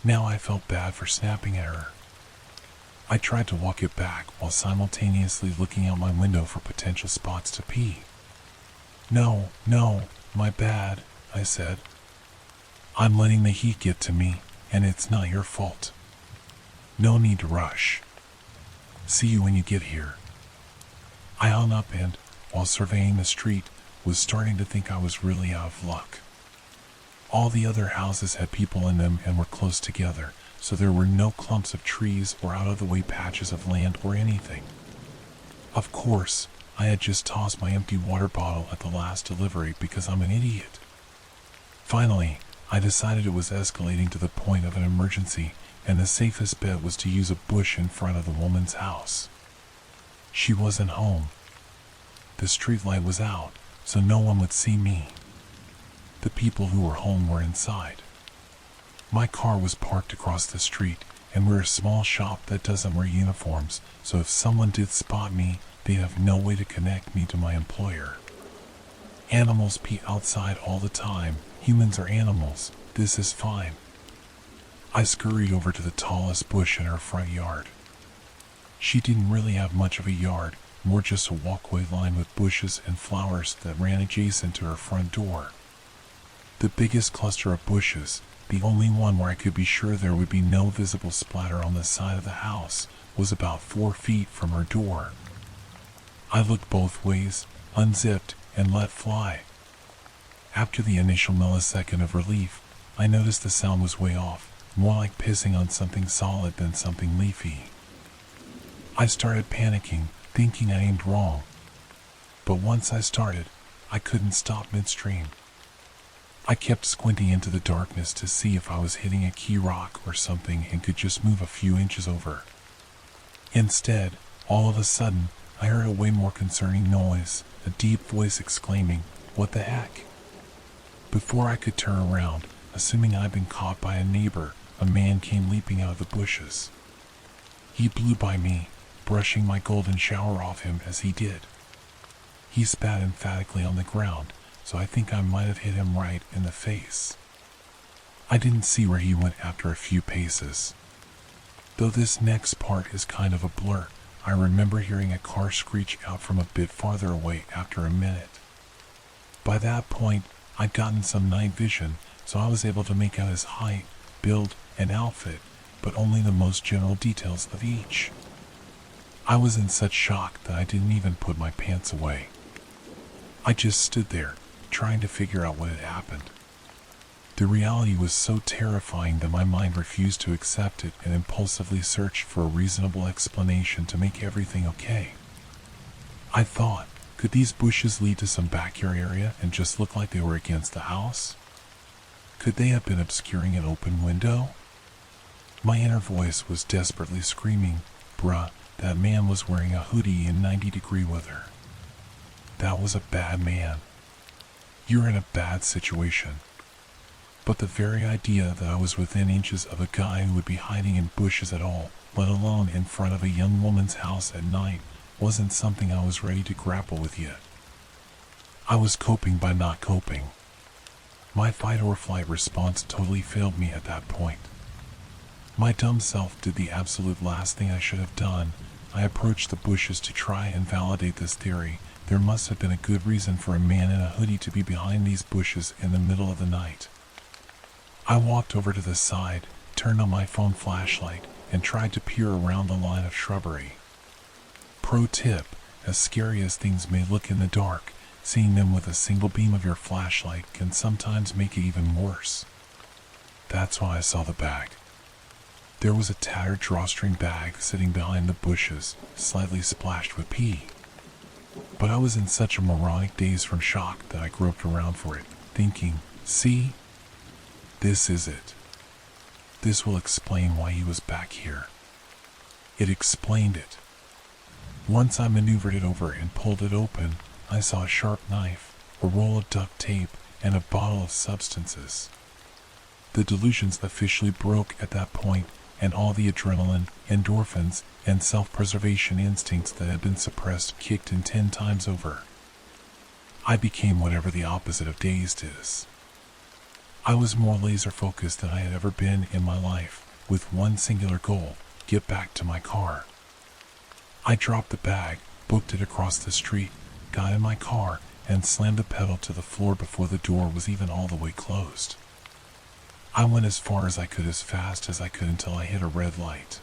Now I felt bad for snapping at her. I tried to walk it back while simultaneously looking out my window for potential spots to pee. No, my bad, I said. I'm letting the heat get to me, and it's not your fault. No need to rush. See you when you get here. I hung up and, while surveying the street, was starting to think I was really out of luck. All the other houses had people in them and were close together, so there were no clumps of trees or out-of-the-way patches of land or anything. Of course, I had just tossed my empty water bottle at the last delivery because I'm an idiot. Finally, I decided it was escalating to the point of an emergency, and the safest bet was to use a bush in front of the woman's house. She wasn't home. The street light was out, so no one would see me. The people who were home were inside. My car was parked across the street, and we're a small shop that doesn't wear uniforms, so if someone did spot me, they'd have no way to connect me to my employer. Animals pee outside all the time. Humans are animals. This is fine. I scurried over to the tallest bush in her front yard. She didn't really have much of a yard, more just a walkway lined with bushes and flowers that ran adjacent to her front door. The biggest cluster of bushes, the only one where I could be sure there would be no visible splatter on the side of the house, was about 4 feet from her door. I looked both ways, unzipped, and let fly. After the initial millisecond of relief, I noticed the sound was way off, more like pissing on something solid than something leafy. I started panicking, thinking I aimed wrong. But once I started, I couldn't stop midstream. I kept squinting into the darkness to see if I was hitting a key rock or something and could just move a few inches over. Instead, all of a sudden, I heard a way more concerning noise, a deep voice exclaiming, "What the heck?" Before I could turn around, assuming I'd been caught by a neighbor, a man came leaping out of the bushes. He blew by me, brushing my golden shower off him as he did. He spat emphatically on the ground, so I think I might have hit him right in the face. I didn't see where he went after a few paces. Though this next part is kind of a blur, I remember hearing a car screech out from a bit farther away after a minute. By that point, I'd gotten some night vision, so I was able to make out his height, build, and outfit, but only the most general details of each. I was in such shock that I didn't even put my pants away. I just stood there, trying to figure out what had happened. The reality was so terrifying that my mind refused to accept it and impulsively searched for a reasonable explanation to make everything okay. I thought, could these bushes lead to some backyard area and just look like they were against the house? Could they have been obscuring an open window? My inner voice was desperately screaming, "Bruh, that man was wearing a hoodie in 90-degree weather. That was a bad man. You're in a bad situation." But the very idea that I was within inches of a guy who would be hiding in bushes at all, let alone in front of a young woman's house at night, wasn't something I was ready to grapple with yet. I was coping by not coping. My fight or flight response totally failed me at that point. My dumb self did the absolute last thing I should have done. I approached the bushes to try and validate this theory. There must have been a good reason for a man in a hoodie to be behind these bushes in the middle of the night. I walked over to the side, turned on my phone flashlight, and tried to peer around the line of shrubbery. Pro tip, as scary as things may look in the dark, seeing them with a single beam of your flashlight can sometimes make it even worse. That's why I saw the bag. There was a tattered drawstring bag sitting behind the bushes, slightly splashed with pee. But I was in such a moronic daze from shock that I groped around for it, thinking, see? This is it. This will explain why he was back here. It explained it. Once I maneuvered it over and pulled it open, I saw a sharp knife, a roll of duct tape, and a bottle of substances. The delusions officially broke at that point, and all the adrenaline, endorphins, and self-preservation instincts that had been suppressed kicked in 10 times over. I became whatever the opposite of dazed is. I was more laser-focused than I had ever been in my life, with one singular goal: get back to my car. I dropped the bag, booked it across the street, got in my car, and slammed the pedal to the floor before the door was even all the way closed. I went as far as I could as fast as I could until I hit a red light.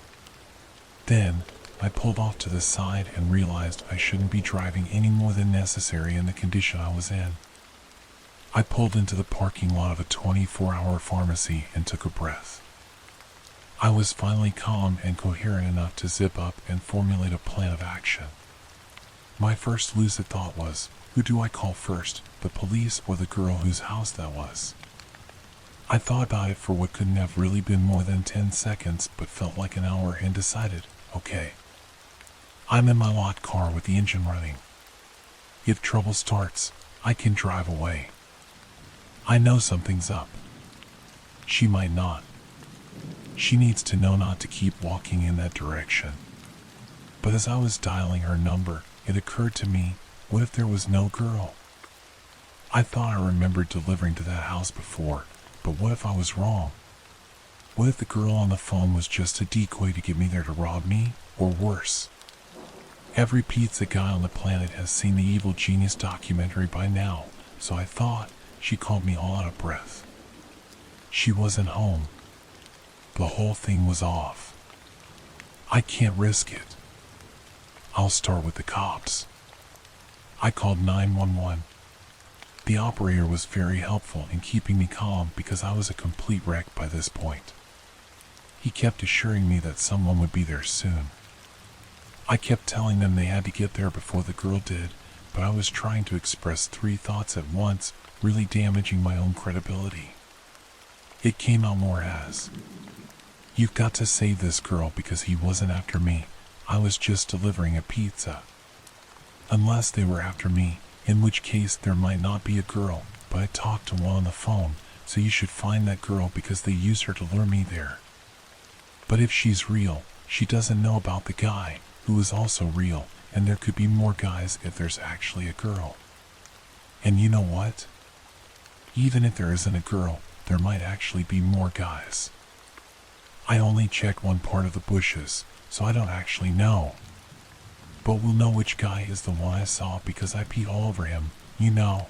Then, I pulled off to the side and realized I shouldn't be driving any more than necessary in the condition I was in. I pulled into the parking lot of a 24-hour pharmacy and took a breath. I was finally calm and coherent enough to zip up and formulate a plan of action. My first lucid thought was, who do I call first, the police or the girl whose house that was? I thought about it for what couldn't have really been more than 10 seconds but felt like an hour and decided, okay. I'm in my lot car with the engine running. If trouble starts, I can drive away. I know something's up. She might not. She needs to know not to keep walking in that direction. But as I was dialing her number, it occurred to me, what if there was no girl? I thought I remembered delivering to that house before, but what if I was wrong? What if the girl on the phone was just a decoy to get me there to rob me, or worse? Every pizza guy on the planet has seen the Evil Genius documentary by now, so I thought she called me all out of breath. She wasn't home. The whole thing was off. I can't risk it. I'll start with the cops. I called 911. The operator was very helpful in keeping me calm because I was a complete wreck by this point. He kept assuring me that someone would be there soon. I kept telling them they had to get there before the girl did, but I was trying to express 3 thoughts at once, really damaging my own credibility. It came out more as, you've got to save this girl because he wasn't after me. I was just delivering a pizza. Unless they were after me, in which case there might not be a girl, but I talked to one on the phone, so you should find that girl because they used her to lure me there. But if she's real, she doesn't know about the guy, who is also real, and there could be more guys if there's actually a girl. And you know what? Even if there isn't a girl, there might actually be more guys. I only checked one part of the bushes, so I don't actually know. But we'll know which guy is the one I saw because I peed all over him, you know.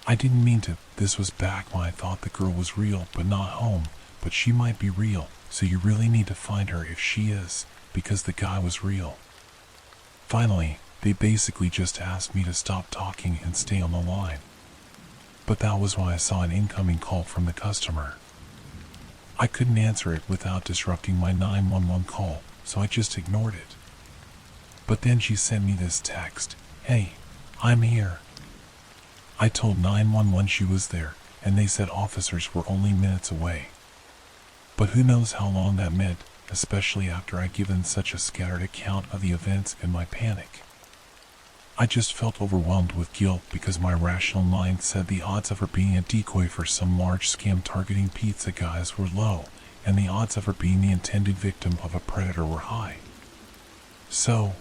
I didn't mean to. This was back when I thought the girl was real but not home, but she might be real, so you really need to find her if she is, because the guy was real. Finally, they basically just asked me to stop talking and stay on the line. But that was when I saw an incoming call from the customer. I couldn't answer it without disrupting my 911 call, so I just ignored it. But then she sent me this text, "Hey, I'm here." I told 911 she was there, and they said officers were only minutes away. But who knows how long that meant, especially after I'd given such a scattered account of the events in my panic. I just felt overwhelmed with guilt because my rational mind said the odds of her being a decoy for some large scam targeting pizza guys were low, and the odds of her being the intended victim of a predator were high. So,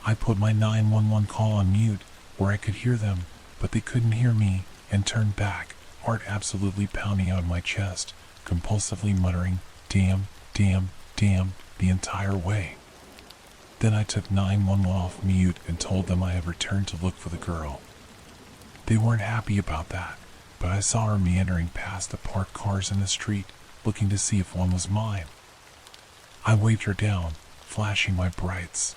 I put my 911 call on mute, where I could hear them, but they couldn't hear me, and turned back, heart absolutely pounding out of my chest, compulsively muttering, "Damn, damn, damn," the entire way. Then I took 911 off mute and told them I had returned to look for the girl. They weren't happy about that, but I saw her meandering past the parked cars in the street, looking to see if one was mine. I waved her down, flashing my brights.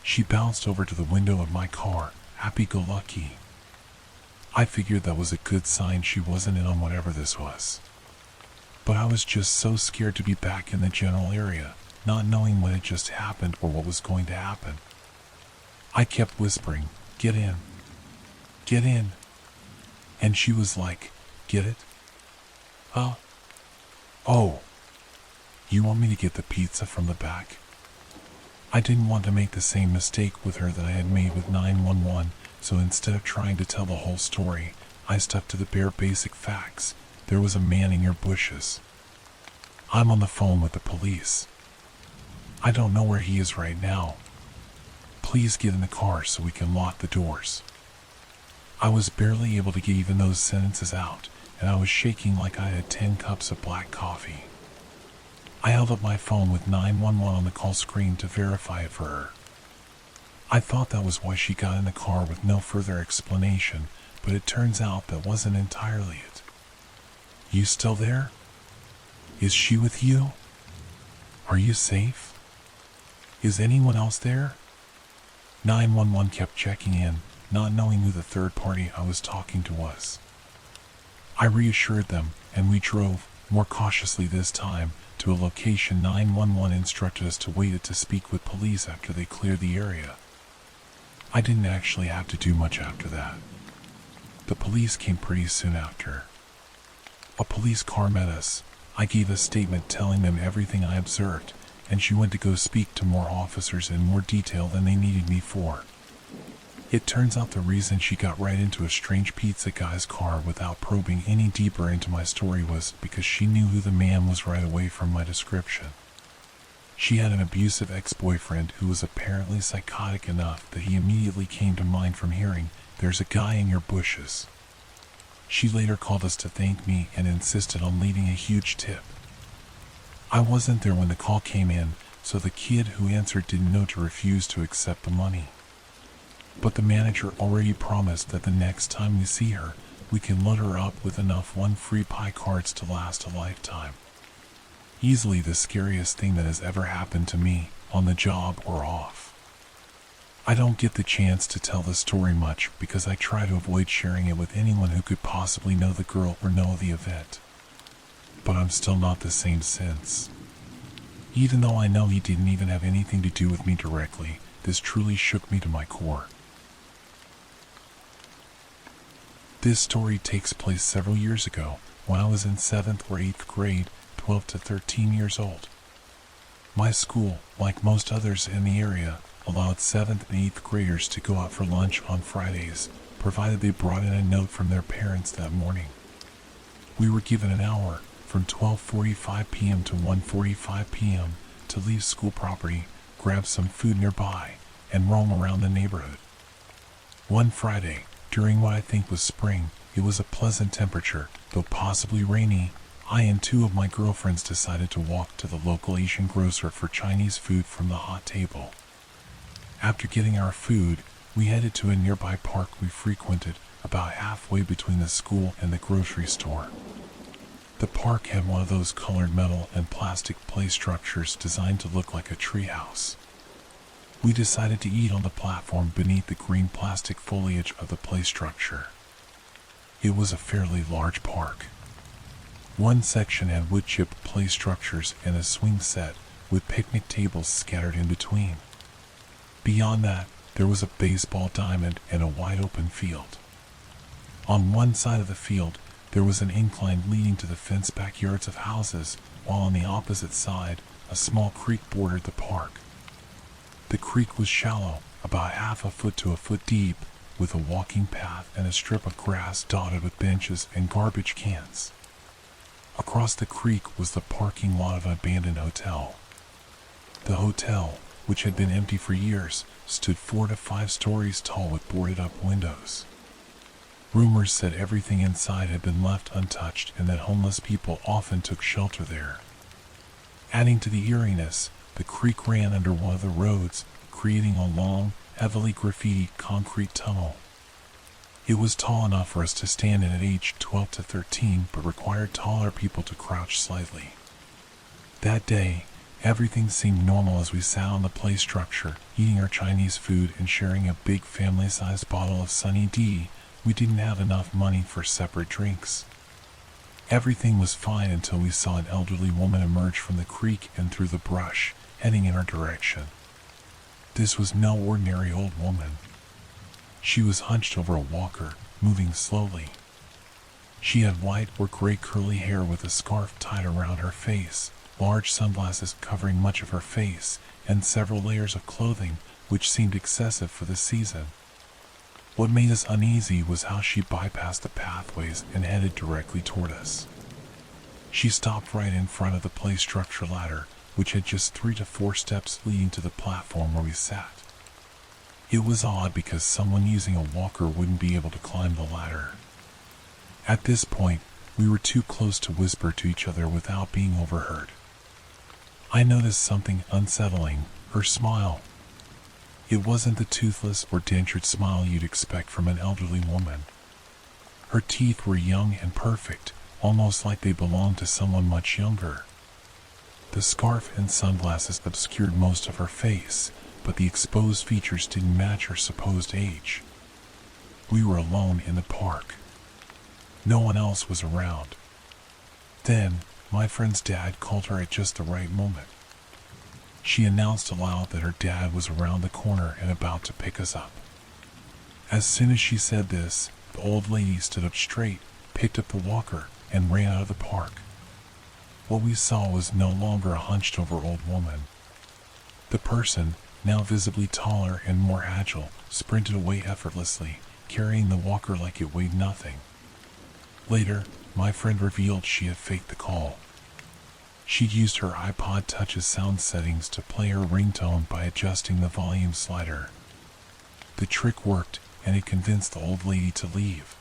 She bounced over to the window of my car, happy-go-lucky. I figured that was a good sign she wasn't in on whatever this was. But I was just so scared to be back in the general area, not knowing what had just happened or what was going to happen. I kept whispering, "Get in. Get in." And she was like, "Get it? Huh? Oh. You want me to get the pizza from the back?" I didn't want to make the same mistake with her that I had made with 911, so instead of trying to tell the whole story, I stuck to the bare basic facts. There was a man in your bushes. I'm on the phone with the police. I don't know where he is right now. Please get in the car so we can lock the doors. I was barely able to get even those sentences out, and I was shaking like I had 10 cups of black coffee. I held up my phone with 911 on the call screen to verify it for her. I thought that was why she got in the car with no further explanation, but it turns out that wasn't entirely it. You still there? Is she with you? Are you safe? Is anyone else there? 911 kept checking in, not knowing who the third party I was talking to was. I reassured them, and we drove, more cautiously this time, to a location 911 instructed us to wait to speak with police after they cleared the area. I didn't actually have to do much after that. The police came pretty soon after. A police car met us. I gave a statement telling them everything I observed, and she went to go speak to more officers in more detail than they needed me for. It turns out the reason she got right into a strange pizza guy's car without probing any deeper into my story was because she knew who the man was right away from my description. She had an abusive ex-boyfriend who was apparently psychotic enough that he immediately came to mind from hearing, "There's a guy in your bushes." She later called us to thank me and insisted on leaving a huge tip. I wasn't there when the call came in, so the kid who answered didn't know to refuse to accept the money. But the manager already promised that the next time we see her, we can load her up with enough one free pie cards to last a lifetime. Easily the scariest thing that has ever happened to me, on the job or off. I don't get the chance to tell the story much because I try to avoid sharing it with anyone who could possibly know the girl or know the event. But I'm still not the same since. Even though I know he didn't even have anything to do with me directly, this truly shook me to my core. This story takes place several years ago, when I was in 7th or 8th grade, 12 to 13 years old. My school, like most others in the area, allowed 7th and 8th graders to go out for lunch on Fridays, provided they brought in a note from their parents that morning. We were given an hour, from 12:45 p.m. to 1:45 p.m., to leave school property, grab some food nearby, and roam around the neighborhood. One Friday, during what I think was spring, it was a pleasant temperature, though possibly rainy. I and two of my girlfriends decided to walk to the local Asian grocer for Chinese food from the hot table. After getting our food, we headed to a nearby park we frequented, about halfway between the school and the grocery store. The park had one of those colored metal and plastic play structures designed to look like a treehouse. We decided to eat on the platform beneath the green plastic foliage of the play structure. It was a fairly large park. One section had wood-chipped play structures and a swing set, with picnic tables scattered in between. Beyond that, there was a baseball diamond and a wide-open field. On one side of the field, there was an incline leading to the fenced backyards of houses, while on the opposite side, a small creek bordered the park. The creek was shallow, about half a foot to a foot deep, with a walking path and a strip of grass dotted with benches and garbage cans. Across the creek was the parking lot of an abandoned hotel. The hotel, which had been empty for years, stood 4 to 5 stories tall with boarded-up windows. Rumors said everything inside had been left untouched and that homeless people often took shelter there. Adding to the eeriness, the creek ran under one of the roads, creating a long, heavily graffitied concrete tunnel. It was tall enough for us to stand in at age 12 to 13, but required taller people to crouch slightly. That day, everything seemed normal as we sat on the play structure, eating our Chinese food and sharing a big family-sized bottle of Sunny D. We didn't have enough money for separate drinks. Everything was fine until we saw an elderly woman emerge from the creek and through the brush, heading in our direction. This was no ordinary old woman. She was hunched over a walker, moving slowly. She had white or gray curly hair with a scarf tied around her face, large sunglasses covering much of her face, and several layers of clothing, which seemed excessive for the season. What made us uneasy was how she bypassed the pathways and headed directly toward us. She stopped right in front of the play structure ladder, which had just 3 to 4 steps leading to the platform where we sat. It was odd because someone using a walker wouldn't be able to climb the ladder. At this point, we were too close to whisper to each other without being overheard. I noticed something unsettling, her smile. It wasn't the toothless or dentured smile you'd expect from an elderly woman. Her teeth were young and perfect, almost like they belonged to someone much younger. The scarf and sunglasses obscured most of her face, but the exposed features didn't match her supposed age. We were alone in the park. No one else was around. Then, my friend's dad called her at just the right moment. She announced aloud that her dad was around the corner and about to pick us up. As soon as she said this, the old lady stood up straight, picked up the walker, and ran out of the park. What we saw was no longer a hunched-over old woman. The person, now visibly taller and more agile, sprinted away effortlessly, carrying the walker like it weighed nothing. Later, my friend revealed she had faked the call. She'd used her iPod Touch's sound settings to play her ringtone by adjusting the volume slider. The trick worked, and it convinced the old lady to leave.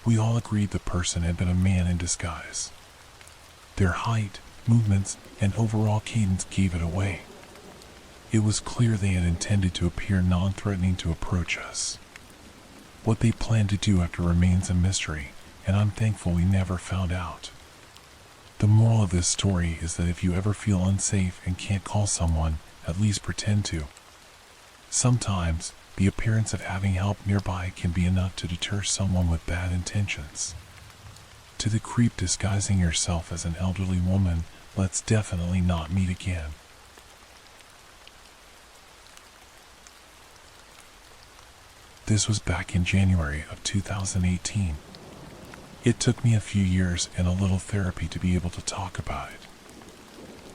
We all agreed the person had been a man in disguise. Their height, movements, and overall cadence gave it away. It was clear they had intended to appear non-threatening to approach us. What they planned to do after remains a mystery, and I'm thankful we never found out. The moral of this story is that if you ever feel unsafe and can't call someone, at least pretend to. Sometimes, the appearance of having help nearby can be enough to deter someone with bad intentions. To the creep disguising yourself as an elderly woman, let's definitely not meet again. This was back in January of 2018. It took me a few years and a little therapy to be able to talk about it.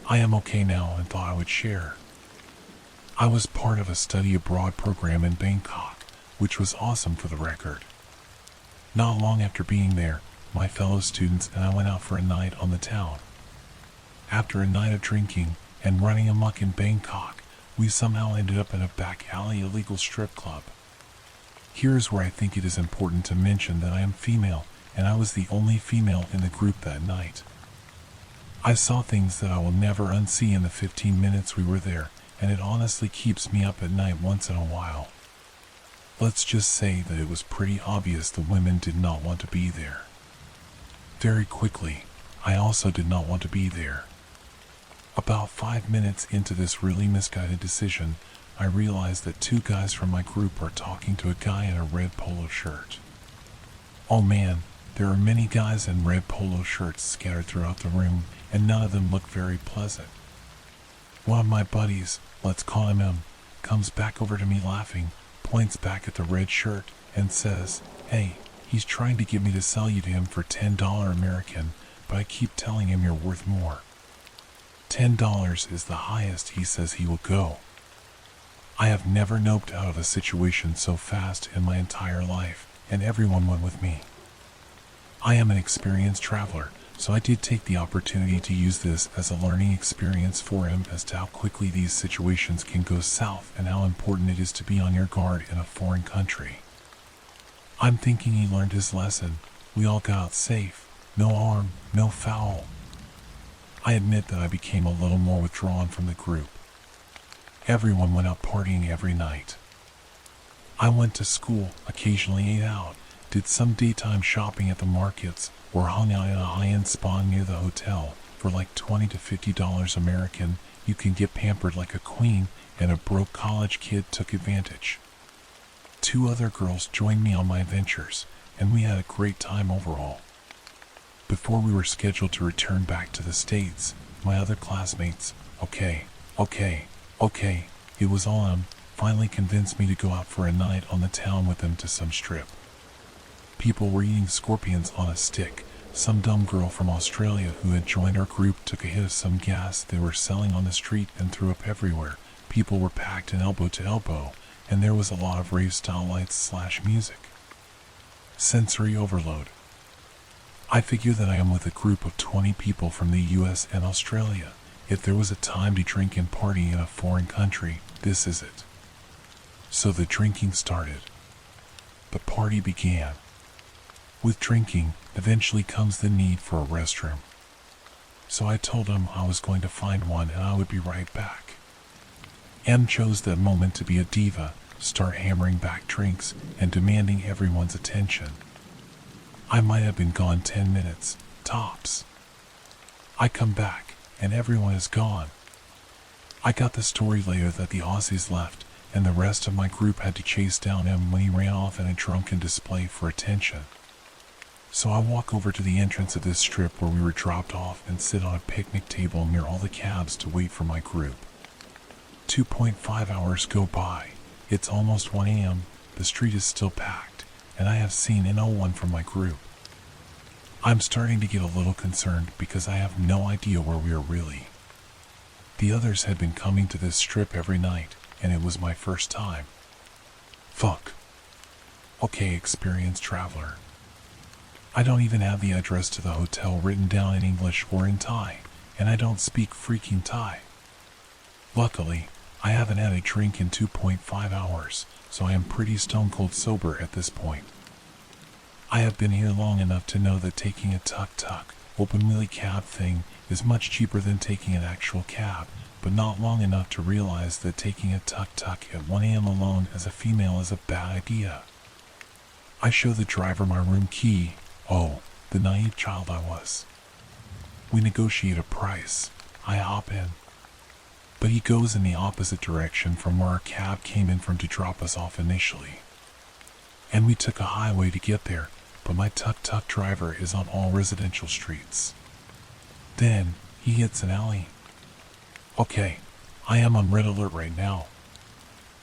I am okay now and thought I would share. I was part of a study abroad program in Bangkok, which was awesome for the record. Not long after being there, my fellow students and I went out for a night on the town. After a night of drinking and running amok in Bangkok, we somehow ended up in a back alley illegal strip club. Here's where I think it is important to mention that I am female, and I was the only female in the group that night. I saw things that I will never unsee in the 15 minutes we were there, and it honestly keeps me up at night once in a while. Let's just say that it was pretty obvious the women did not want to be there. Very quickly, I also did not want to be there. About 5 minutes into this really misguided decision, I realized that two guys from my group are talking to a guy in a red polo shirt. Oh man, there are many guys in red polo shirts scattered throughout the room, and none of them look very pleasant. One of my buddies, let's call him M, comes back over to me laughing, points back at the red shirt, and says, "Hey, he's trying to get me to sell you to him for $10 American, but I keep telling him you're worth more. $10 is the highest he says he will go." I have never noped out of a situation so fast in my entire life, and everyone went with me. I am an experienced traveler, so I did take the opportunity to use this as a learning experience for him as to how quickly these situations can go south and how important it is to be on your guard in a foreign country. I'm thinking he learned his lesson. We all got out safe, no harm, no foul. I admit that I became a little more withdrawn from the group. Everyone went out partying every night. I went to school, occasionally ate out, did some daytime shopping at the markets, or hung out in a high-end spa near the hotel. For like $20 to $50 American, you can get pampered like a queen, and a broke college kid took advantage. 2 other girls joined me on my adventures, and we had a great time overall. Before we were scheduled to return back to the States, my other classmates, okay, it was all them, finally convinced me to go out for a night on the town with them to some strip. People were eating scorpions on a stick. Some dumb girl from Australia who had joined our group took a hit of some gas they were selling on the street and threw up everywhere. People were packed in elbow to elbow, and there was a lot of rave-style lights/music. Sensory overload. I figure that I am with a group of 20 people from the US and Australia. If there was a time to drink and party in a foreign country, this is it. So the drinking started. The party began. With drinking, eventually comes the need for a restroom. so I told him I was going to find one and I would be right back. M chose that moment to be a diva, start hammering back drinks and demanding everyone's attention. I might have been gone 10 minutes, tops. I come back, and everyone is gone. I got the story later that the Aussies left, and the rest of my group had to chase down him when he ran off in a drunken display for attention. So I walk over to the entrance of this strip where we were dropped off and sit on a picnic table near all the cabs to wait for my group. 2.5 hours go by. It's almost 1 a.m., the street is still packed, and I have seen no one from my group. I'm starting to get a little concerned because I have no idea where we are really. The others had been coming to this strip every night, and it was my first time. Fuck. Okay, experienced traveler. I don't even have the address to the hotel written down in English or in Thai, and I don't speak freaking Thai. Luckily, I haven't had a drink in 2.5 hours, so I am pretty stone cold sober at this point. I have been here long enough to know that taking a tuk-tuk, open-wheelie cab thing is much cheaper than taking an actual cab, but not long enough to realize that taking a tuk-tuk at 1 a.m. alone as a female is a bad idea. I show the driver my room key. Oh, the naive child I was. We negotiate a price. I hop in. But he goes in the opposite direction from where our cab came in from to drop us off initially. And we took a highway to get there, but my tuk-tuk driver is on all residential streets. Then, he hits an alley. Okay, I am on red alert right now.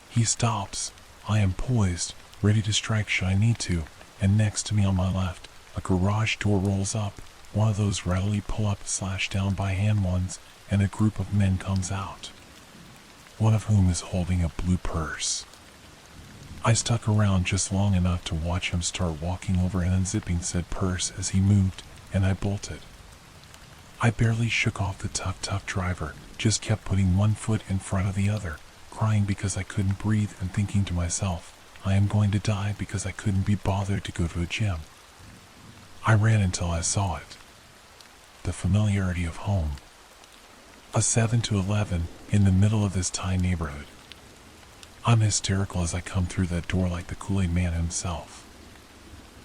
He stops. I am poised, ready to strike should I need to, and next to me on my left, a garage door rolls up, one of those readily pull-up/down by hand ones, and a group of men comes out. One of whom is holding a blue purse. I stuck around just long enough to watch him start walking over and unzipping said purse as he moved, and I bolted. I barely shook off the tuk-tuk driver, just kept putting one foot in front of the other, crying because I couldn't breathe and thinking to myself, I am going to die because I couldn't be bothered to go to a gym. I ran until I saw it. The familiarity of home. A 7 to 11 in the middle of this Thai neighborhood. I'm hysterical as I come through that door like the Kool-Aid man himself.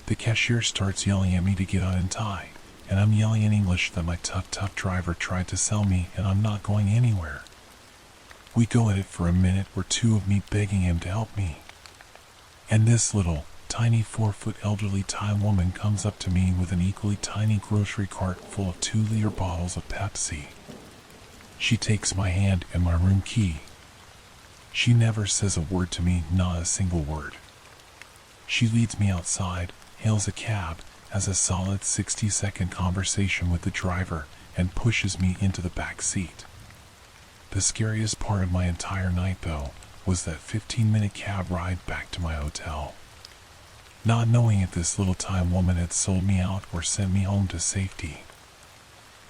The cashier starts yelling at me to get out in Thai, and I'm yelling in English that my tuk-tuk driver tried to sell me and I'm not going anywhere. We go at it for a minute or two of me begging him to help me. And this little, tiny 4-foot elderly Thai woman comes up to me with an equally tiny grocery cart full of 2-liter bottles of Pepsi. She takes my hand and my room key. She never says a word to me, not a single word. She leads me outside, hails a cab, has a solid 60-second conversation with the driver, and pushes me into the back seat. The scariest part of my entire night, though, was that 15-minute cab ride back to my hotel. Not knowing if this little Thai woman had sold me out or sent me home to safety.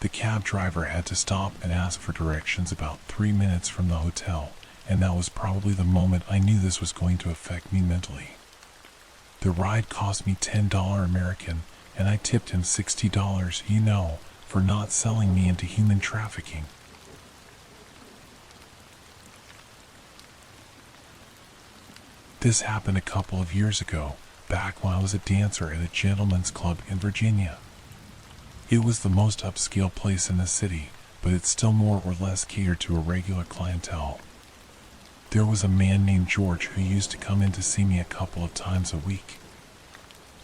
The cab driver had to stop and ask for directions about 3 minutes from the hotel, and that was probably the moment I knew this was going to affect me mentally. The ride cost me $10 American, and I tipped him $60, for not selling me into human trafficking. This happened a couple of years ago, back when I was a dancer at a gentleman's club in Virginia. It was the most upscale place in the city, but it still more or less catered to a regular clientele. There was a man named George who used to come in to see me a couple of times a week.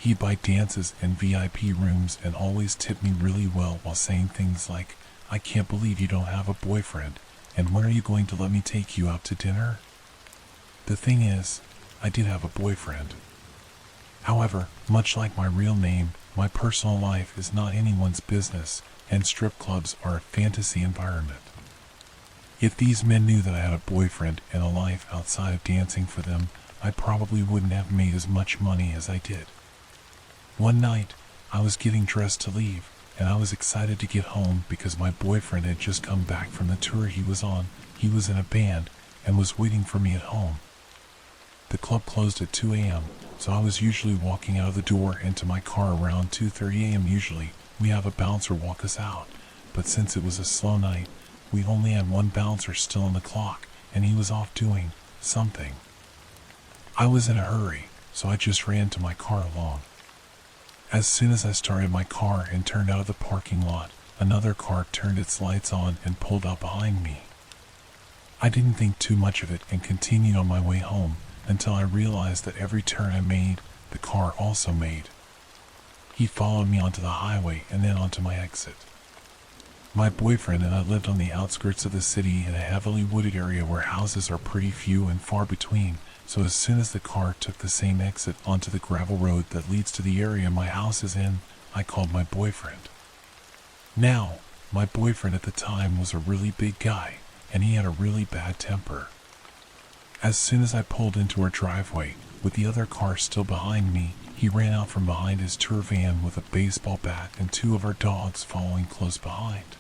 He'd buy dances and VIP rooms and always tip me really well while saying things like, I can't believe you don't have a boyfriend, and when are you going to let me take you out to dinner? The thing is, I did have a boyfriend. However, much like my real name, my personal life is not anyone's business, and strip clubs are a fantasy environment. If these men knew that I had a boyfriend and a life outside of dancing for them, I probably wouldn't have made as much money as I did. One night, I was getting dressed to leave, and I was excited to get home because my boyfriend had just come back from the tour he was on. He was in a band and was waiting for me at home. The club closed at 2 a.m., so I was usually walking out of the door into my car around 2:30 a.m. Usually, we have a bouncer walk us out, but since it was a slow night, we only had one bouncer still on the clock, and he was off doing something. I was in a hurry, so I just ran to my car alone. As soon as I started my car and turned out of the parking lot, another car turned its lights on and pulled up behind me. I didn't think too much of it and continued on my way home until I realized that every turn I made, the car also made. He followed me onto the highway and then onto my exit. My boyfriend and I lived on the outskirts of the city in a heavily wooded area where houses are pretty few and far between, so as soon as the car took the same exit onto the gravel road that leads to the area my house is in, I called my boyfriend. Now, my boyfriend at the time was a really big guy, and he had a really bad temper. As soon as I pulled into our driveway, with the other car still behind me, he ran out from behind his tour van with a baseball bat and two of our dogs following close behind.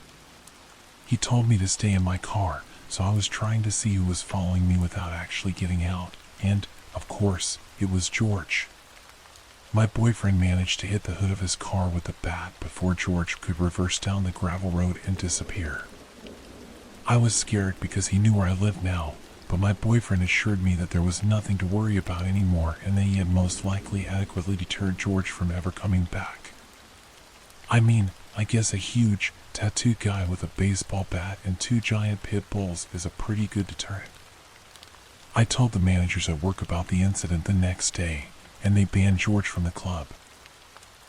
He told me to stay in my car, so I was trying to see who was following me without actually getting out, and, of course, it was George. My boyfriend managed to hit the hood of his car with the bat before George could reverse down the gravel road and disappear. I was scared because he knew where I lived now, but my boyfriend assured me that there was nothing to worry about anymore and that he had most likely adequately deterred George from ever coming back. I mean, I guess a huge, tattooed guy with a baseball bat and two giant pit bulls is a pretty good deterrent. I told the managers at work about the incident the next day, and they banned George from the club.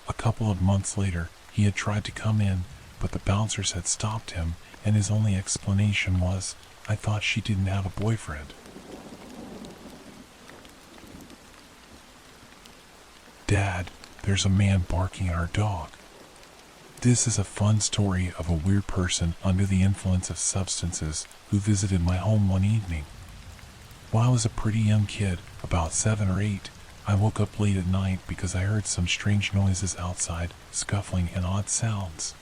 A couple of months later, he had tried to come in, but the bouncers had stopped him, and his only explanation was, "I thought she didn't have a boyfriend." "Dad, there's a man barking at our dog." This is a fun story of a weird person under the influence of substances who visited my home one evening. When I was a pretty young kid, about 7 or 8, I woke up late at night because I heard some strange noises outside, scuffling and odd sounds.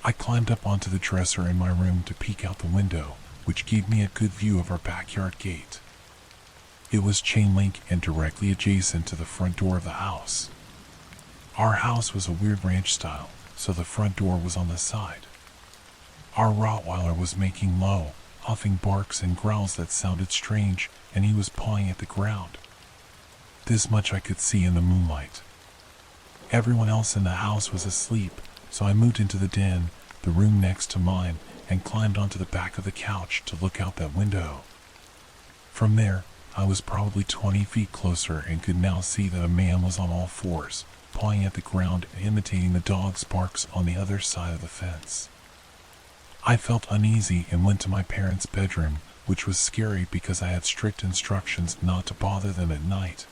I climbed up onto the dresser in my room to peek out the window, which gave me a good view of our backyard gate. It was chain link and directly adjacent to the front door of the house. Our house was a weird ranch style, so the front door was on the side. Our Rottweiler was making low, huffing barks and growls that sounded strange, and he was pawing at the ground. This much I could see in the moonlight. Everyone else in the house was asleep, so I moved into the den, the room next to mine, and climbed onto the back of the couch to look out that window. From there, I was probably 20 feet closer and could now see that a man was on all fours, pawing at the ground and imitating the dog's barks on the other side of the fence. I felt uneasy and went to my parents' bedroom, which was scary because I had strict instructions not to bother them at night.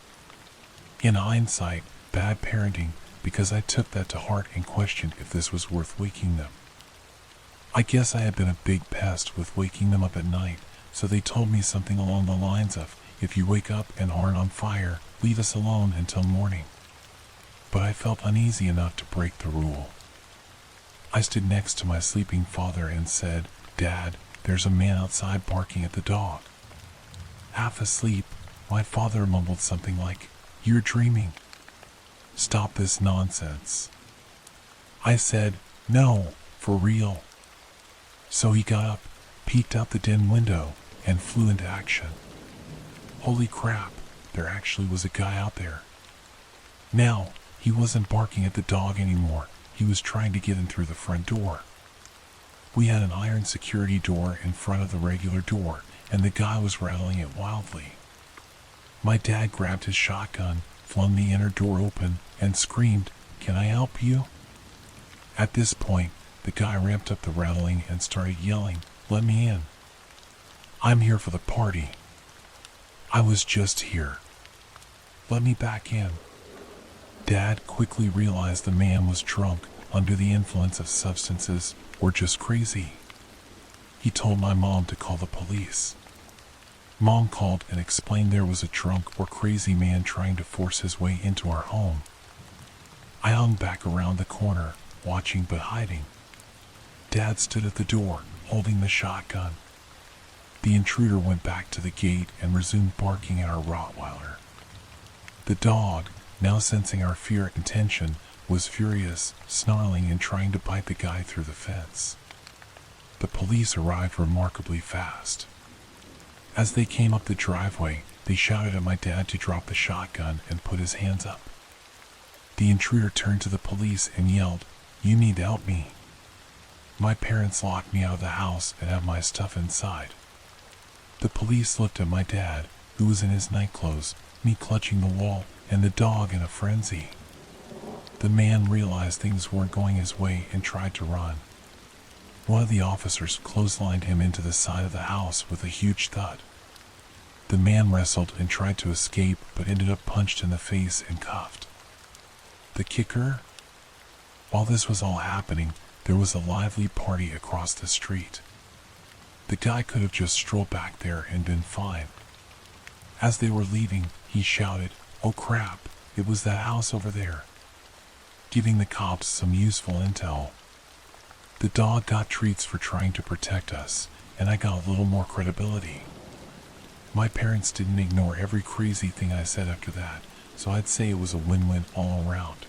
In hindsight, bad parenting, because I took that to heart and questioned if this was worth waking them. I guess I had been a big pest with waking them up at night, so they told me something along the lines of, "If you wake up and aren't on fire, leave us alone until morning." But I felt uneasy enough to break the rule. I stood next to my sleeping father and said, "Dad, there's a man outside barking at the dog." Half asleep, my father mumbled something like, "You're dreaming. Stop this nonsense." I said, "No, for real." So he got up, peeked out the den window, and flew into action. Holy crap, there actually was a guy out there. Now, he wasn't barking at the dog anymore, he was trying to get in through the front door. We had an iron security door in front of the regular door, and the guy was rattling it wildly. My dad grabbed his shotgun, flung the inner door open, and screamed, "Can I help you?" At this point, the guy ramped up the rattling and started yelling, "Let me in. I'm here for the party. I was just here. Let me back in." Dad quickly realized the man was drunk, under the influence of substances, or just crazy. He told my mom to call the police. Mom called and explained there was a drunk or crazy man trying to force his way into our home. I hung back around the corner, watching but hiding. Dad stood at the door, holding the shotgun. The intruder went back to the gate and resumed barking at our Rottweiler. The dog, now sensing our fear and tension, was furious, snarling and trying to bite the guy through the fence. The police arrived remarkably fast. As they came up the driveway, they shouted at my dad to drop the shotgun and put his hands up. The intruder turned to the police and yelled, "You need to help me." My parents locked me out of the house and have my stuff inside. The police looked at my dad, who was in his nightclothes, me clutching the wall, and the dog in a frenzy. The man realized things weren't going his way and tried to run. One of the officers clotheslined him into the side of the house with a huge thud. The man wrestled and tried to escape but ended up punched in the face and cuffed. The kicker? While this was all happening, there was a lively party across the street. The guy could have just strolled back there and been fine. As they were leaving, he shouted, "Oh crap, it was that house over there," giving the cops some useful intel. The dog got treats for trying to protect us, and I got a little more credibility. My parents didn't ignore every crazy thing I said after that, so I'd say it was a win-win all around.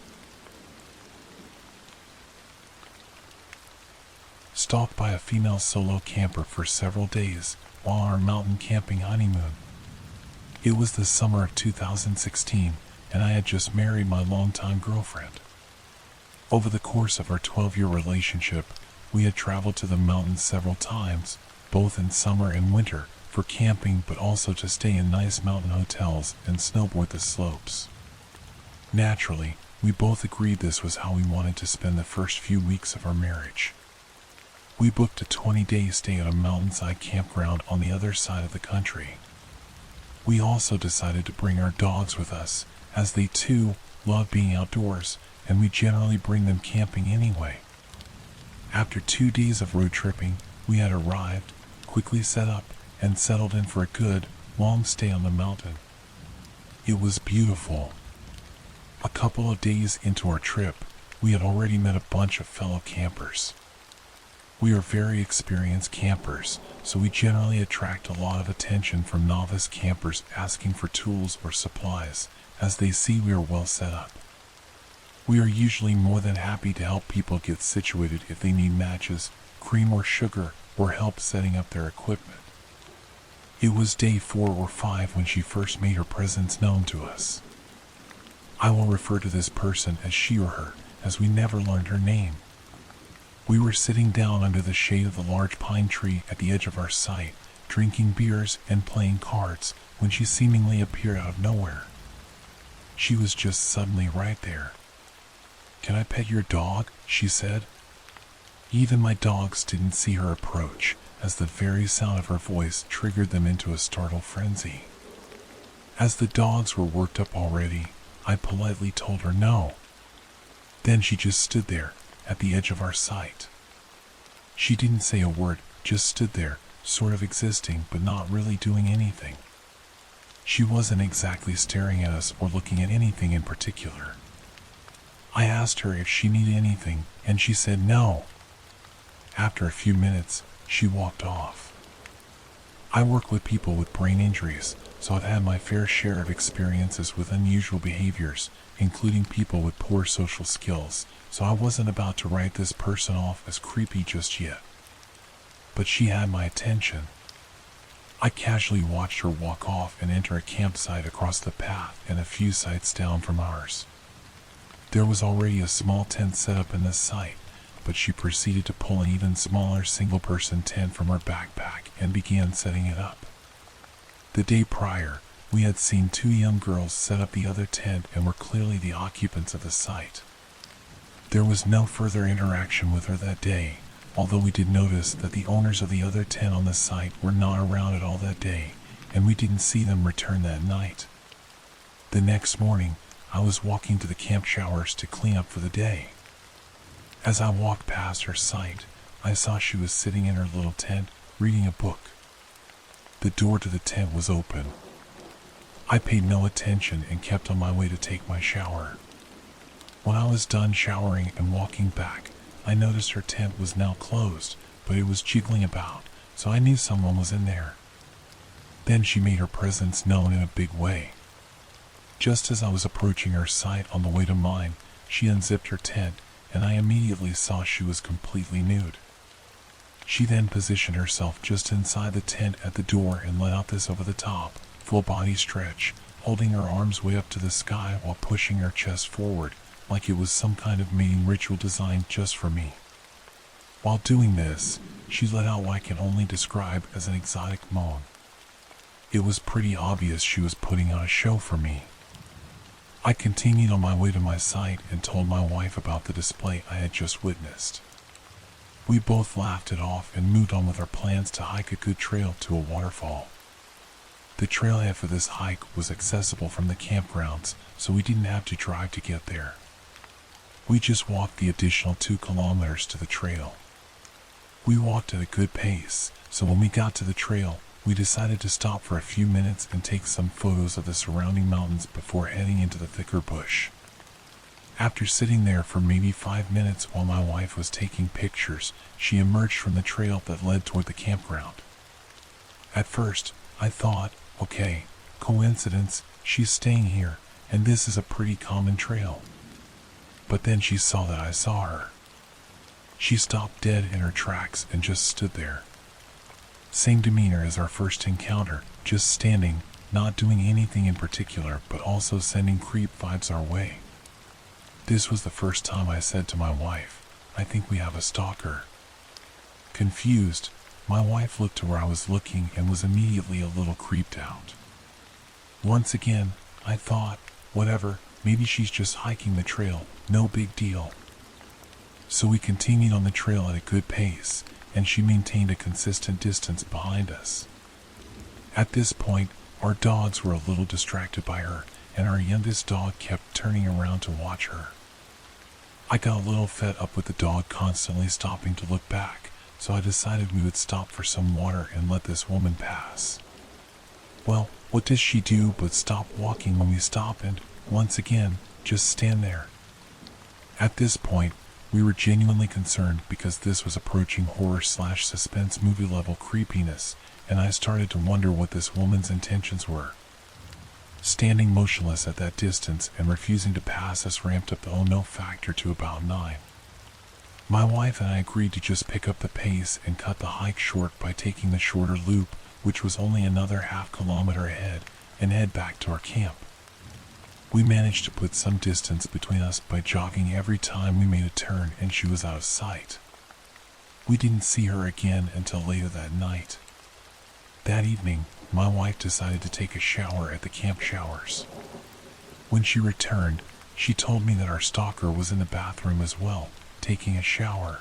Stalked by a female solo camper for several days while on our mountain camping honeymoon. It was the summer of 2016, and I had just married my longtime girlfriend. Over the course of our 12-year relationship, we had traveled to the mountains several times, both in summer and winter, for camping but also to stay in nice mountain hotels and snowboard the slopes. Naturally, we both agreed this was how we wanted to spend the first few weeks of our marriage. We booked a 20-day stay at a mountainside campground on the other side of the country. We also decided to bring our dogs with us, as they too love being outdoors, and we generally bring them camping anyway. After 2 days of road tripping, we had arrived, quickly set up, and settled in for a good, long stay on the mountain. It was beautiful. A couple of days into our trip, we had already met a bunch of fellow campers. We are very experienced campers, so we generally attract a lot of attention from novice campers asking for tools or supplies, as they see we are well set up. We are usually more than happy to help people get situated if they need matches, cream or sugar, or help setting up their equipment. It was day 4 or 5 when she first made her presence known to us. I will refer to this person as she or her, as we never learned her name. We were sitting down under the shade of the large pine tree at the edge of our site, drinking beers and playing cards, when she seemingly appeared out of nowhere. She was just suddenly right there. "Can I pet your dog?" she said. Even my dogs didn't see her approach, as the very sound of her voice triggered them into a startled frenzy. As the dogs were worked up already, I politely told her no. Then she just stood there, at the edge of our sight. She didn't say a word, just stood there, sort of existing but not really doing anything. She wasn't exactly staring at us or looking at anything in particular. I asked her if she needed anything, and she said no. After a few minutes, she walked off. I work with people with brain injuries, so I've had my fair share of experiences with unusual behaviors, including people with poor social skills, so I wasn't about to write this person off as creepy just yet. But she had my attention. I casually watched her walk off and enter a campsite across the path and a few sites down from ours. There was already a small tent set up in the site, but she proceeded to pull an even smaller single-person tent from her backpack and began setting it up. The day prior, we had seen 2 young girls set up the other tent and were clearly the occupants of the site. There was no further interaction with her that day, although we did notice that the owners of the other tent on the site were not around at all that day, and we didn't see them return that night. The next morning, I was walking to the camp showers to clean up for the day. As I walked past her site, I saw she was sitting in her little tent, reading a book. The door to the tent was open. I paid no attention and kept on my way to take my shower. When I was done showering and walking back, I noticed her tent was now closed, but it was jiggling about, so I knew someone was in there. Then she made her presence known in a big way. Just as I was approaching her site on the way to mine, she unzipped her tent, and I immediately saw she was completely nude. She then positioned herself just inside the tent at the door and let out this over-the-top, full-body stretch, holding her arms way up to the sky while pushing her chest forward, like it was some kind of mating ritual designed just for me. While doing this, she let out what I can only describe as an exotic moan. It was pretty obvious she was putting on a show for me. I continued on my way to my site and told my wife about the display I had just witnessed. We both laughed it off and moved on with our plans to hike a good trail to a waterfall. The trailhead for this hike was accessible from the campgrounds, so we didn't have to drive to get there. We just walked the additional 2 kilometers to the trail. We walked at a good pace, so when we got to the trail, we decided to stop for a few minutes and take some photos of the surrounding mountains before heading into the thicker bush. After sitting there for maybe 5 minutes while my wife was taking pictures, she emerged from the trail that led toward the campground. At first, I thought, okay, coincidence, she's staying here, and this is a pretty common trail. But then she saw that I saw her. She stopped dead in her tracks and just stood there. Same demeanor as our first encounter, just standing, not doing anything in particular, but also sending creep vibes our way. This was the first time I said to my wife, I think we have a stalker. Confused, my wife looked to where I was looking and was immediately a little creeped out. Once again, I thought, whatever, maybe she's just hiking the trail, no big deal. So we continued on the trail at a good pace, and she maintained a consistent distance behind us. At this point, our dogs were a little distracted by her, and our youngest dog kept turning around to watch her. I got a little fed up with the dog constantly stopping to look back, so I decided we would stop for some water and let this woman pass. Well, what does she do but stop walking when we stop and, once again, just stand there. At this point, we were genuinely concerned because this was approaching horror/suspense movie level creepiness, and I started to wonder what this woman's intentions were. Standing motionless at that distance and refusing to pass us ramped up the oh no factor to about 9. My wife and I agreed to just pick up the pace and cut the hike short by taking the shorter loop, which was only another half kilometer ahead, and head back to our camp. We managed to put some distance between us by jogging every time we made a turn and she was out of sight. We didn't see her again until later that night. That evening, my wife decided to take a shower at the camp showers. When she returned, she told me that our stalker was in the bathroom as well, taking a shower.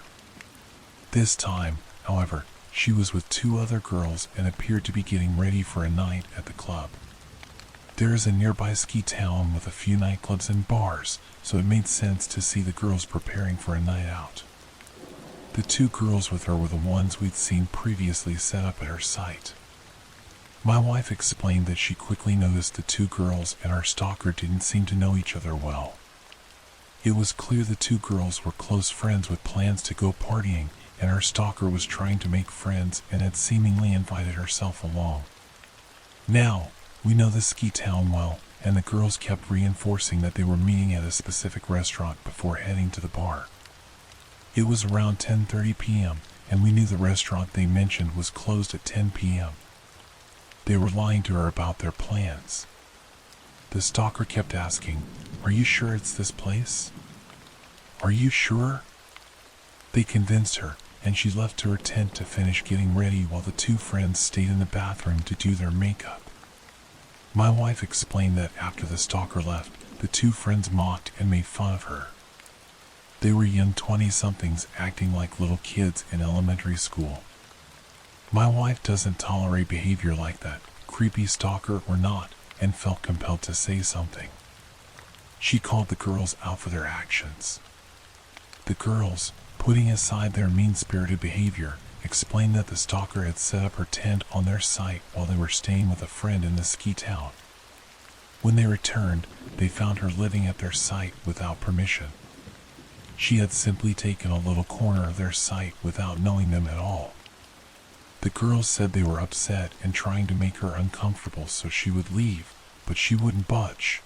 This time, however, she was with 2 other girls and appeared to be getting ready for a night at the club. There is a nearby ski town with a few nightclubs and bars, so it made sense to see the girls preparing for a night out. The 2 girls with her were the ones we'd seen previously set up at her site. My wife explained that she quickly noticed the 2 girls and our stalker didn't seem to know each other well. It was clear the 2 girls were close friends with plans to go partying, and our stalker was trying to make friends and had seemingly invited herself along. Now, we know the ski town well, and the girls kept reinforcing that they were meeting at a specific restaurant before heading to the bar. It was around 10:30 p.m., and we knew the restaurant they mentioned was closed at 10 p.m. They were lying to her about their plans. The stalker kept asking, "Are you sure it's this place? Are you sure?" They convinced her, and she left to her tent to finish getting ready while the 2 friends stayed in the bathroom to do their makeup. My wife explained that after the stalker left, the 2 friends mocked and made fun of her. They were young 20-somethings acting like little kids in elementary school. My wife doesn't tolerate behavior like that, creepy stalker or not, and felt compelled to say something. She called the girls out for their actions. The girls, putting aside their mean-spirited behavior, explained that the stalker had set up her tent on their site while they were staying with a friend in the ski town. When they returned, they found her living at their site without permission. She had simply taken a little corner of their site without knowing them at all. The girls said they were upset and trying to make her uncomfortable so she would leave, but she wouldn't budge.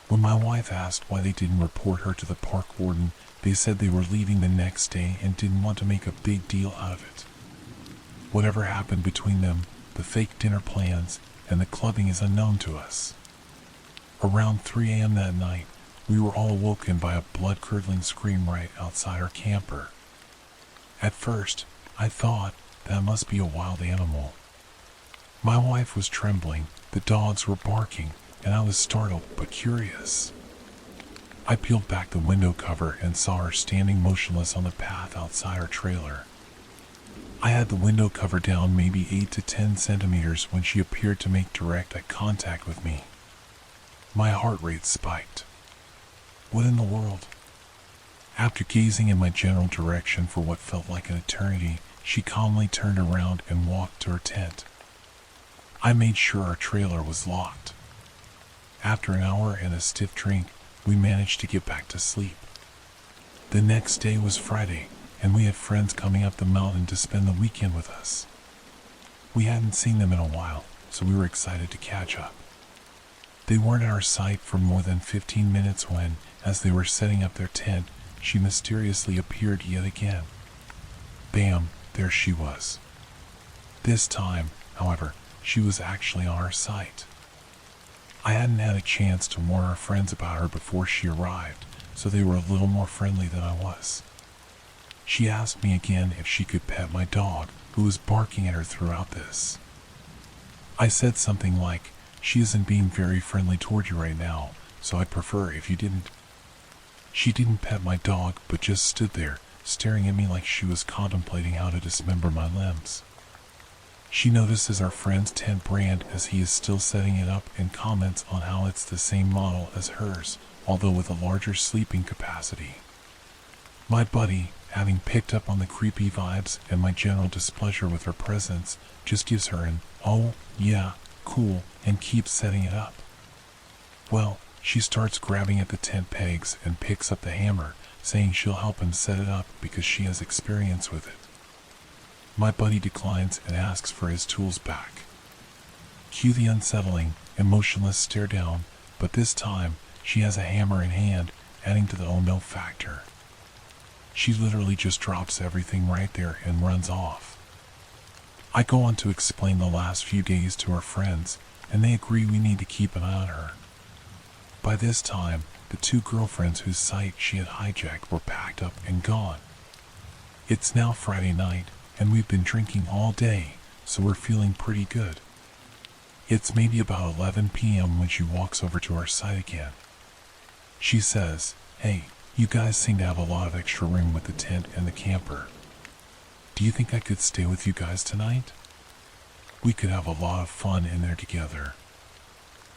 When my wife asked why they didn't report her to the park warden, they said they were leaving the next day and didn't want to make a big deal out of it. Whatever happened between them, the fake dinner plans, and the clubbing is unknown to us. Around 3 a.m. that night, we were all awoken by a blood-curdling scream right outside our camper. At first, I thought that must be a wild animal. My wife was trembling, the dogs were barking, and I was startled but curious. I peeled back the window cover and saw her standing motionless on the path outside our trailer. I had the window cover down maybe 8 to 10 centimeters when she appeared to make direct eye contact with me. My heart rate spiked. What in the world? After gazing in my general direction for what felt like an eternity, she calmly turned around and walked to her tent. I made sure our trailer was locked. After an hour and a stiff drink, we managed to get back to sleep. The next day was Friday, and we had friends coming up the mountain to spend the weekend with us. We hadn't seen them in a while, so we were excited to catch up. They weren't in our sight for more than 15 minutes when, as they were setting up their tent, she mysteriously appeared yet again. Bam, there she was. This time, however, she was actually on our sight. I hadn't had a chance to warn our friends about her before she arrived, so they were a little more friendly than I was. She asked me again if she could pet my dog, who was barking at her throughout this. I said something like, "She isn't being very friendly toward you right now, so I'd prefer if you didn't." She didn't pet my dog, but just stood there, staring at me like she was contemplating how to dismember my limbs. She notices our friend's tent brand as he is still setting it up and comments on how it's the same model as hers, although with a larger sleeping capacity. My buddy, having picked up on the creepy vibes and my general displeasure with her presence, just gives her an, "Oh, yeah, cool," and keeps setting it up. Well, she starts grabbing at the tent pegs and picks up the hammer, saying she'll help him set it up because she has experience with it. My buddy declines and asks for his tools back. Cue the unsettling, emotionless stare down, but this time she has a hammer in hand, adding to the oh no factor. She literally just drops everything right there and runs off. I go on to explain the last few days to our friends, and they agree we need to keep an eye on her. By this time, the 2 girlfriends whose site she had hijacked were packed up and gone. It's now Friday night, and we've been drinking all day, so we're feeling pretty good. It's maybe about 11 p.m. when she walks over to our site again. She says, "Hey, you guys seem to have a lot of extra room with the tent and the camper. Do you think I could stay with you guys tonight? We could have a lot of fun in there together."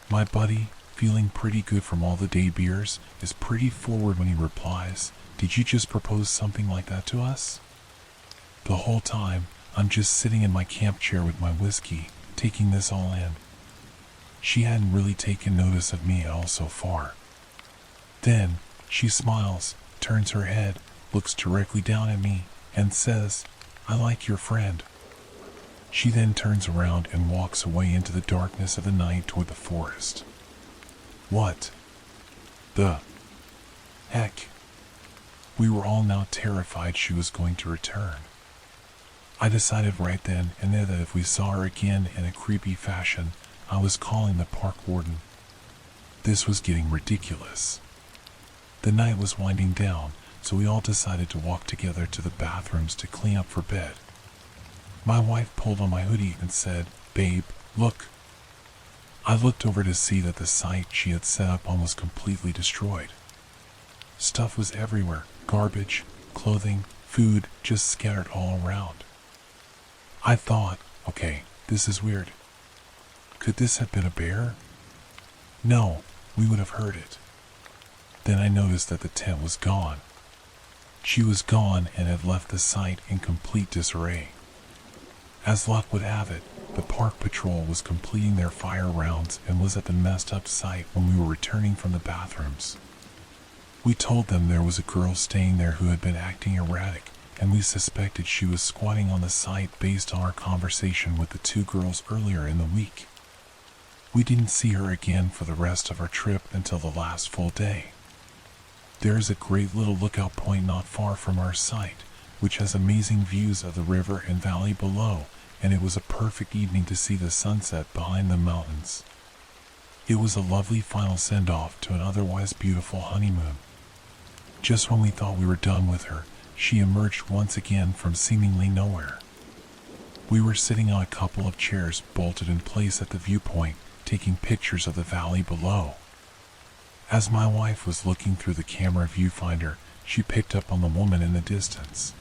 My buddy, feeling pretty good from all the day beers, is pretty forward when he replies, "Did you just propose something like that to us?" The whole time, I'm just sitting in my camp chair with my whiskey, taking this all in. She hadn't really taken notice of me at all so far. Then, she smiles, turns her head, looks directly down at me, and says, "I like your friend." She then turns around and walks away into the darkness of the night toward the forest. What the heck? We were all now terrified she was going to return. I decided right then and there that if we saw her again in a creepy fashion, I was calling the park warden. This was getting ridiculous. The night was winding down, so we all decided to walk together to the bathrooms to clean up for bed. My wife pulled on my hoodie and said, "Babe, look." I looked over to see that the site she had set up on was completely destroyed. Stuff was everywhere, garbage, clothing, food, just scattered all around. I thought, okay, this is weird. Could this have been a bear? No, we would have heard it. Then I noticed that the tent was gone. She was gone and had left the site in complete disarray. As luck would have it, the park patrol was completing their fire rounds and was at the messed up site when we were returning from the bathrooms. We told them there was a girl staying there who had been acting erratic, and we suspected she was squatting on the site based on our conversation with the 2 girls earlier in the week. We didn't see her again for the rest of our trip until the last full day. There is a great little lookout point not far from our site, which has amazing views of the river and valley below, and it was a perfect evening to see the sunset behind the mountains. It was a lovely final send-off to an otherwise beautiful honeymoon. Just when we thought we were done with her, she emerged once again from seemingly nowhere. We were sitting on a couple of chairs bolted in place at the viewpoint, taking pictures of the valley below. As my wife was looking through the camera viewfinder, she picked up on the woman in the distance.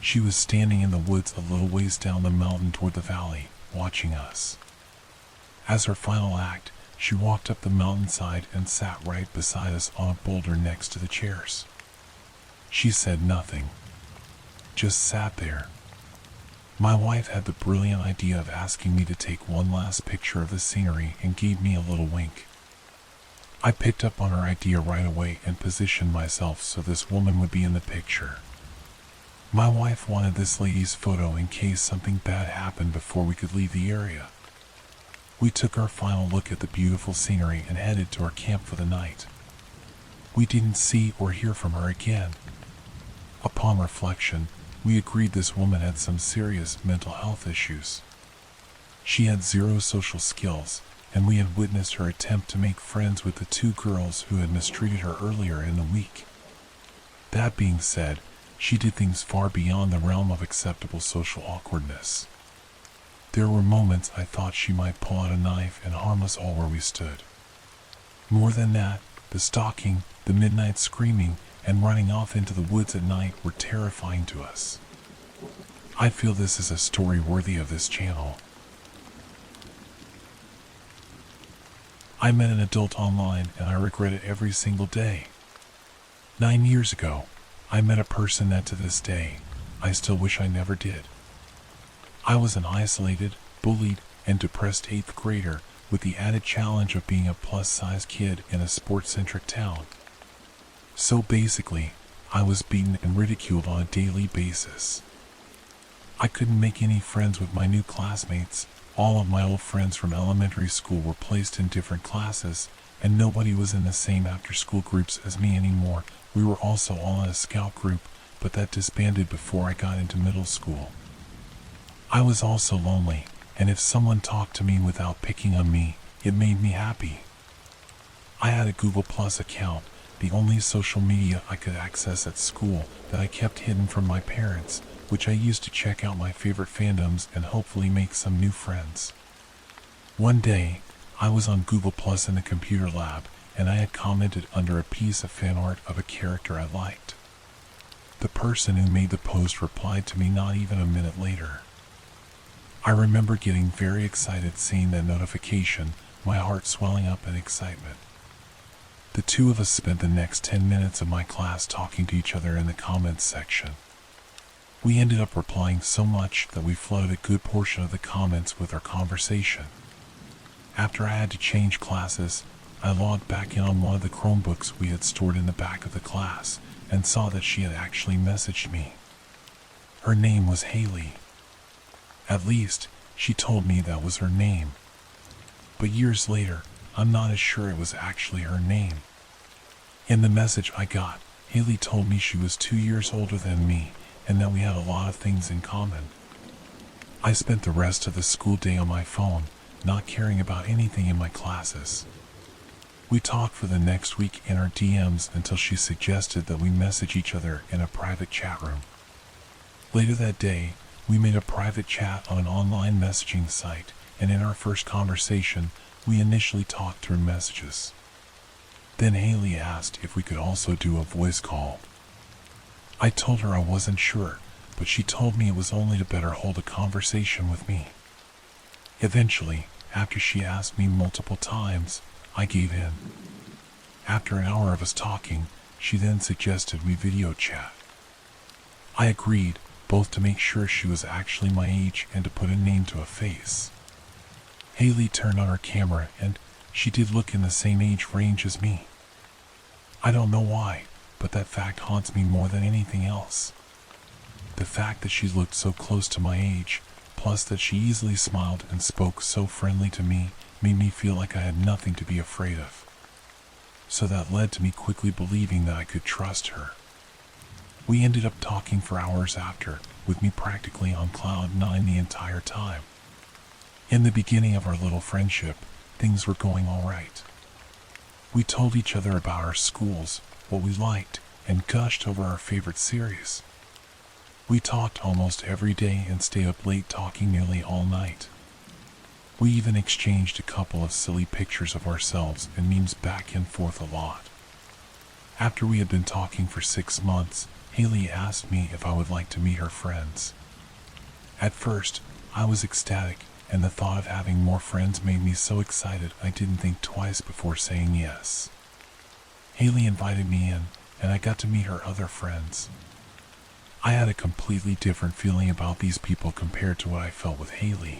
She was standing in the woods a little ways down the mountain toward the valley, watching us. As her final act, she walked up the mountainside and sat right beside us on a boulder next to the chairs. She said nothing, just sat there. My wife had the brilliant idea of asking me to take one last picture of the scenery and gave me a little wink. I picked up on her idea right away and positioned myself so this woman would be in the picture. My wife wanted this lady's photo in case something bad happened before we could leave the area. We took our final look at the beautiful scenery and headed to our camp for the night. We didn't see or hear from her again. Upon reflection, we agreed this woman had some serious mental health issues. She had zero social skills, and we had witnessed her attempt to make friends with the two girls who had mistreated her earlier in the week. That being said, she did things far beyond the realm of acceptable social awkwardness. There were moments I thought she might pull out a knife and harm us all where we stood. More than that, the stalking, the midnight screaming, and running off into the woods at night were terrifying to us. I feel this is a story worthy of this channel. I met an adult online and I regret it every single day. 9 years ago, I met a person that to this day, I still wish I never did. I was an isolated, bullied, and depressed 8th grader with the added challenge of being a plus-size kid in a sports-centric town. So basically, I was beaten and ridiculed on a daily basis. I couldn't make any friends with my new classmates. All of my old friends from elementary school were placed in different classes, and nobody was in the same after-school groups as me anymore. We were also all in a scout group, but that disbanded before I got into middle school. I was also lonely, and if someone talked to me without picking on me, it made me happy. I had a Google Plus account, the only social media I could access at school that I kept hidden from my parents, which I used to check out my favorite fandoms and hopefully make some new friends. One day, I was on Google Plus in the computer lab, and I had commented under a piece of fan art of a character I liked. The person who made the post replied to me not even a minute later. I remember getting very excited seeing that notification, my heart swelling up in excitement. The two of us spent the next 10 minutes of my class talking to each other in the comments section. We ended up replying so much that we flooded a good portion of the comments with our conversation. After I had to change classes, I logged back in on one of the Chromebooks we had stored in the back of the class and saw that she had actually messaged me. Her name was Haley. At least, she told me that was her name. But years later, I'm not as sure it was actually her name. In the message I got, Haley told me she was 2 years older than me and that we had a lot of things in common. I spent the rest of the school day on my phone, not caring about anything in my classes. We talked for the next week in our DMs until she suggested that we message each other in a private chat room. Later that day, we made a private chat on an online messaging site, and in our first conversation, we initially talked through messages. Then Haley asked if we could also do a voice call. I told her I wasn't sure, but she told me it was only to better hold a conversation with me. Eventually, after she asked me multiple times, I gave in. After an hour of us talking, she then suggested we video chat. I agreed, both to make sure she was actually my age and to put a name to a face. Haley turned on her camera and she did look in the same age range as me. I don't know why, but that fact haunts me more than anything else. The fact that she looked so close to my age, plus that she easily smiled and spoke so friendly to me, made me feel like I had nothing to be afraid of. So that led to me quickly believing that I could trust her. We ended up talking for hours after, with me practically on cloud nine the entire time. In the beginning of our little friendship, things were going all right. We told each other about our schools, what we liked, and gushed over our favorite series. We talked almost every day and stayed up late talking nearly all night. We even exchanged a couple of silly pictures of ourselves and memes back and forth a lot. After we had been talking for 6 months, Haley asked me if I would like to meet her friends. At first, I was ecstatic, and the thought of having more friends made me so excited I didn't think twice before saying yes. Haley invited me in, and I got to meet her other friends. I had a completely different feeling about these people compared to what I felt with Haley.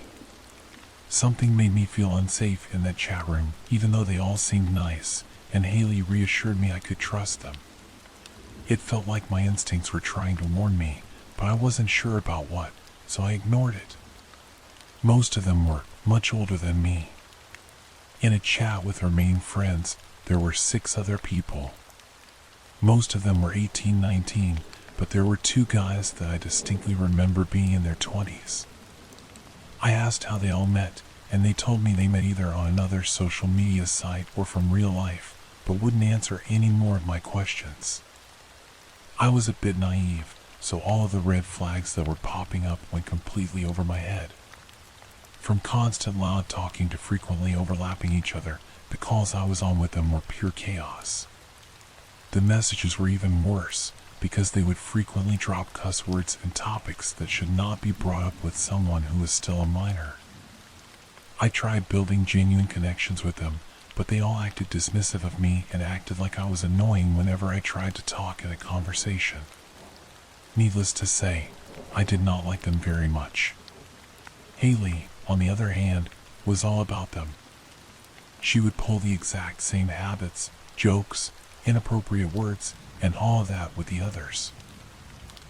Something made me feel unsafe in that chat room, even though they all seemed nice, and Haley reassured me I could trust them. It felt like my instincts were trying to warn me, but I wasn't sure about what, so I ignored it. Most of them were much older than me. In a chat with her main friends, there were 6 other people. Most of them were 18, 19, but there were 2 guys that I distinctly remember being in their 20s. I asked how they all met, and they told me they met either on another social media site or from real life, but wouldn't answer any more of my questions. I was a bit naive, so all of the red flags that were popping up went completely over my head. From constant loud talking to frequently overlapping each other, the calls I was on with them were pure chaos. The messages were even worse, because they would frequently drop cuss words and topics that should not be brought up with someone who is still a minor. I tried building genuine connections with them, but they all acted dismissive of me and acted like I was annoying whenever I tried to talk in a conversation. Needless to say, I did not like them very much. Haley, on the other hand, was all about them. She would pull the exact same habits, jokes, inappropriate words, and all of that with the others.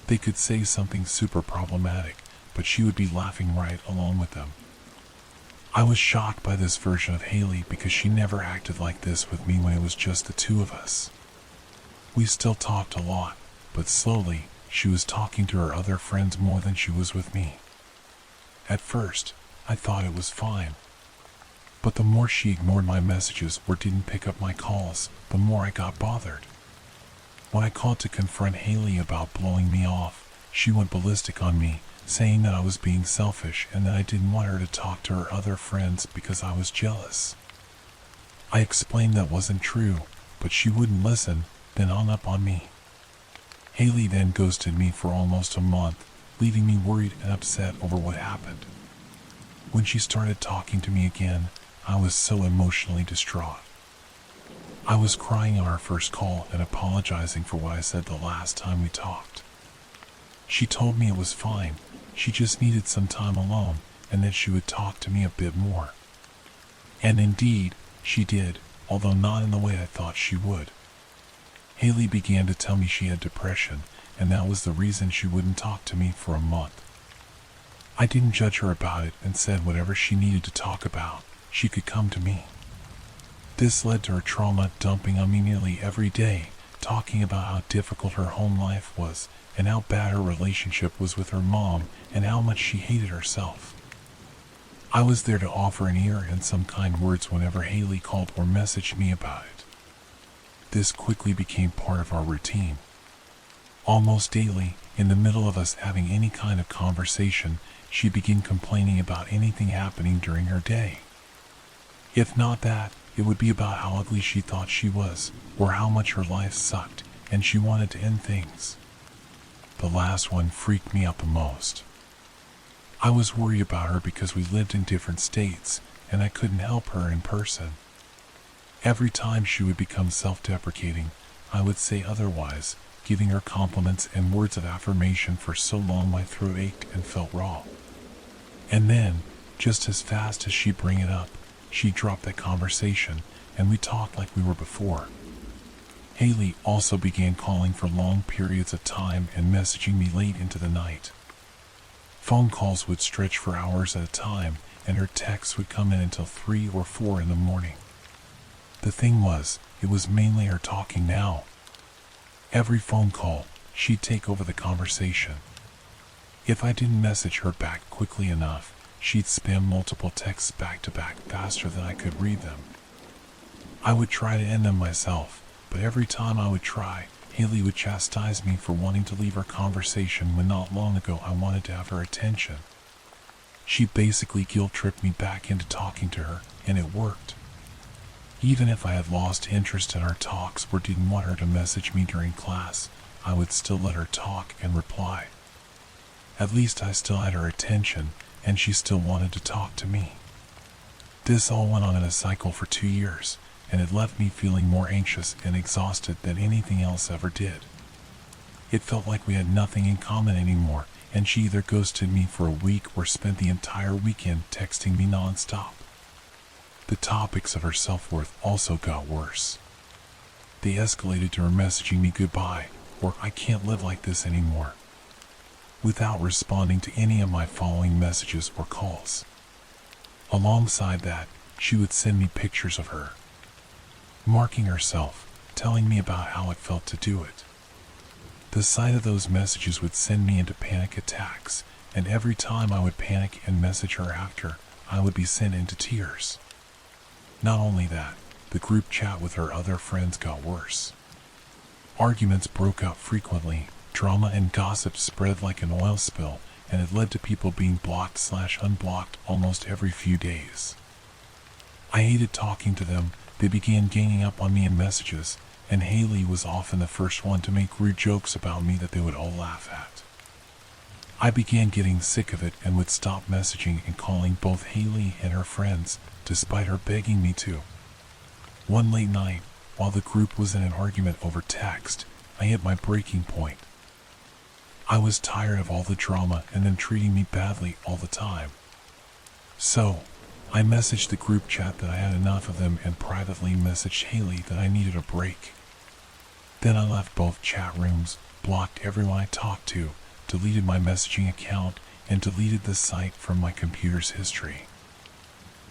They could say something super problematic, but she would be laughing right along with them. I was shocked by this version of Haley because she never acted like this with me when it was just the 2 of us. We still talked a lot, but slowly, she was talking to her other friends more than she was with me. At first, I thought it was fine. But the more she ignored my messages or didn't pick up my calls, the more I got bothered. When I called to confront Haley about blowing me off, she went ballistic on me, saying that I was being selfish and that I didn't want her to talk to her other friends because I was jealous. I explained that wasn't true, but she wouldn't listen, then hung up on me. Haley then ghosted me for almost a month, leaving me worried and upset over what happened. When she started talking to me again, I was so emotionally distraught. I was crying on our first call and apologizing for what I said the last time we talked. She told me it was fine, she just needed some time alone, and that she would talk to me a bit more. And indeed, she did, although not in the way I thought she would. Haley began to tell me she had depression, and that was the reason she wouldn't talk to me for a month. I didn't judge her about it and said whatever she needed to talk about, she could come to me. This led to her trauma dumping on me nearly every day, talking about how difficult her home life was, and how bad her relationship was with her mom, and how much she hated herself. I was there to offer an ear and some kind words whenever Haley called or messaged me about it. This quickly became part of our routine. Almost daily, in the middle of us having any kind of conversation, she'd begin complaining about anything happening during her day. If not that, it would be about how ugly she thought she was, or how much her life sucked, and she wanted to end things. The last one freaked me out the most. I was worried about her because we lived in different states, and I couldn't help her in person. Every time she would become self-deprecating, I would say otherwise, giving her compliments and words of affirmation for so long my throat ached and felt raw. And then, just as fast as she'd bring it up, she'd drop that conversation, and we talked like we were before. Haley also began calling for long periods of time and messaging me late into the night. Phone calls would stretch for hours at a time, and her texts would come in until 3 or 4 in the morning. The thing was, it was mainly her talking now. Every phone call, she'd take over the conversation. If I didn't message her back quickly enough, she'd spam multiple texts back to back faster than I could read them. I would try to end them myself, but every time I would try, Haley would chastise me for wanting to leave her conversation when not long ago I wanted to have her attention. She basically guilt-tripped me back into talking to her, and it worked. Even if I had lost interest in our talks or didn't want her to message me during class, I would still let her talk and reply. At least I still had her attention, and she still wanted to talk to me. This all went on in a cycle for 2 years, and it left me feeling more anxious and exhausted than anything else ever did. It felt like we had nothing in common anymore, and she either ghosted me for a week or spent the entire weekend texting me nonstop. The topics of her self-worth also got worse. They escalated to her messaging me goodbye, or "I can't live like this anymore," without responding to any of my following messages or calls. Alongside that, she would send me pictures of her, marking herself, telling me about how it felt to do it. The sight of those messages would send me into panic attacks, and every time I would panic and message her after, I would be sent into tears. Not only that, the group chat with her other friends got worse. Arguments broke out frequently, drama and gossip spread like an oil spill, and it led to people being blocked/unblocked almost every few days. I hated talking to them. They began ganging up on me in messages, and Haley was often the first one to make rude jokes about me that they would all laugh at. I began getting sick of it and would stop messaging and calling both Haley and her friends, despite her begging me to. One late night, while the group was in an argument over text, I hit my breaking point. I was tired of all the drama and them treating me badly all the time. So, I messaged the group chat that I had enough of them and privately messaged Haley that I needed a break. Then I left both chat rooms, blocked everyone I talked to, deleted my messaging account, and deleted the site from my computer's history.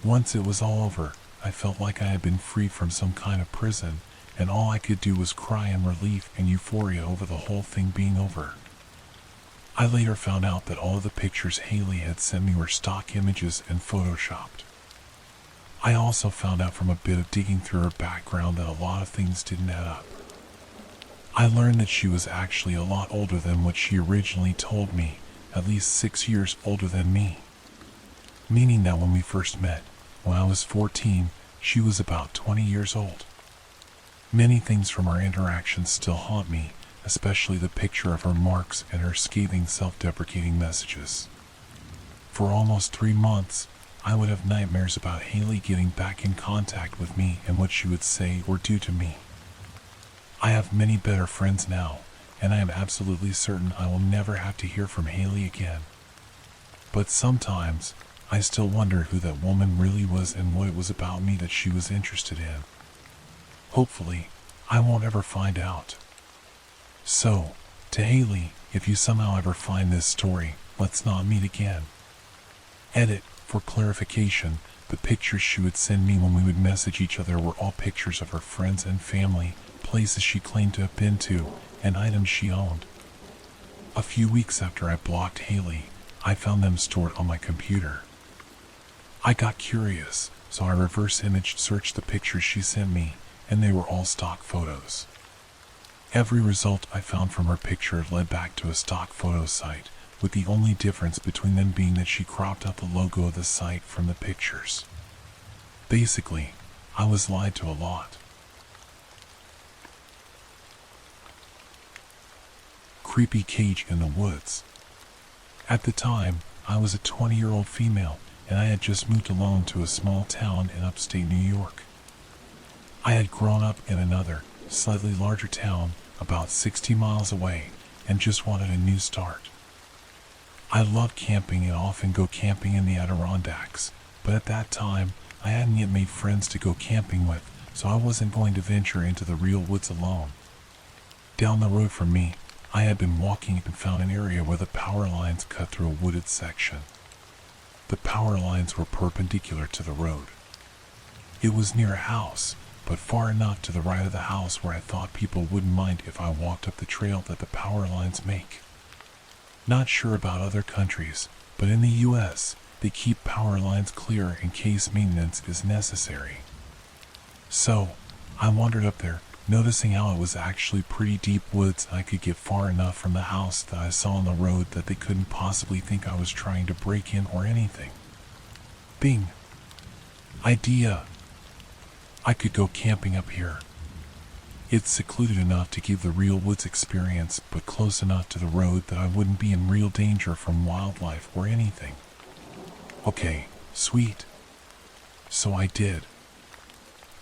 Once it was all over, I felt like I had been freed from some kind of prison, and all I could do was cry in relief and euphoria over the whole thing being over. I later found out that all of the pictures Haley had sent me were stock images and photoshopped. I also found out from a bit of digging through her background that a lot of things didn't add up. I learned that she was actually a lot older than what she originally told me, at least 6 years older than me. Meaning that when we first met, when I was 14, she was about 20 years old. Many things from our interactions still haunt me, especially the picture of her marks and her scathing self-deprecating messages. For almost 3 months, I would have nightmares about Haley getting back in contact with me and what she would say or do to me. I have many better friends now, and I am absolutely certain I will never have to hear from Haley again. But sometimes, I still wonder who that woman really was and what it was about me that she was interested in. Hopefully, I won't ever find out. So, to Haley, if you somehow ever find this story, let's not meet again. Edit. For clarification, the pictures she would send me when we would message each other were all pictures of her friends and family, places she claimed to have been to, and items she owned. A few weeks after I blocked Haley, I found them stored on my computer. I got curious, so I reverse image searched the pictures she sent me, and they were all stock photos. Every result I found from her picture led back to a stock photo site, with the only difference between them being that she cropped out the logo of the site from the pictures. Basically, I was lied to a lot. Creepy cage in the woods. At the time, I was a 20-year-old female, and I had just moved alone to a small town in upstate New York. I had grown up in another, slightly larger town, about 60 miles away, and just wanted a new start. I loved camping and often go camping in the Adirondacks, but at that time, I hadn't yet made friends to go camping with, so I wasn't going to venture into the real woods alone. Down the road from me, I had been walking and found an area where the power lines cut through a wooded section. The The power lines were perpendicular to the road. It was near a house, but far enough to the right of the house where I thought people wouldn't mind if I walked up the trail that the power lines make. Not sure about other countries, but in the US, they keep power lines clear in case maintenance is necessary. So, I wandered up there, noticing how it was actually pretty deep woods and I could get far enough from the house that I saw on the road that they couldn't possibly think I was trying to break in or anything. Bing! Idea! I could go camping up here. It's secluded enough to give the real woods experience, but close enough to the road that I wouldn't be in real danger from wildlife or anything. Okay, sweet. So I did.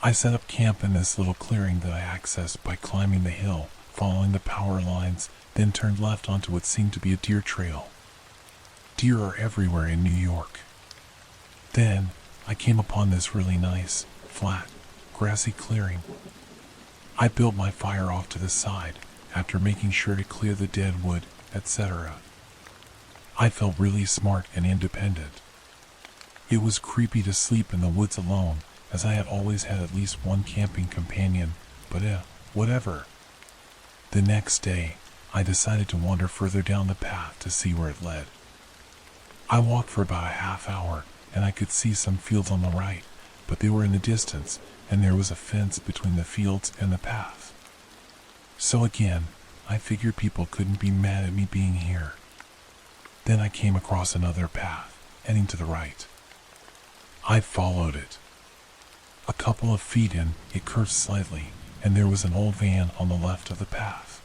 I set up camp in this little clearing that I accessed by climbing the hill, following the power lines, then turned left onto what seemed to be a deer trail. Deer are everywhere in New York. Then, I came upon this really nice, flat, grassy clearing. I built my fire off to the side, after making sure to clear the dead wood, etc. I felt really smart and independent. It was creepy to sleep in the woods alone, as I had always had at least one camping companion, but whatever. The next day, I decided to wander further down the path to see where it led. I walked for about a half hour, and I could see some fields on the right, but they were in the distance, and there was a fence between the fields and the path. So again, I figured people couldn't be mad at me being here. Then I came across another path, heading to the right. I followed it. A couple of feet in, it curved slightly, and there was an old van on the left of the path.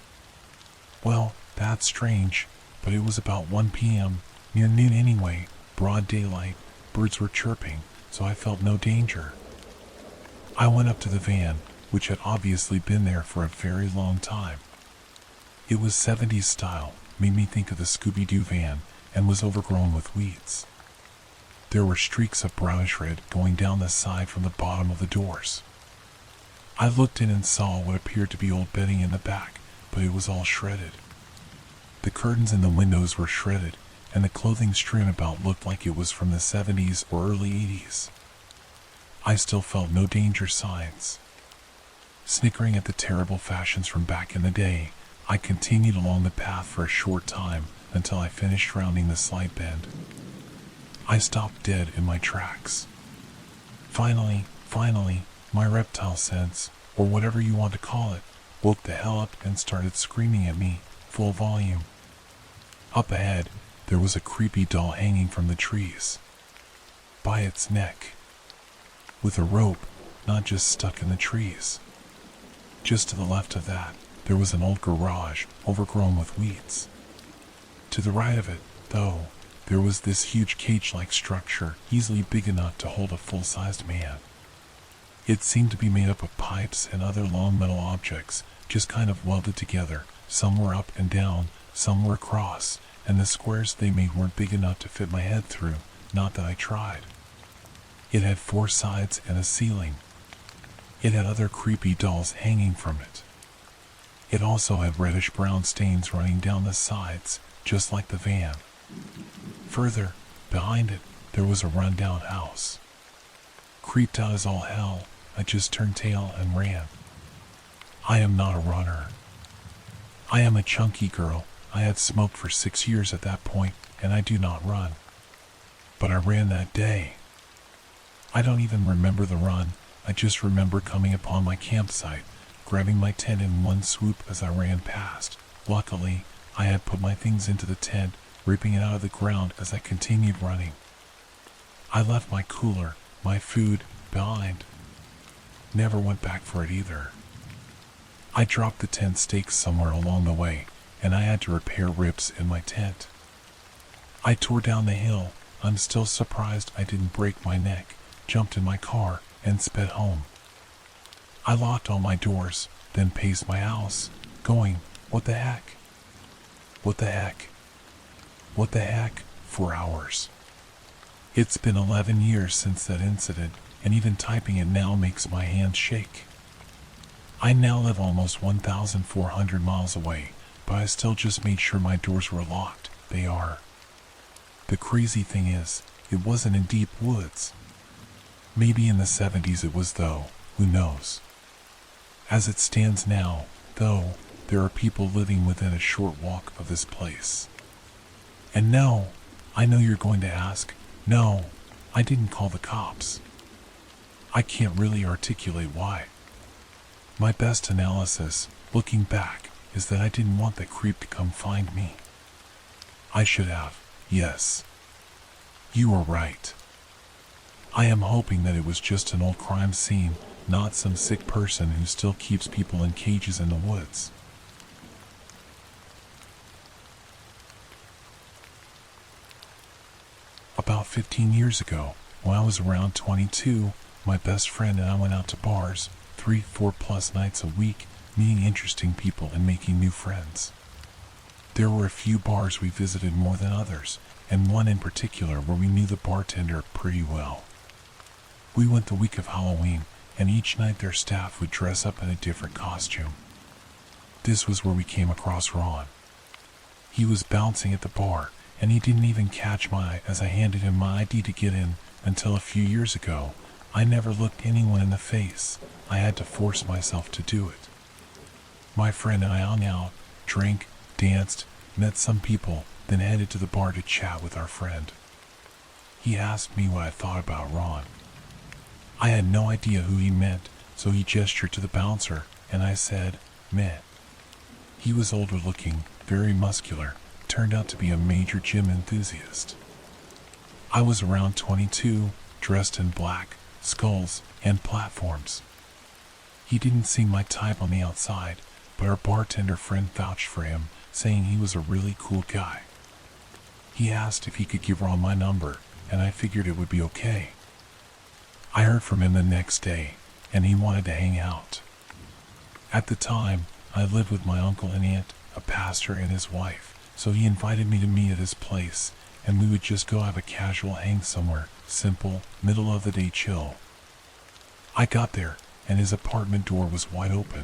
Well, that's strange, but it was about 1 p.m., near noon anyway, broad daylight, birds were chirping, so I felt no danger. I went up to the van, which had obviously been there for a very long time. It was 70s style, made me think of the Scooby-Doo van, and was overgrown with weeds. There were streaks of brownish red going down the side from the bottom of the doors. I looked in and saw what appeared to be old bedding in the back, but it was all shredded. The curtains in the windows were shredded, and the clothing strewn about looked like it was from the 70s or early 80s. I still felt no danger signs. Snickering at the terrible fashions from back in the day, I continued along the path for a short time until I finished rounding the slight bend. I stopped dead in my tracks. Finally, my reptile sense, or whatever you want to call it, woke the hell up and started screaming at me, full volume. Up ahead, there was a creepy doll hanging from the trees. By its neck. With a rope, not just stuck in the trees. Just to the left of that, there was an old garage, overgrown with weeds. To the right of it, though, there was this huge cage-like structure, easily big enough to hold a full-sized man. It seemed to be made up of pipes and other long metal objects, just kind of welded together. Some were up and down, some were across, and the squares they made weren't big enough to fit my head through, not that I tried. It had 4 sides and a ceiling. It had other creepy dolls hanging from it. It also had reddish-brown stains running down the sides, just like the van. Further, behind it, there was a run-down house. Creeped out as all hell, I just turned tail and ran. I am not a runner. I am a chunky girl. I had smoked for 6 years at that point, and I do not run. But I ran that day. I don't even remember the run. I just remember coming upon my campsite, grabbing my tent in one swoop as I ran past. Luckily, I had put my things into the tent, ripping it out of the ground as I continued running. I left my cooler, my food, behind. Never went back for it either. I dropped the tent stakes somewhere along the way, and I had to repair rips in my tent. I tore down the hill. I'm still surprised I didn't break my neck, jumped in my car, and sped home. I locked all my doors, then paced my house, going, what the heck? What the heck? What the heck, for hours. It's been 11 years since that incident, and even typing it now makes my hands shake. I now live almost 1,400 miles away, but I still just made sure my doors were locked. They are. The crazy thing is, it wasn't in deep woods. Maybe in the 70s it was though, who knows. As it stands now, though, there are people living within a short walk of this place. And no, I know you're going to ask, no, I didn't call the cops. I can't really articulate why. My best analysis, looking back, is that I didn't want that creep to come find me. I should have, yes. You are right. I am hoping that it was just an old crime scene, not some sick person who still keeps people in cages in the woods. About 15 years ago, when I was around 22, my best friend and I went out to bars, 3-4+ nights a week, meeting interesting people and making new friends. There were a few bars we visited more than others, and one in particular where we knew the bartender pretty well. We went the week of Halloween, and each night their staff would dress up in a different costume. This was where we came across Ron. He was bouncing at the bar, and he didn't even catch my eye as I handed him my ID to get in. Until a few years ago, I never looked anyone in the face. I had to force myself to do it. My friend and I hung out, drank, danced, met some people, then headed to the bar to chat with our friend. He asked me what I thought about Ron. I had no idea who he meant, so he gestured to the bouncer, and I said, meh. He was older looking, very muscular, turned out to be a major gym enthusiast. I was around 22, dressed in black, skulls, and platforms. He didn't seem my type on the outside, but our bartender friend vouched for him, saying he was a really cool guy. He asked if he could give Ron my number, and I figured it would be okay. I heard from him the next day, and he wanted to hang out. At the time, I lived with my uncle and aunt, a pastor and his wife, so he invited me to meet at his place, and we would just go have a casual hang somewhere, simple, middle of the day chill. I got there, and his apartment door was wide open.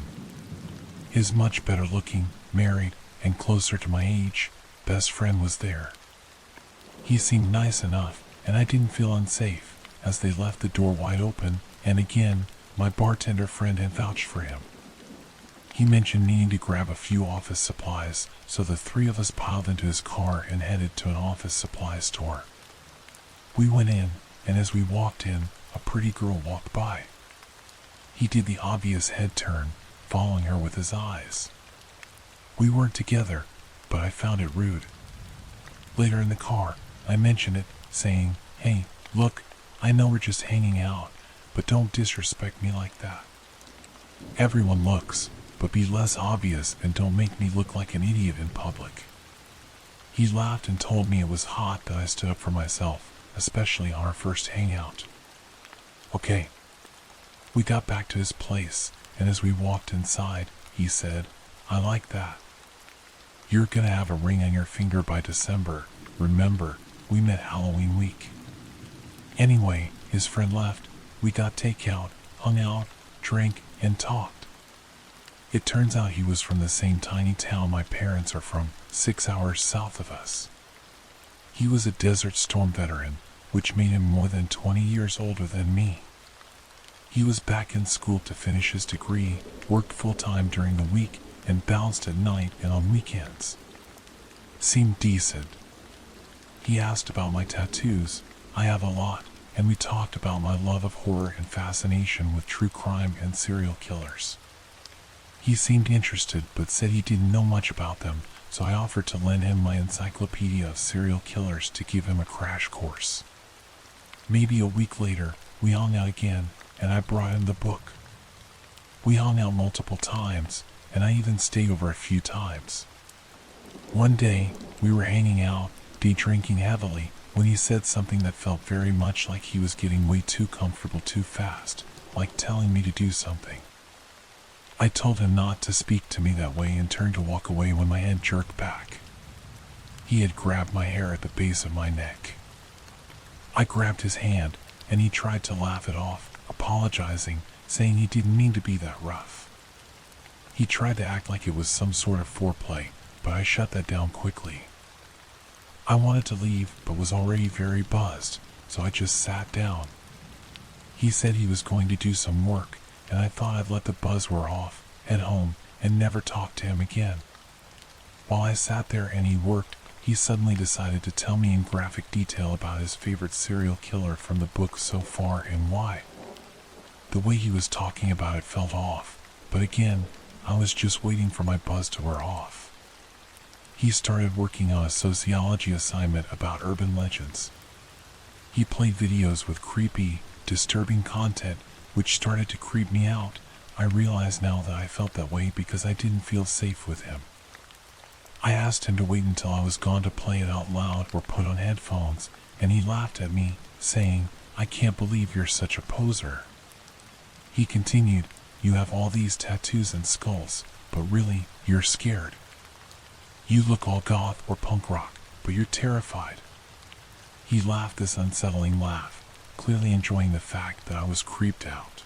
His much better looking, married, and closer to my age, best friend was there. He seemed nice enough, and I didn't feel unsafe, as they left the door wide open, and again, my bartender friend had vouched for him. He mentioned needing to grab a few office supplies, so the three of us piled into his car and headed to an office supply store. We went in, and as we walked in, a pretty girl walked by. He did the obvious head turn, following her with his eyes. We weren't together, but I found it rude. Later in the car, I mentioned it, saying, "Hey, look, I know we're just hanging out, but don't disrespect me like that. Everyone looks, but be less obvious and don't make me look like an idiot in public." He laughed and told me it was hot that I stood up for myself, especially on our first hangout. Okay. We got back to his place, and as we walked inside, he said, "I like that. You're gonna have a ring on your finger by December. Remember, we met Halloween week." Anyway, his friend left. We got takeout, hung out, drank, and talked. It turns out he was from the same tiny town my parents are from, 6 hours south of us. He was a Desert Storm veteran, which made him more than 20 years older than me. He was back in school to finish his degree, worked full-time during the week, and bounced at night and on weekends. Seemed decent. He asked about my tattoos. I have a lot, and we talked about my love of horror and fascination with true crime and serial killers. He seemed interested, but said he didn't know much about them, so I offered to lend him my encyclopedia of serial killers to give him a crash course. Maybe a week later, we hung out again, and I brought him the book. We hung out multiple times, and I even stayed over a few times. One day, we were hanging out, day drinking heavily, when he said something that felt very much like he was getting way too comfortable too fast, like telling me to do something. I told him not to speak to me that way and turned to walk away when my head jerked back. He had grabbed my hair at the base of my neck. I grabbed his hand, and he tried to laugh it off, apologizing, saying he didn't mean to be that rough. He tried to act like it was some sort of foreplay, but I shut that down quickly. I wanted to leave, but was already very buzzed, so I just sat down. He said he was going to do some work, and I thought I'd let the buzz wear off, head home, and never talk to him again. While I sat there and he worked, he suddenly decided to tell me in graphic detail about his favorite serial killer from the book so far and why. The way he was talking about it felt off, but again, I was just waiting for my buzz to wear off. He started working on a sociology assignment about urban legends. He played videos with creepy, disturbing content, which started to creep me out. I realize now that I felt that way because I didn't feel safe with him. I asked him to wait until I was gone to play it out loud or put on headphones, and he laughed at me, saying, "I can't believe you're such a poser." He continued, "You have all these tattoos and skulls, but really, you're scared. You look all goth or punk rock, but you're terrified." He laughed this unsettling laugh, clearly enjoying the fact that I was creeped out.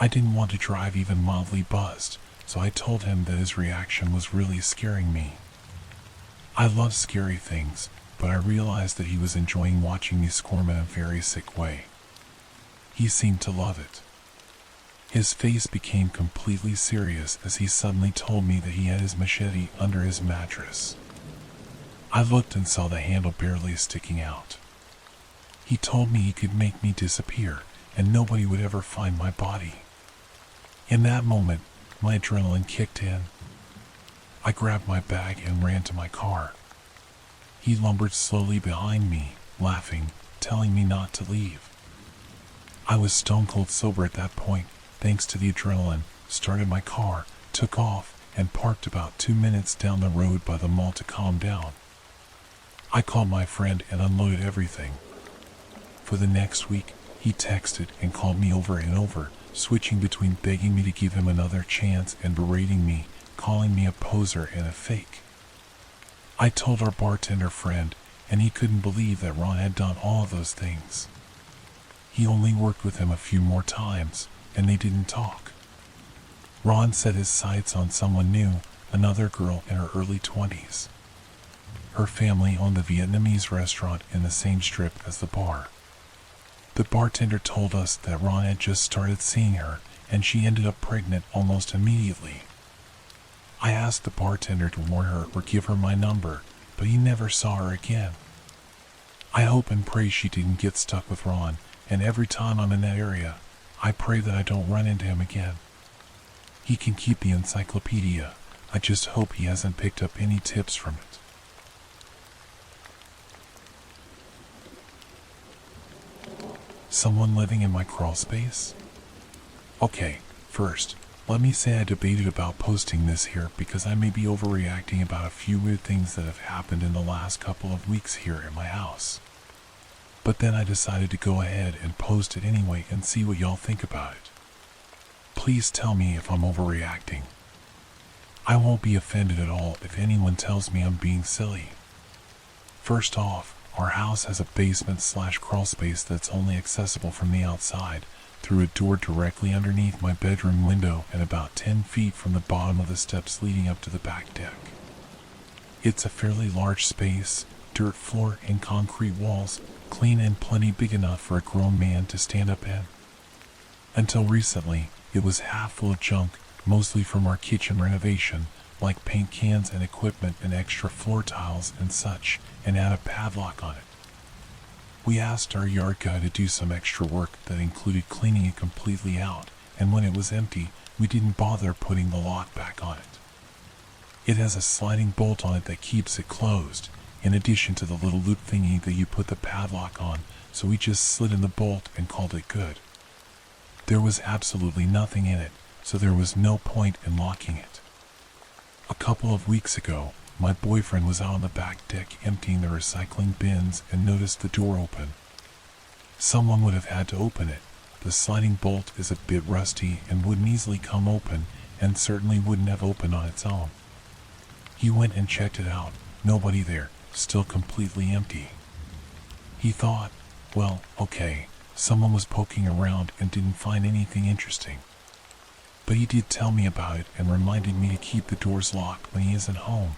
I didn't want to drive even mildly buzzed, so I told him that his reaction was really scaring me. I love scary things, but I realized that he was enjoying watching me squirm in a very sick way. He seemed to love it. His face became completely serious as he suddenly told me that he had his machete under his mattress. I looked and saw the handle barely sticking out. He told me he could make me disappear, and nobody would ever find my body. In that moment, my adrenaline kicked in. I grabbed my bag and ran to my car. He lumbered slowly behind me, laughing, telling me not to leave. I was stone cold sober at that point, thanks to the adrenaline, started my car, took off, and parked about 2 minutes down the road by the mall to calm down. I called my friend and unloaded everything. For the next week, he texted and called me over and over, switching between begging me to give him another chance and berating me, calling me a poser and a fake. I told our bartender friend, and he couldn't believe that Ron had done all of those things. He only worked with him a few more times, and they didn't talk. Ron set his sights on someone new, another girl in her early 20s. Her family owned the Vietnamese restaurant in the same strip as the bar. The bartender told us that Ron had just started seeing her, and she ended up pregnant almost immediately. I asked the bartender to warn her or give her my number, but he never saw her again. I hope and pray she didn't get stuck with Ron, and every time I'm in that area, I pray that I don't run into him again. He can keep the encyclopedia. I just hope he hasn't picked up any tips from it. Someone living in my crawl space? Okay, first, let me say I debated about posting this here because I may be overreacting about a few weird things that have happened in the last couple of weeks here in my house. But then I decided to go ahead and post it anyway and see what y'all think about it. Please tell me if I'm overreacting. I won't be offended at all if anyone tells me I'm being silly. First off, our house has a basement/crawl space that's only accessible from the outside, through a door directly underneath my bedroom window and about 10 feet from the bottom of the steps leading up to the back deck. It's a fairly large space, dirt floor and concrete walls, clean and plenty big enough for a grown man to stand up in. Until recently, it was half full of junk, mostly from our kitchen renovation, like paint cans and equipment and extra floor tiles and such, and had a padlock on it. We asked our yard guy to do some extra work that included cleaning it completely out, and when it was empty, we didn't bother putting the lock back on it. It has a sliding bolt on it that keeps it closed, in addition to the little loop thingy that you put the padlock on, so we just slid in the bolt and called it good. There was absolutely nothing in it, so there was no point in locking it. A couple of weeks ago, my boyfriend was out on the back deck emptying the recycling bins and noticed the door open. Someone would have had to open it. The sliding bolt is a bit rusty and wouldn't easily come open, and certainly wouldn't have opened on its own. He went and checked it out, nobody there, still completely empty. He thought, well, okay, someone was poking around and didn't find anything interesting. But he did tell me about it and reminded me to keep the doors locked when he isn't home.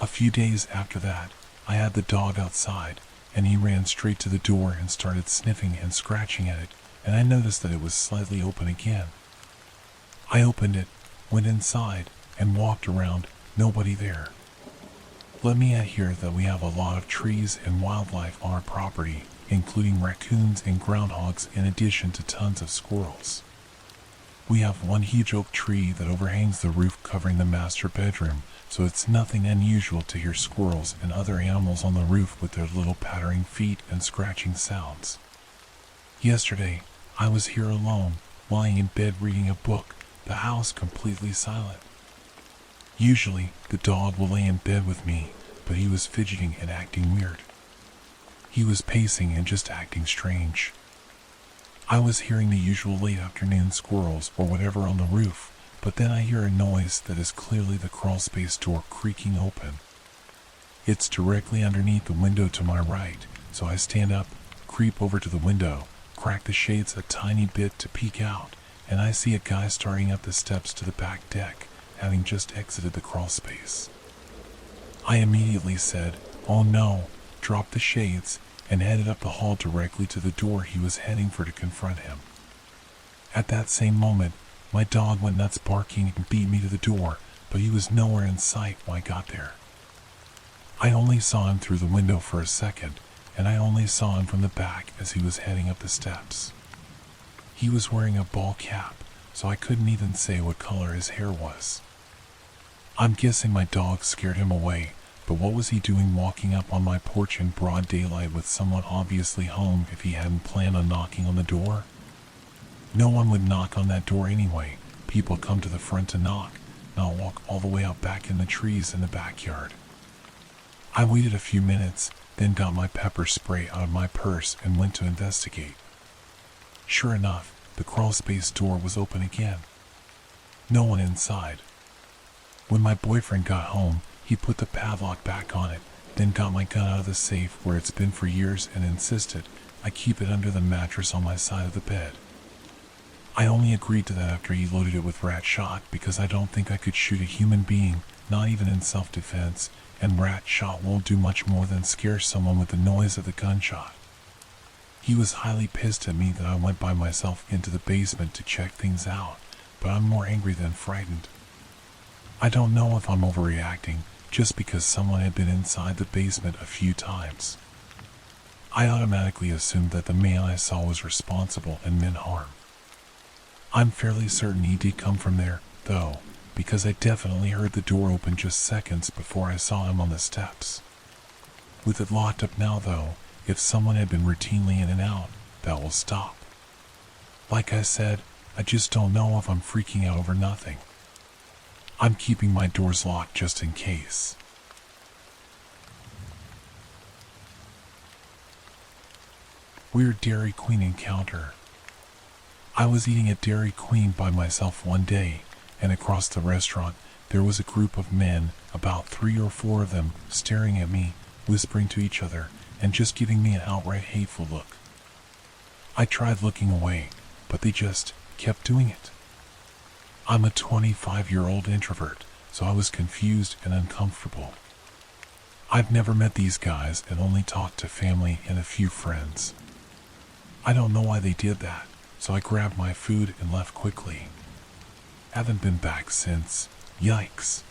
A few days after that, I had the dog outside, and he ran straight to the door and started sniffing and scratching at it, and I noticed that it was slightly open again. I opened it, went inside, and walked around, nobody there. Let me add here that we have a lot of trees and wildlife on our property, including raccoons and groundhogs in addition to tons of squirrels. We have one huge oak tree that overhangs the roof covering the master bedroom, so it's nothing unusual to hear squirrels and other animals on the roof with their little pattering feet and scratching sounds. Yesterday, I was here alone, lying in bed reading a book, the house completely silent. Usually, the dog will lay in bed with me, but he was fidgeting and acting weird. He was pacing and just acting strange. I was hearing the usual late afternoon squirrels or whatever on the roof, but then I hear a noise that is clearly the crawlspace door creaking open. It's directly underneath the window to my right, so I stand up, creep over to the window, crack the shades a tiny bit to peek out, and I see a guy starting up the steps to the back deck, having just exited the crawlspace. I immediately said, "Oh no," dropped the shades, and headed up the hall directly to the door he was heading for to confront him. At that same moment, my dog went nuts barking and beat me to the door, but he was nowhere in sight when I got there. I only saw him through the window for a second, and I only saw him from the back as he was heading up the steps. He was wearing a ball cap, so I couldn't even say what color his hair was. I'm guessing my dog scared him away, but what was he doing walking up on my porch in broad daylight with someone obviously home if he hadn't planned on knocking on the door? No one would knock on that door anyway. People come to the front to knock, not walk all the way out back in the trees in the backyard. I waited a few minutes, then got my pepper spray out of my purse and went to investigate. Sure enough, the crawlspace door was open again. No one inside. When my boyfriend got home, he put the padlock back on it, then got my gun out of the safe where it's been for years and insisted I keep it under the mattress on my side of the bed. I only agreed to that after he loaded it with rat shot because I don't think I could shoot a human being, not even in self-defense, and rat shot won't do much more than scare someone with the noise of the gunshot. He was highly pissed at me that I went by myself into the basement to check things out, but I'm more angry than frightened. I don't know if I'm overreacting just because someone had been inside the basement a few times. I automatically assumed that the man I saw was responsible and meant harm. I'm fairly certain he did come from there, though, because I definitely heard the door open just seconds before I saw him on the steps. With it locked up now, though, if someone had been routinely in and out, that will stop. Like I said, I just don't know if I'm freaking out over nothing. I'm keeping my doors locked just in case. Weird Dairy Queen encounter. I was eating at Dairy Queen by myself one day, and across the restaurant there was a group of men, about 3 or 4 of them, staring at me, whispering to each other, and just giving me an outright hateful look. I tried looking away, but they just kept doing it. I'm a 25-year-old introvert, so I was confused and uncomfortable. I've never met these guys and only talked to family and a few friends. I don't know why they did that, so I grabbed my food and left quickly. Haven't been back since. Yikes.